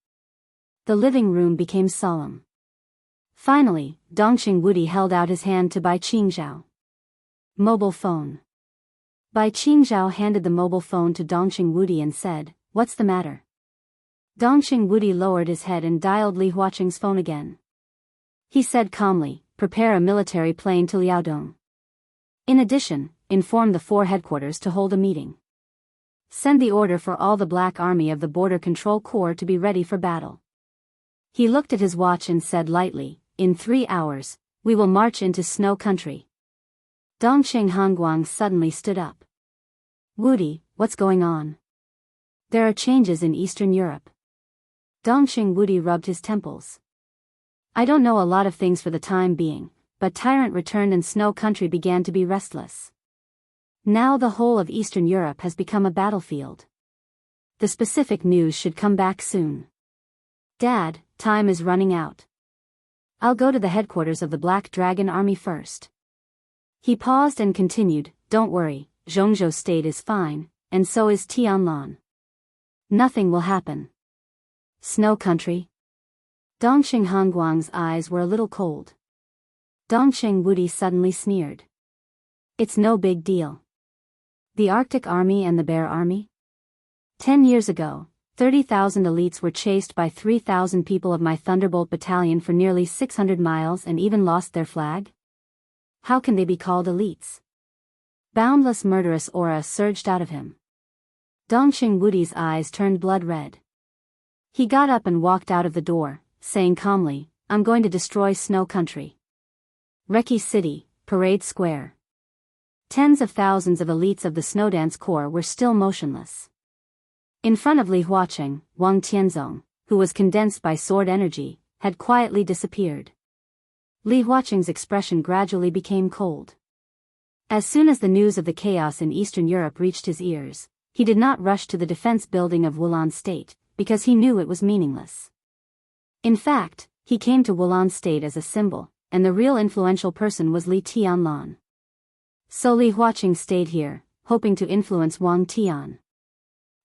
The living room became solemn. Finally, Dongqing Wudi held out his hand to Bai Qingzhao. Mobile phone. Bai Qingzhao handed the mobile phone to Dongqing Wudi and said, "What's the matter?" Dongqing Wudi lowered his head and dialed Li Huaqing's phone again. He said calmly, "Prepare a military plane to Liaodong. In addition, inform the 4 headquarters to hold a meeting. Send the order for all the Black Army of the Border Control Corps to be ready for battle." He looked at his watch and said lightly, "In 3 hours, we will march into snow country." Dongqing Hongguang suddenly stood up. "Wudi, what's going on?" "There are changes in Eastern Europe." Dongqing Wudi rubbed his temples. "I don't know a lot of things for the time being, but Tyrant returned and Snow Country began to be restless. Now the whole of Eastern Europe has become a battlefield. The specific news should come back soon. Dad, time is running out. I'll go to the headquarters of the Black Dragon Army first." He paused and continued, "Don't worry, Zhongzhou State is fine, and so is Tianlan. Nothing will happen." Snow Country? Dongqing Hongguang's eyes were a little cold. Dongqing Wudi suddenly sneered. "It's no big deal. The Arctic Army and the Bear Army? 10 years ago, 30,000 elites were chased by 3,000 people of my Thunderbolt Battalion for nearly 600 miles and even lost their flag? How can they be called elites?" Boundless murderous aura surged out of him. Dongqing Wudi's eyes turned blood red. He got up and walked out of the door, saying calmly, "I'm going to destroy Snow Country." Reki City, Parade Square. Tens of thousands of elites of the Snowdance Corps were still motionless. In front of Li Huaqing, Wang Tianzong, who was condensed by sword energy, had quietly disappeared. Li Huaqing's expression gradually became cold. As soon as the news of the chaos in Eastern Europe reached his ears, he did not rush to the defense building of Wulan State, because he knew it was meaningless. In fact, he came to Wulan State as a symbol, and the real influential person was Li Tianlan. So Li Huaqing stayed here, hoping to influence Wang Tian.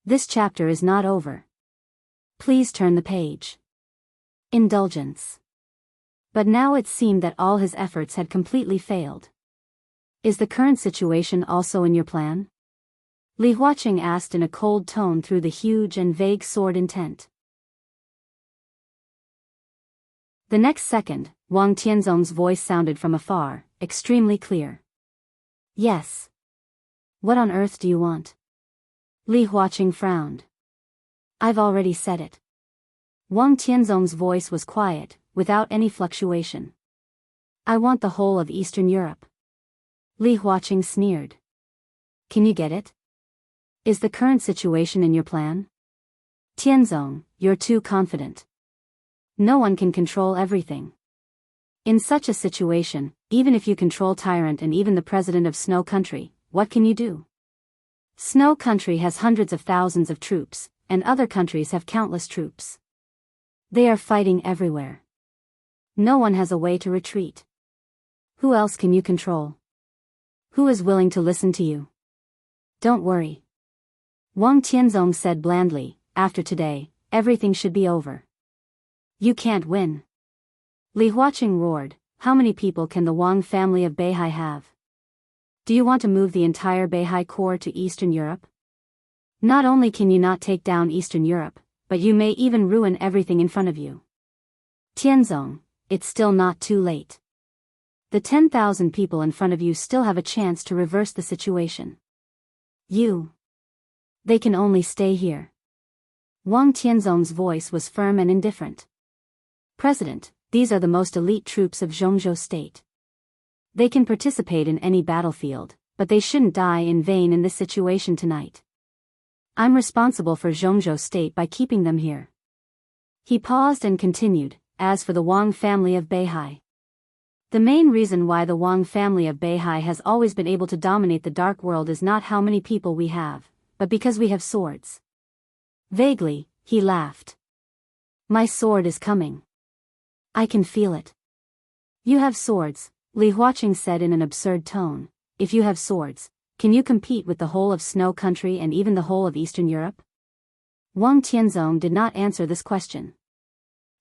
This chapter is not over. Please turn the page. Indulgence. But now it seemed that all his efforts had completely failed. "Is the current situation also in your plan?" Li Huaqing asked in a cold tone through the huge and vague sword intent. The next second, Wang Tianzong's voice sounded from afar, extremely clear. "Yes. What on earth do you want?" Li Huaqing frowned. "I've already said it." Wang Tianzong's voice was quiet, without any fluctuation. "I want the whole of Eastern Europe." Li Huaqing sneered. "Can you get it? Is the current situation in your plan?" "Tianzong, you're too confident. No one can control everything. In such a situation, even if you control Tyrant and even the president of Snow Country, what can you do? Snow Country has hundreds of thousands of troops, and other countries have countless troops. They are fighting everywhere. No one has a way to retreat. Who else can you control? Who is willing to listen to you? Don't worry." Wang Tianzong said blandly, "After today, everything should be over. You can't win." Li Huaqing roared, "How many people can the Wang family of Beihai have? Do you want to move the entire Beihai Corps to Eastern Europe? Not only can you not take down Eastern Europe, but you may even ruin everything in front of you. Tianzong, it's still not too late. The 10,000 people in front of you still have a chance to reverse the situation. They can only stay here." Wang Tianzong's voice was firm and indifferent. "President, these are the most elite troops of Zhongzhou State. They can participate in any battlefield, but they shouldn't die in vain in this situation tonight. I'm responsible for Zhongzhou State by keeping them here." He paused and continued, "As for the Wang family of Beihai. The main reason why the Wang family of Beihai has always been able to dominate the dark world is not how many people we have, but because we have swords." Vaguely, he laughed. "My sword is coming. I can feel it." "You have swords," Li Huaqing said in an absurd tone. "If you have swords, can you compete with the whole of Snow Country and even the whole of Eastern Europe?" Wang Tianzong did not answer this question.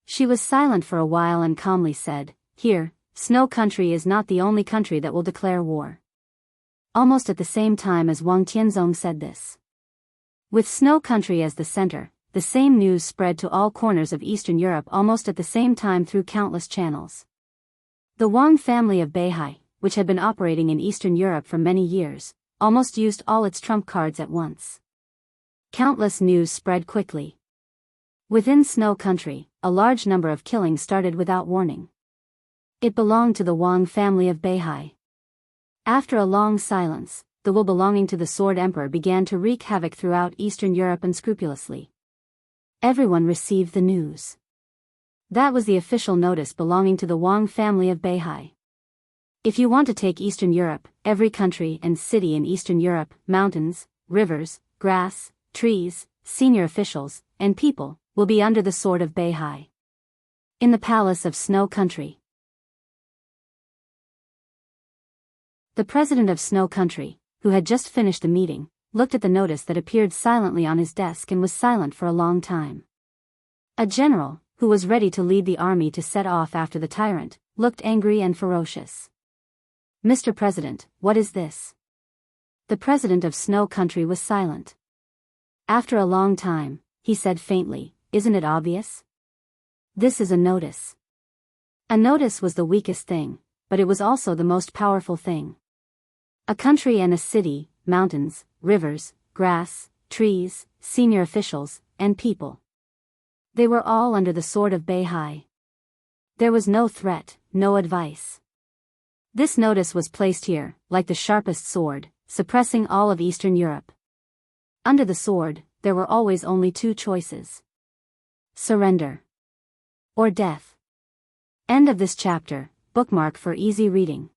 She was silent for a while and calmly said, here, Snow Country is not the only country that will declare war. Almost at the same time as Wang Tianzong said this. With Snow Country as the center, the same news spread to all corners of Eastern Europe almost at the same time through countless channels. The Wang family of Beihai, which had been operating in Eastern Europe for many years, almost used all its trump cards at once. Countless news spread quickly. Within Snow Country, a large number of killings started without warning. It belonged to the Wang family of Beihai. After a long silence, the will belonging to the Sword Emperor began to wreak havoc throughout Eastern Europe unscrupulously. Everyone received the news. That was the official notice belonging to the Wang family of Beihai. If you want to take Eastern Europe, every country and city in Eastern Europe, mountains, rivers, grass, trees, senior officials, and people, will be under the sword of Beihai. In the palace of Snow Country. The president of Snow Country, who had just finished the meeting, looked at the notice that appeared silently on his desk and was silent for a long time. A general, who was ready to lead the army to set off after the tyrant, looked angry and ferocious. Mr. President, what is this? The president of Snow Country was silent. After a long time, he said faintly, "Isn't it obvious? This is a notice." A notice was the weakest thing, but it was also the most powerful thing. A country and a city, mountains, rivers, grass, trees, senior officials, and people. They were all under the sword of Beihai. There was no threat, no advice. This notice was placed here, like the sharpest sword, suppressing all of Eastern Europe. Under the sword, there were always only two choices. Surrender. Or death. End of this chapter, bookmark for easy reading.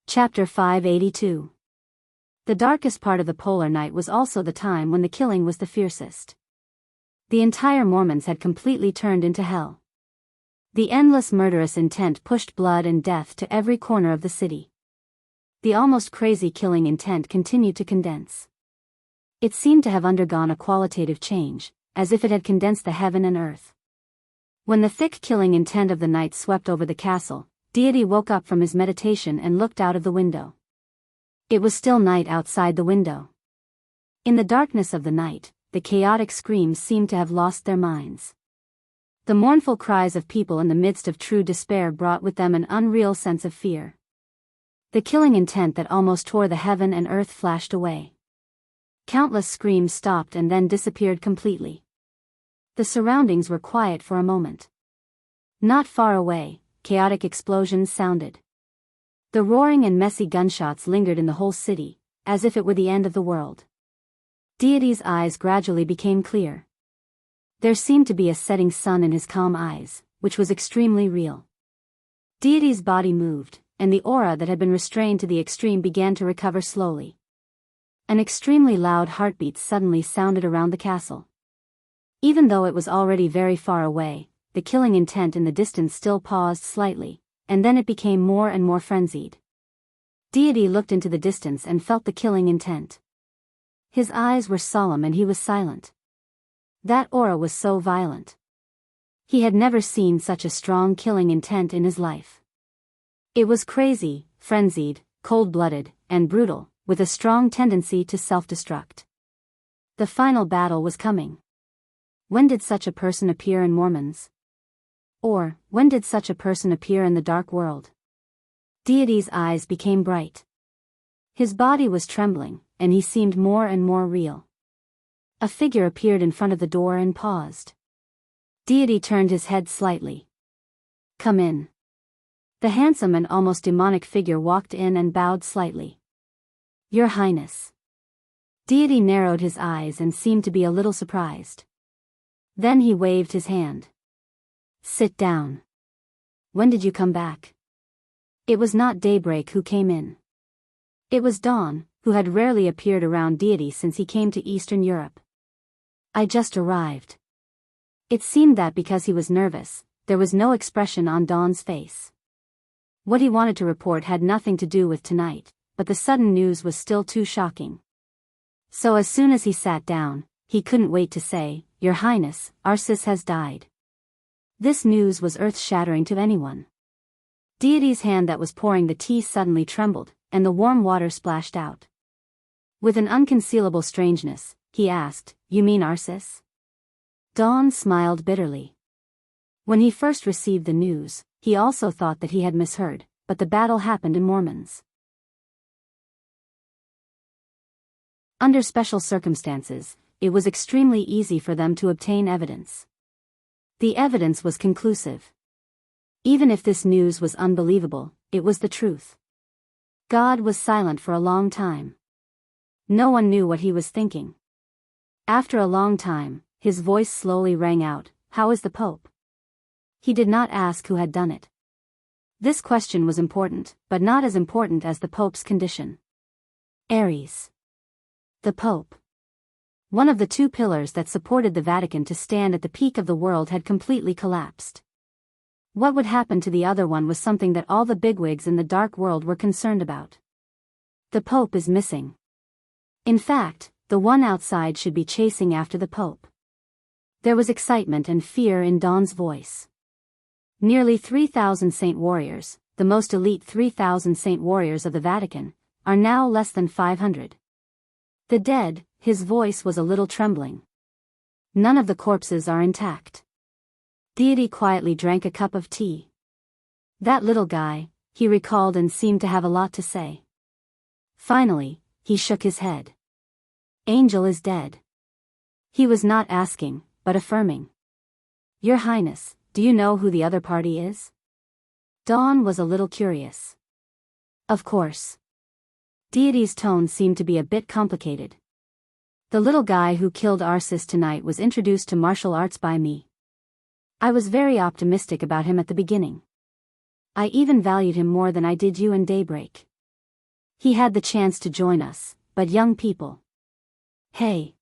Chapter 582. The darkest part of the polar night was also the time when the killing was the fiercest. The entire Mormons had completely turned into hell. The endless murderous intent pushed blood and death to every corner of the city. The almost crazy killing intent continued to condense. It seemed to have undergone a qualitative change, as if it had condensed the heaven and earth. When the thick killing intent of the night swept over the castle, Deity woke up from his meditation and looked out of the window. It was still night outside the window. In the darkness of the night, the chaotic screams seemed to have lost their minds. The mournful cries of people in the midst of true despair brought with them an unreal sense of fear. The killing intent that almost tore the heaven and earth flashed away. Countless screams stopped and then disappeared completely. The surroundings were quiet for a moment. Not far away, chaotic explosions sounded. The roaring and messy gunshots lingered in the whole city, as if it were the end of the world. Deity's eyes gradually became clear. There seemed to be a setting sun in his calm eyes, which was extremely real. Deity's body moved, and the aura that had been restrained to the extreme began to recover slowly. An extremely loud heartbeat suddenly sounded around the castle. Even though it was already very far away, the killing intent in the distance still paused slightly, and then it became more and more frenzied. Deity looked into the distance and felt the killing intent. His eyes were solemn and he was silent. That aura was so violent. He had never seen such a strong killing intent in his life. It was crazy, frenzied, cold-blooded, and brutal, with a strong tendency to self-destruct. The final battle was coming. When did such a person appear in Mormons? Or, when did such a person appear in the dark world? Deity's eyes became bright. His body was trembling, and he seemed more and more real. A figure appeared in front of the door and paused. Deity turned his head slightly. "Come in." The handsome and almost demonic figure walked in and bowed slightly. "Your Highness." Deity narrowed his eyes and seemed to be a little surprised. Then he waved his hand. "Sit down. When did you come back?" It was not Daybreak who came in. It was Dawn, who had rarely appeared around Deity since he came to Eastern Europe. "I just arrived." It seemed that because he was nervous, there was no expression on Dawn's face. What he wanted to report had nothing to do with tonight, but the sudden news was still too shocking. So as soon as he sat down, he couldn't wait to say, "Your Highness, Arsis has died." This news was earth-shattering to anyone. Deity's hand that was pouring the tea suddenly trembled, and the warm water splashed out. With an unconcealable strangeness, he asked, "You mean Arsis?" Dawn smiled bitterly. When he first received the news, he also thought that he had misheard, but the battle happened in Mormons. Under special circumstances, it was extremely easy for them to obtain evidence. The evidence was conclusive. Even if this news was unbelievable, it was the truth. God was silent for a long time. No one knew what he was thinking. After a long time, his voice slowly rang out, "How is the Pope?" He did not ask who had done it. This question was important, but not as important as the Pope's condition. Aries. The Pope. One of the two pillars that supported the Vatican to stand at the peak of the world had completely collapsed. What would happen to the other one was something that all the bigwigs in the dark world were concerned about. The Pope is missing. In fact, the one outside should be chasing after the Pope. There was excitement and fear in Dawn's voice. Nearly 3,000 saint warriors, the most elite 3,000 saint warriors of the Vatican, are now less than 500. The dead, his voice was a little trembling. None of the corpses are intact. Deity quietly drank a cup of tea. That little guy, he recalled, and seemed to have a lot to say. Finally, he shook his head. Angel is dead. He was not asking, but affirming. Your Highness, do you know who the other party is? Dawn was a little curious. Of course. Deity's tone seemed to be a bit complicated. The little guy who killed Arsis tonight was introduced to martial arts by me. I was very optimistic about him at the beginning. I even valued him more than I did you and Daybreak. He had the chance to join us, but young people. Hey.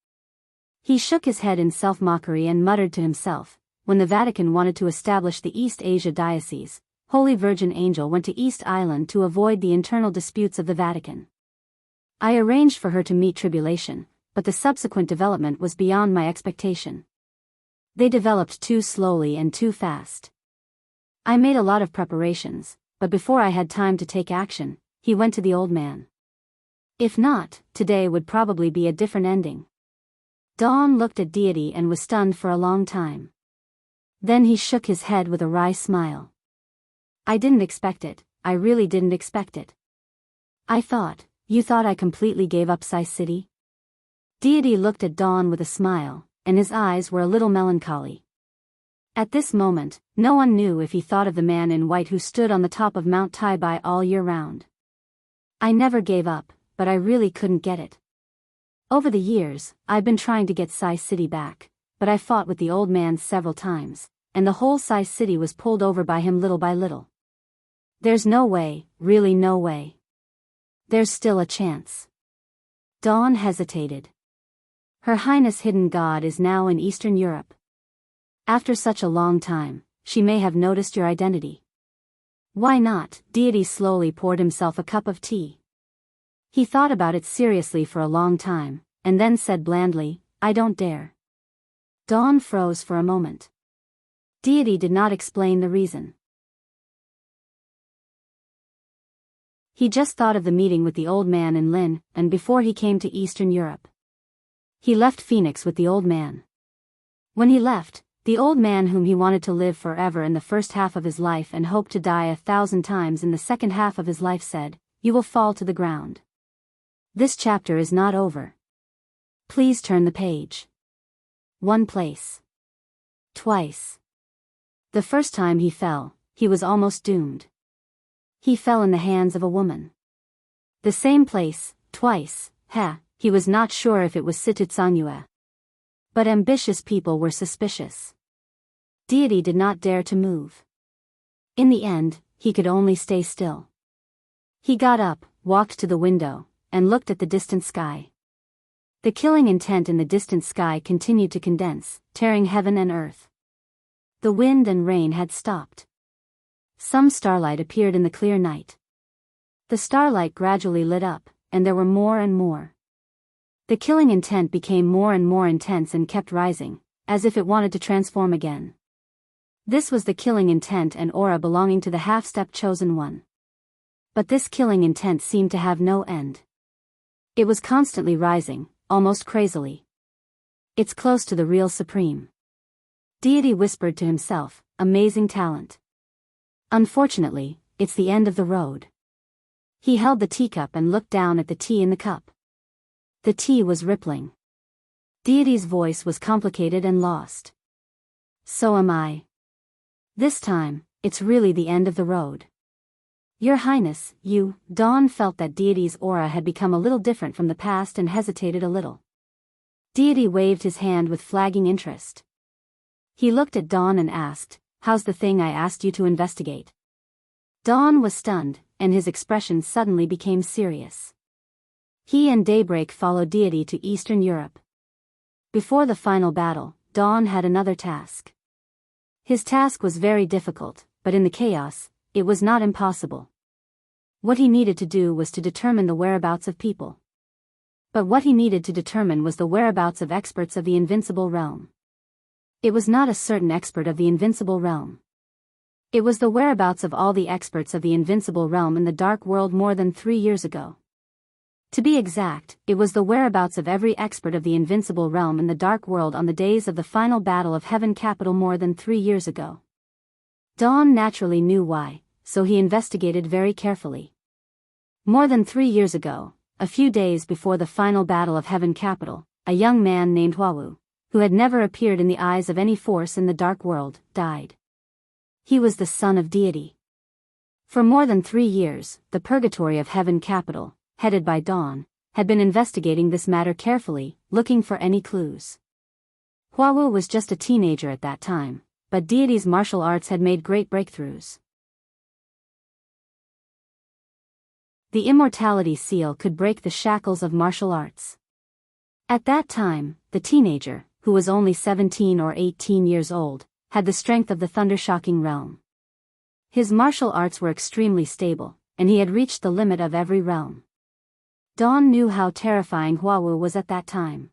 He shook his head in self-mockery and muttered to himself, when the Vatican wanted to establish the East Asia Diocese, Holy Virgin Angel went to East Island to avoid the internal disputes of the Vatican. I arranged for her to meet tribulation, but the subsequent development was beyond my expectation. They developed too slowly and too fast. I made a lot of preparations, but before I had time to take action, he went to the old man. If not, today would probably be a different ending. Dawn looked at Deity and was stunned for a long time. Then he shook his head with a wry smile. I didn't expect it, I really didn't expect it. You thought I completely gave up Sai City? Deity looked at Dawn with a smile, and his eyes were a little melancholy. At this moment, no one knew if he thought of the man in white who stood on the top of Mount Taibai all year round. I never gave up, but I really couldn't get it. Over the years, I've been trying to get Sai City back, but I fought with the old man several times, and the whole Sai City was pulled over by him little by little. There's no way, really no way. There's still a chance. Dawn hesitated. Her Highness Hidden God is now in Eastern Europe. After such a long time, she may have noticed your identity. Why not? Deity slowly poured himself a cup of tea. He thought about it seriously for a long time, and then said blandly, I don't dare. Dawn froze for a moment. Deity did not explain the reason. He just thought of the meeting with the old man in Lin, and before he came to Eastern Europe. He left Phoenix with the old man. When he left, the old man whom he wanted to live forever in the first half of his life and hoped to die 1,000 times in the second half of his life said, you will fall to the ground. This chapter is not over. Please turn the page. One place. Twice. The first time he fell, he was almost doomed. He fell in the hands of a woman. The same place, twice, he was not sure if it was Situtsanyue. But ambitious people were suspicious. Deity did not dare to move. In the end, he could only stay still. He got up, walked to the window, and looked at the distant sky. The killing intent in the distant sky continued to condense, tearing heaven and earth. The wind and rain had stopped. Some starlight appeared in the clear night. The starlight gradually lit up, and there were more and more. The killing intent became more and more intense and kept rising, as if it wanted to transform again. This was the killing intent and aura belonging to the half-step chosen one. But this killing intent seemed to have no end. It was constantly rising, almost crazily. It's close to the real supreme. Deity whispered to himself, amazing talent. Unfortunately, it's the end of the road. He held the teacup and looked down at the tea in the cup. The tea was rippling. Deity's voice was complicated and lost. So am I. This time, it's really the end of the road. Your Highness, Dawn felt that Deity's aura had become a little different from the past and hesitated a little. Deity waved his hand with flagging interest. He looked at Dawn and asked, "How's the thing I asked you to investigate?" Dawn was stunned, and his expression suddenly became serious. He and Daybreak followed Deity to Eastern Europe. Before the final battle, Dawn had another task. His task was very difficult, but in the chaos, it was not impossible. What he needed to do was to determine the whereabouts of people. But what he needed to determine was the whereabouts of experts of the invincible realm. It was not a certain expert of the invincible realm. It was the whereabouts of all the experts of the invincible realm in the dark world more than 3 years ago. To be exact, it was the whereabouts of every expert of the invincible realm in the dark world on the days of the final battle of Heaven Capital more than 3 years ago. Dawn naturally knew why, so he investigated very carefully. More than 3 years ago, a few days before the final battle of Heaven Capital, a young man named Huawu, who had never appeared in the eyes of any force in the dark world, died. He was the son of Deity. For more than 3 years, the Purgatory of Heaven Capital, headed by Dawn, had been investigating this matter carefully, looking for any clues. Huawu was just a teenager at that time, but Deity's martial arts had made great breakthroughs. The immortality seal could break the shackles of martial arts. At that time, the teenager, who was only 17 or 18 years old, had the strength of the thunder-shocking realm. His martial arts were extremely stable, and he had reached the limit of every realm. Dawn knew how terrifying Huawu was at that time.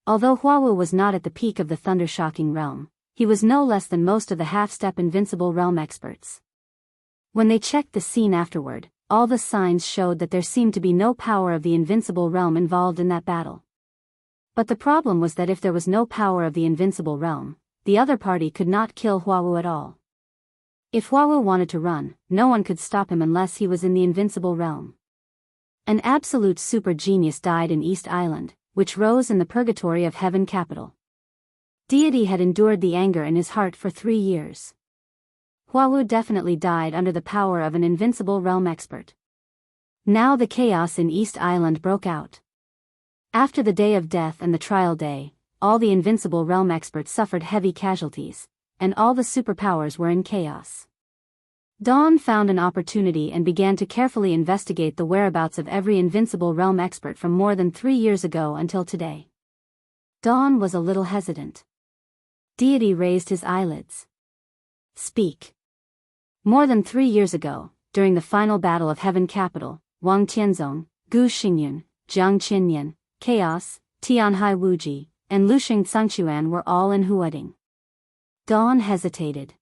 Although Huawu was not at the peak of the thunder-shocking realm, he was no less than most of the half-step invincible realm experts. When they checked the scene afterward, all the signs showed that there seemed to be no power of the invincible realm involved in that battle. But the problem was that if there was no power of the invincible realm, the other party could not kill Huawu at all. If Huawu wanted to run, no one could stop him unless he was in the invincible realm. An absolute super genius died in East Island, which rose in the Purgatory of Heaven Capital. Deity had endured the anger in his heart for 3 years. Huawu definitely died under the power of an invincible realm expert. Now the chaos in East Island broke out. After the day of death and the trial day, all the invincible realm experts suffered heavy casualties, and all the superpowers were in chaos. Dawn found an opportunity and began to carefully investigate the whereabouts of every invincible realm expert from more than 3 years ago until today. Dawn was a little hesitant. Deity raised his eyelids. Speak. More than 3 years ago, during the final battle of Heaven Capital, Wang Tianzong, Gu Xingyun, Jiang Qinyan, Chaos, Tianhai Wuji, and Lusheng Tsangquan were all in Huading. Dawn hesitated.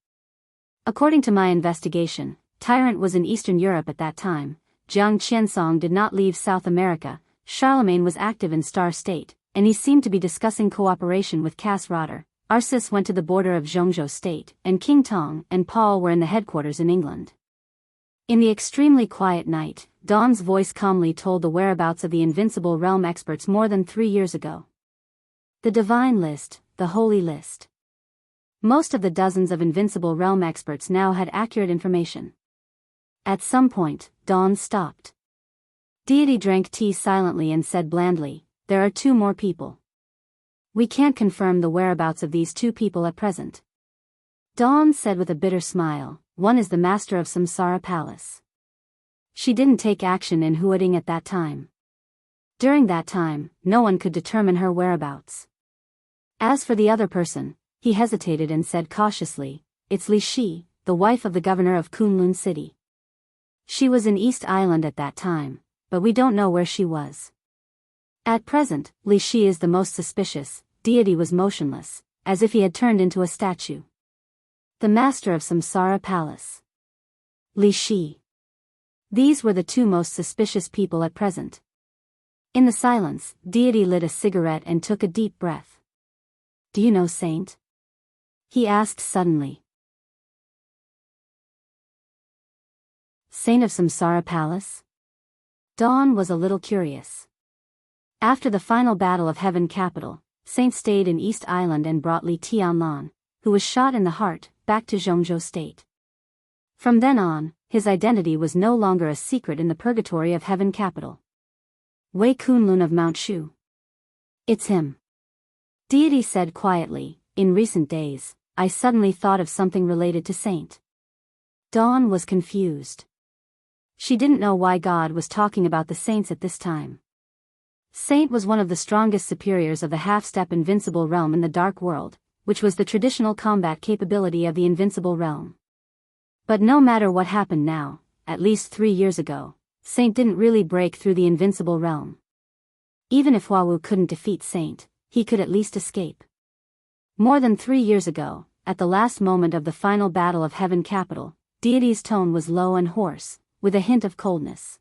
According to my investigation, Tyrant was in Eastern Europe at that time, Jiang Qiansong did not leave South America, Charlemagne was active in Star State, and he seemed to be discussing cooperation with Cass Rotter. Arsis went to the border of Zhongzhou State, and King Tong and Paul were in the headquarters in England. In the extremely quiet night, Dawn's voice calmly told the whereabouts of the invincible realm experts more than 3 years ago. The divine list, the holy list. Most of the dozens of invincible realm experts now had accurate information. At some point, Dawn stopped. Deity drank tea silently and said blandly, "There are 2 more people. We can't confirm the whereabouts of these 2 people at present." Dawn said with a bitter smile, "One is the master of Samsara Palace. She didn't take action in Huading at that time. During that time, no one could determine her whereabouts. As for the other person," he hesitated and said cautiously, "It's Li Shi, the wife of the governor of Kunlun City. She was in East Island at that time, but we don't know where she was." At present, Li Shi is the most suspicious. Deity was motionless, as if he had turned into a statue. The master of Samsara Palace. Li Shi. These were the two most suspicious people at present. In the silence, Deity lit a cigarette and took a deep breath. Do you know Saint? He asked suddenly. Saint of Samsara Palace? Dawn was a little curious. After the final battle of Heaven Capital, Saint stayed in East Island and brought Li Tianlan, who was shot in the heart, back to Zhongzhou State. From then on, his identity was no longer a secret in the purgatory of Heaven Capital. Wei Kunlun of Mount Shu. It's him. Deity said quietly, in recent days, I suddenly thought of something related to Saint. Dawn was confused. She didn't know why God was talking about the saints at this time. Saint was one of the strongest superiors of the half-step invincible realm in the Dark World, which was the traditional combat capability of the invincible realm. But no matter what happened now, at least 3 years ago, Saint didn't really break through the invincible realm. Even if Huawu couldn't defeat Saint, he could at least escape. More than 3 years ago, at the last moment of the final battle of Heaven Capital, Deity's tone was low and hoarse, with a hint of coldness.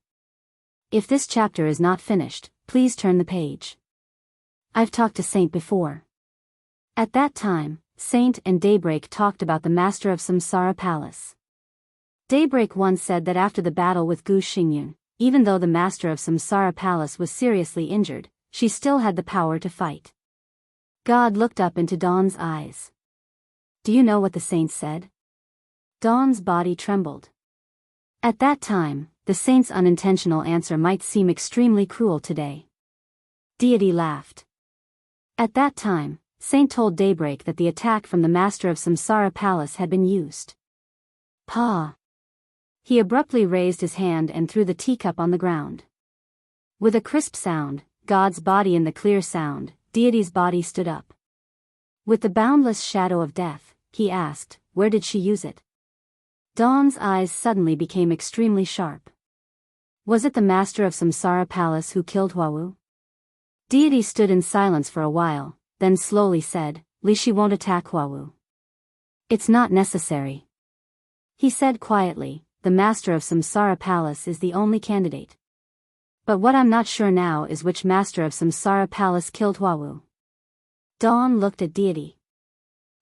If this chapter is not finished, please turn the page. I've talked to Saint before. At that time, Saint and Daybreak talked about the master of Samsara Palace. Daybreak once said that after the battle with Gu Xingyun, even though the master of Samsara Palace was seriously injured, she still had the power to fight. God looked up into Dawn's eyes. Do you know what the saint said? Dawn's body trembled. At that time, the saint's unintentional answer might seem extremely cruel today. Deity laughed. At that time, Saint told Daybreak that the attack from the master of Samsara Palace had been used. Pa. He abruptly raised his hand and threw the teacup on the ground. With a crisp sound, God's body in the clear sound, Deity's body stood up. With the boundless shadow of death, he asked, where did she use it? Dawn's eyes suddenly became extremely sharp. Was it the master of Samsara Palace who killed Huawu? Deity stood in silence for a while, then slowly said, Li Shi won't attack Huawu. It's not necessary. He said quietly, the master of Samsara Palace is the only candidate. But what I'm not sure now is which master of Samsara Palace killed Huawu. Dawn looked at Deity.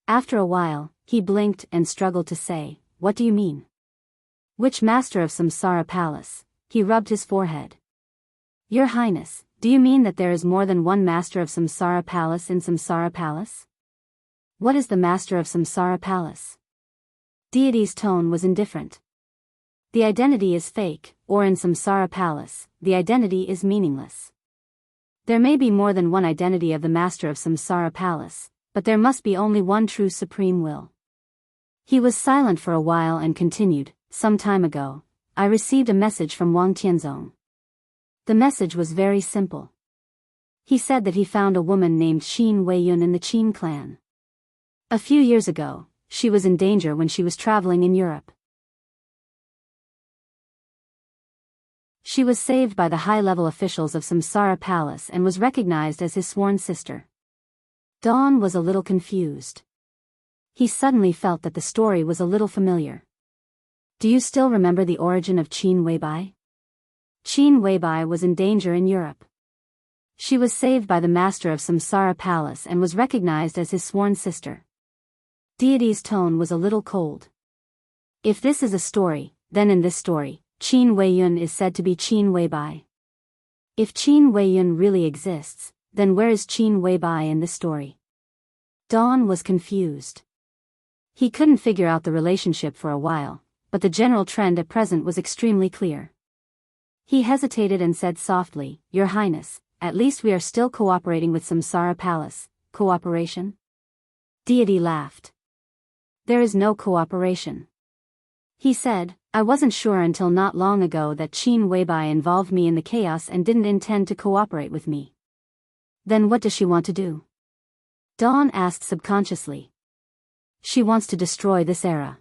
After a while, he blinked and struggled to say, what do you mean? Which master of Samsara Palace? He rubbed his forehead. Your Highness, do you mean that there is more than one master of Samsara Palace in Samsara Palace? What is the master of Samsara Palace? Deity's tone was indifferent. The identity is fake, or in Samsara Palace, the identity is meaningless. There may be more than one identity of the master of Samsara Palace, but there must be only one true supreme will. He was silent for a while and continued, some time ago, I received a message from Wang Tianzong. The message was very simple. He said that he found a woman named Qin Weiyun in the Qin clan. A few years ago, she was in danger when she was traveling in Europe. She was saved by the high-level officials of Samsara Palace and was recognized as his sworn sister. Dawn was a little confused. He suddenly felt that the story was a little familiar. Do you still remember the origin of Qin Weibai? Qin Weibai was in danger in Europe. She was saved by the master of Samsara Palace and was recognized as his sworn sister. Deity's tone was a little cold. If this is a story, then in this story, Qin Weiyun is said to be Qin Weibai. If Qin Weiyun really exists, then where is Qin Weibai in this story? Dawn was confused. He couldn't figure out the relationship for a while, but the general trend at present was extremely clear. He hesitated and said softly, Your Highness, at least we are still cooperating with Samsara Palace. Cooperation? Deity laughed. There is no cooperation. He said, I wasn't sure until not long ago that Qin Weibai involved me in the chaos and didn't intend to cooperate with me. Then what does she want to do? Dawn asked subconsciously. She wants to destroy this era.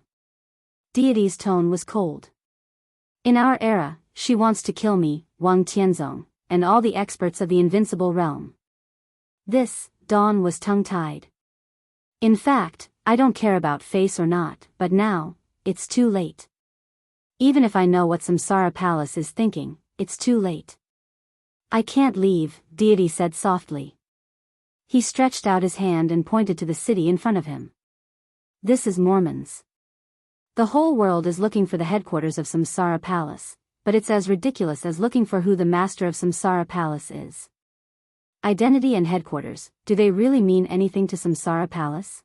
Deity's tone was cold. In our era, she wants to kill me, Wang Tianzong, and all the experts of the invincible realm. Dawn was tongue-tied. In fact, I don't care about face or not, but now, it's too late. Even if I know what Samsara Palace is thinking, it's too late. I can't leave, Deity said softly. He stretched out his hand and pointed to the city in front of him. This is Mormon's. The whole world is looking for the headquarters of Samsara Palace, but it's as ridiculous as looking for who the master of Samsara Palace is. Identity and headquarters, do they really mean anything to Samsara Palace?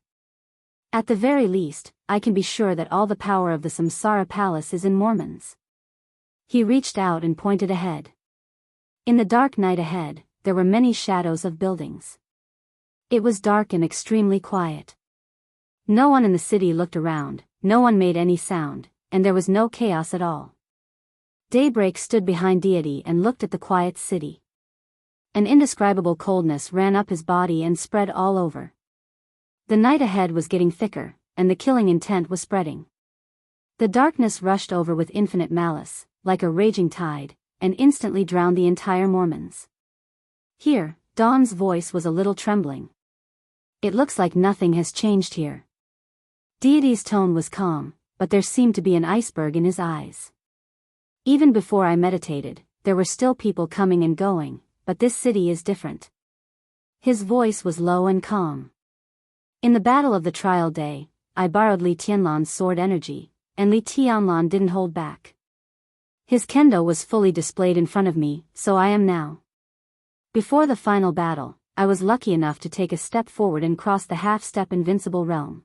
At the very least, I can be sure that all the power of the Samsara Palace is in Mormon's. He reached out and pointed ahead. In the dark night ahead, there were many shadows of buildings. It was dark and extremely quiet. No one in the city looked around, no one made any sound, and there was no chaos at all. Daybreak stood behind Deity and looked at the quiet city. An indescribable coldness ran up his body and spread all over. The night ahead was getting thicker, and the killing intent was spreading. The darkness rushed over with infinite malice, like a raging tide, and instantly drowned the entire Mormons. Here, Dawn's voice was a little trembling. It looks like nothing has changed here. Deity's tone was calm, but there seemed to be an iceberg in his eyes. Even before I meditated, there were still people coming and going, but this city is different. His voice was low and calm. In the battle of the trial day, I borrowed Li Tianlan's sword energy, and Li Tianlan didn't hold back. His kendo was fully displayed in front of me, so I am now. Before the final battle, I was lucky enough to take a step forward and cross the half-step invincible realm.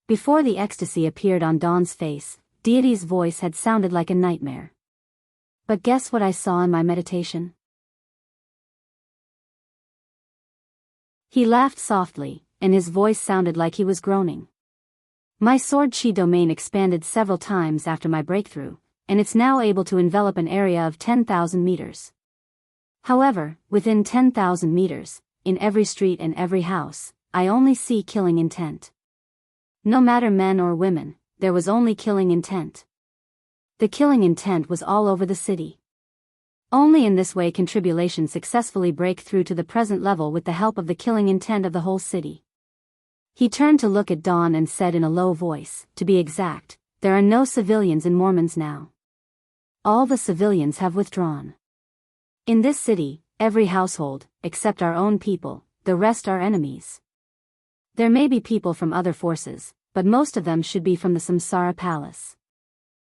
Before the ecstasy appeared on Dawn's face, Deity's voice had sounded like a nightmare. But guess what I saw in my meditation? He laughed softly, and his voice sounded like he was groaning. My sword chi domain expanded several times after my breakthrough, and it's now able to envelop an area of 10,000 meters. However, within 10,000 meters, in every street and every house, I only see killing intent. No matter men or women, there was only killing intent. The killing intent was all over the city. Only in this way can tribulation successfully break through to the present level with the help of the killing intent of the whole city. He turned to look at Dawn and said in a low voice, to be exact, there are no civilians in Mormons now. All the civilians have withdrawn. In this city, every household, except our own people, the rest are enemies. There may be people from other forces, but most of them should be from the Samsara Palace.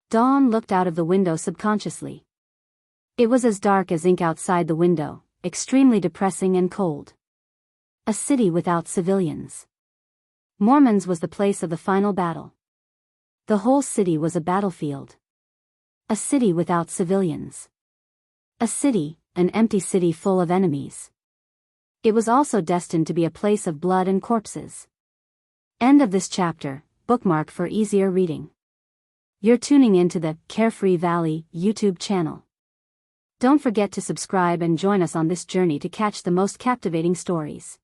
Dawn looked out of the window subconsciously. It was as dark as ink outside the window, extremely depressing and cold. A city without civilians. Mormons was the place of the final battle. The whole city was a battlefield. A city without civilians. A city, an empty city full of enemies. It was also destined to be a place of blood and corpses. End of this chapter, bookmark for easier reading. You're tuning into the Carefree Valley YouTube channel. Don't forget to subscribe and join us on this journey to catch the most captivating stories.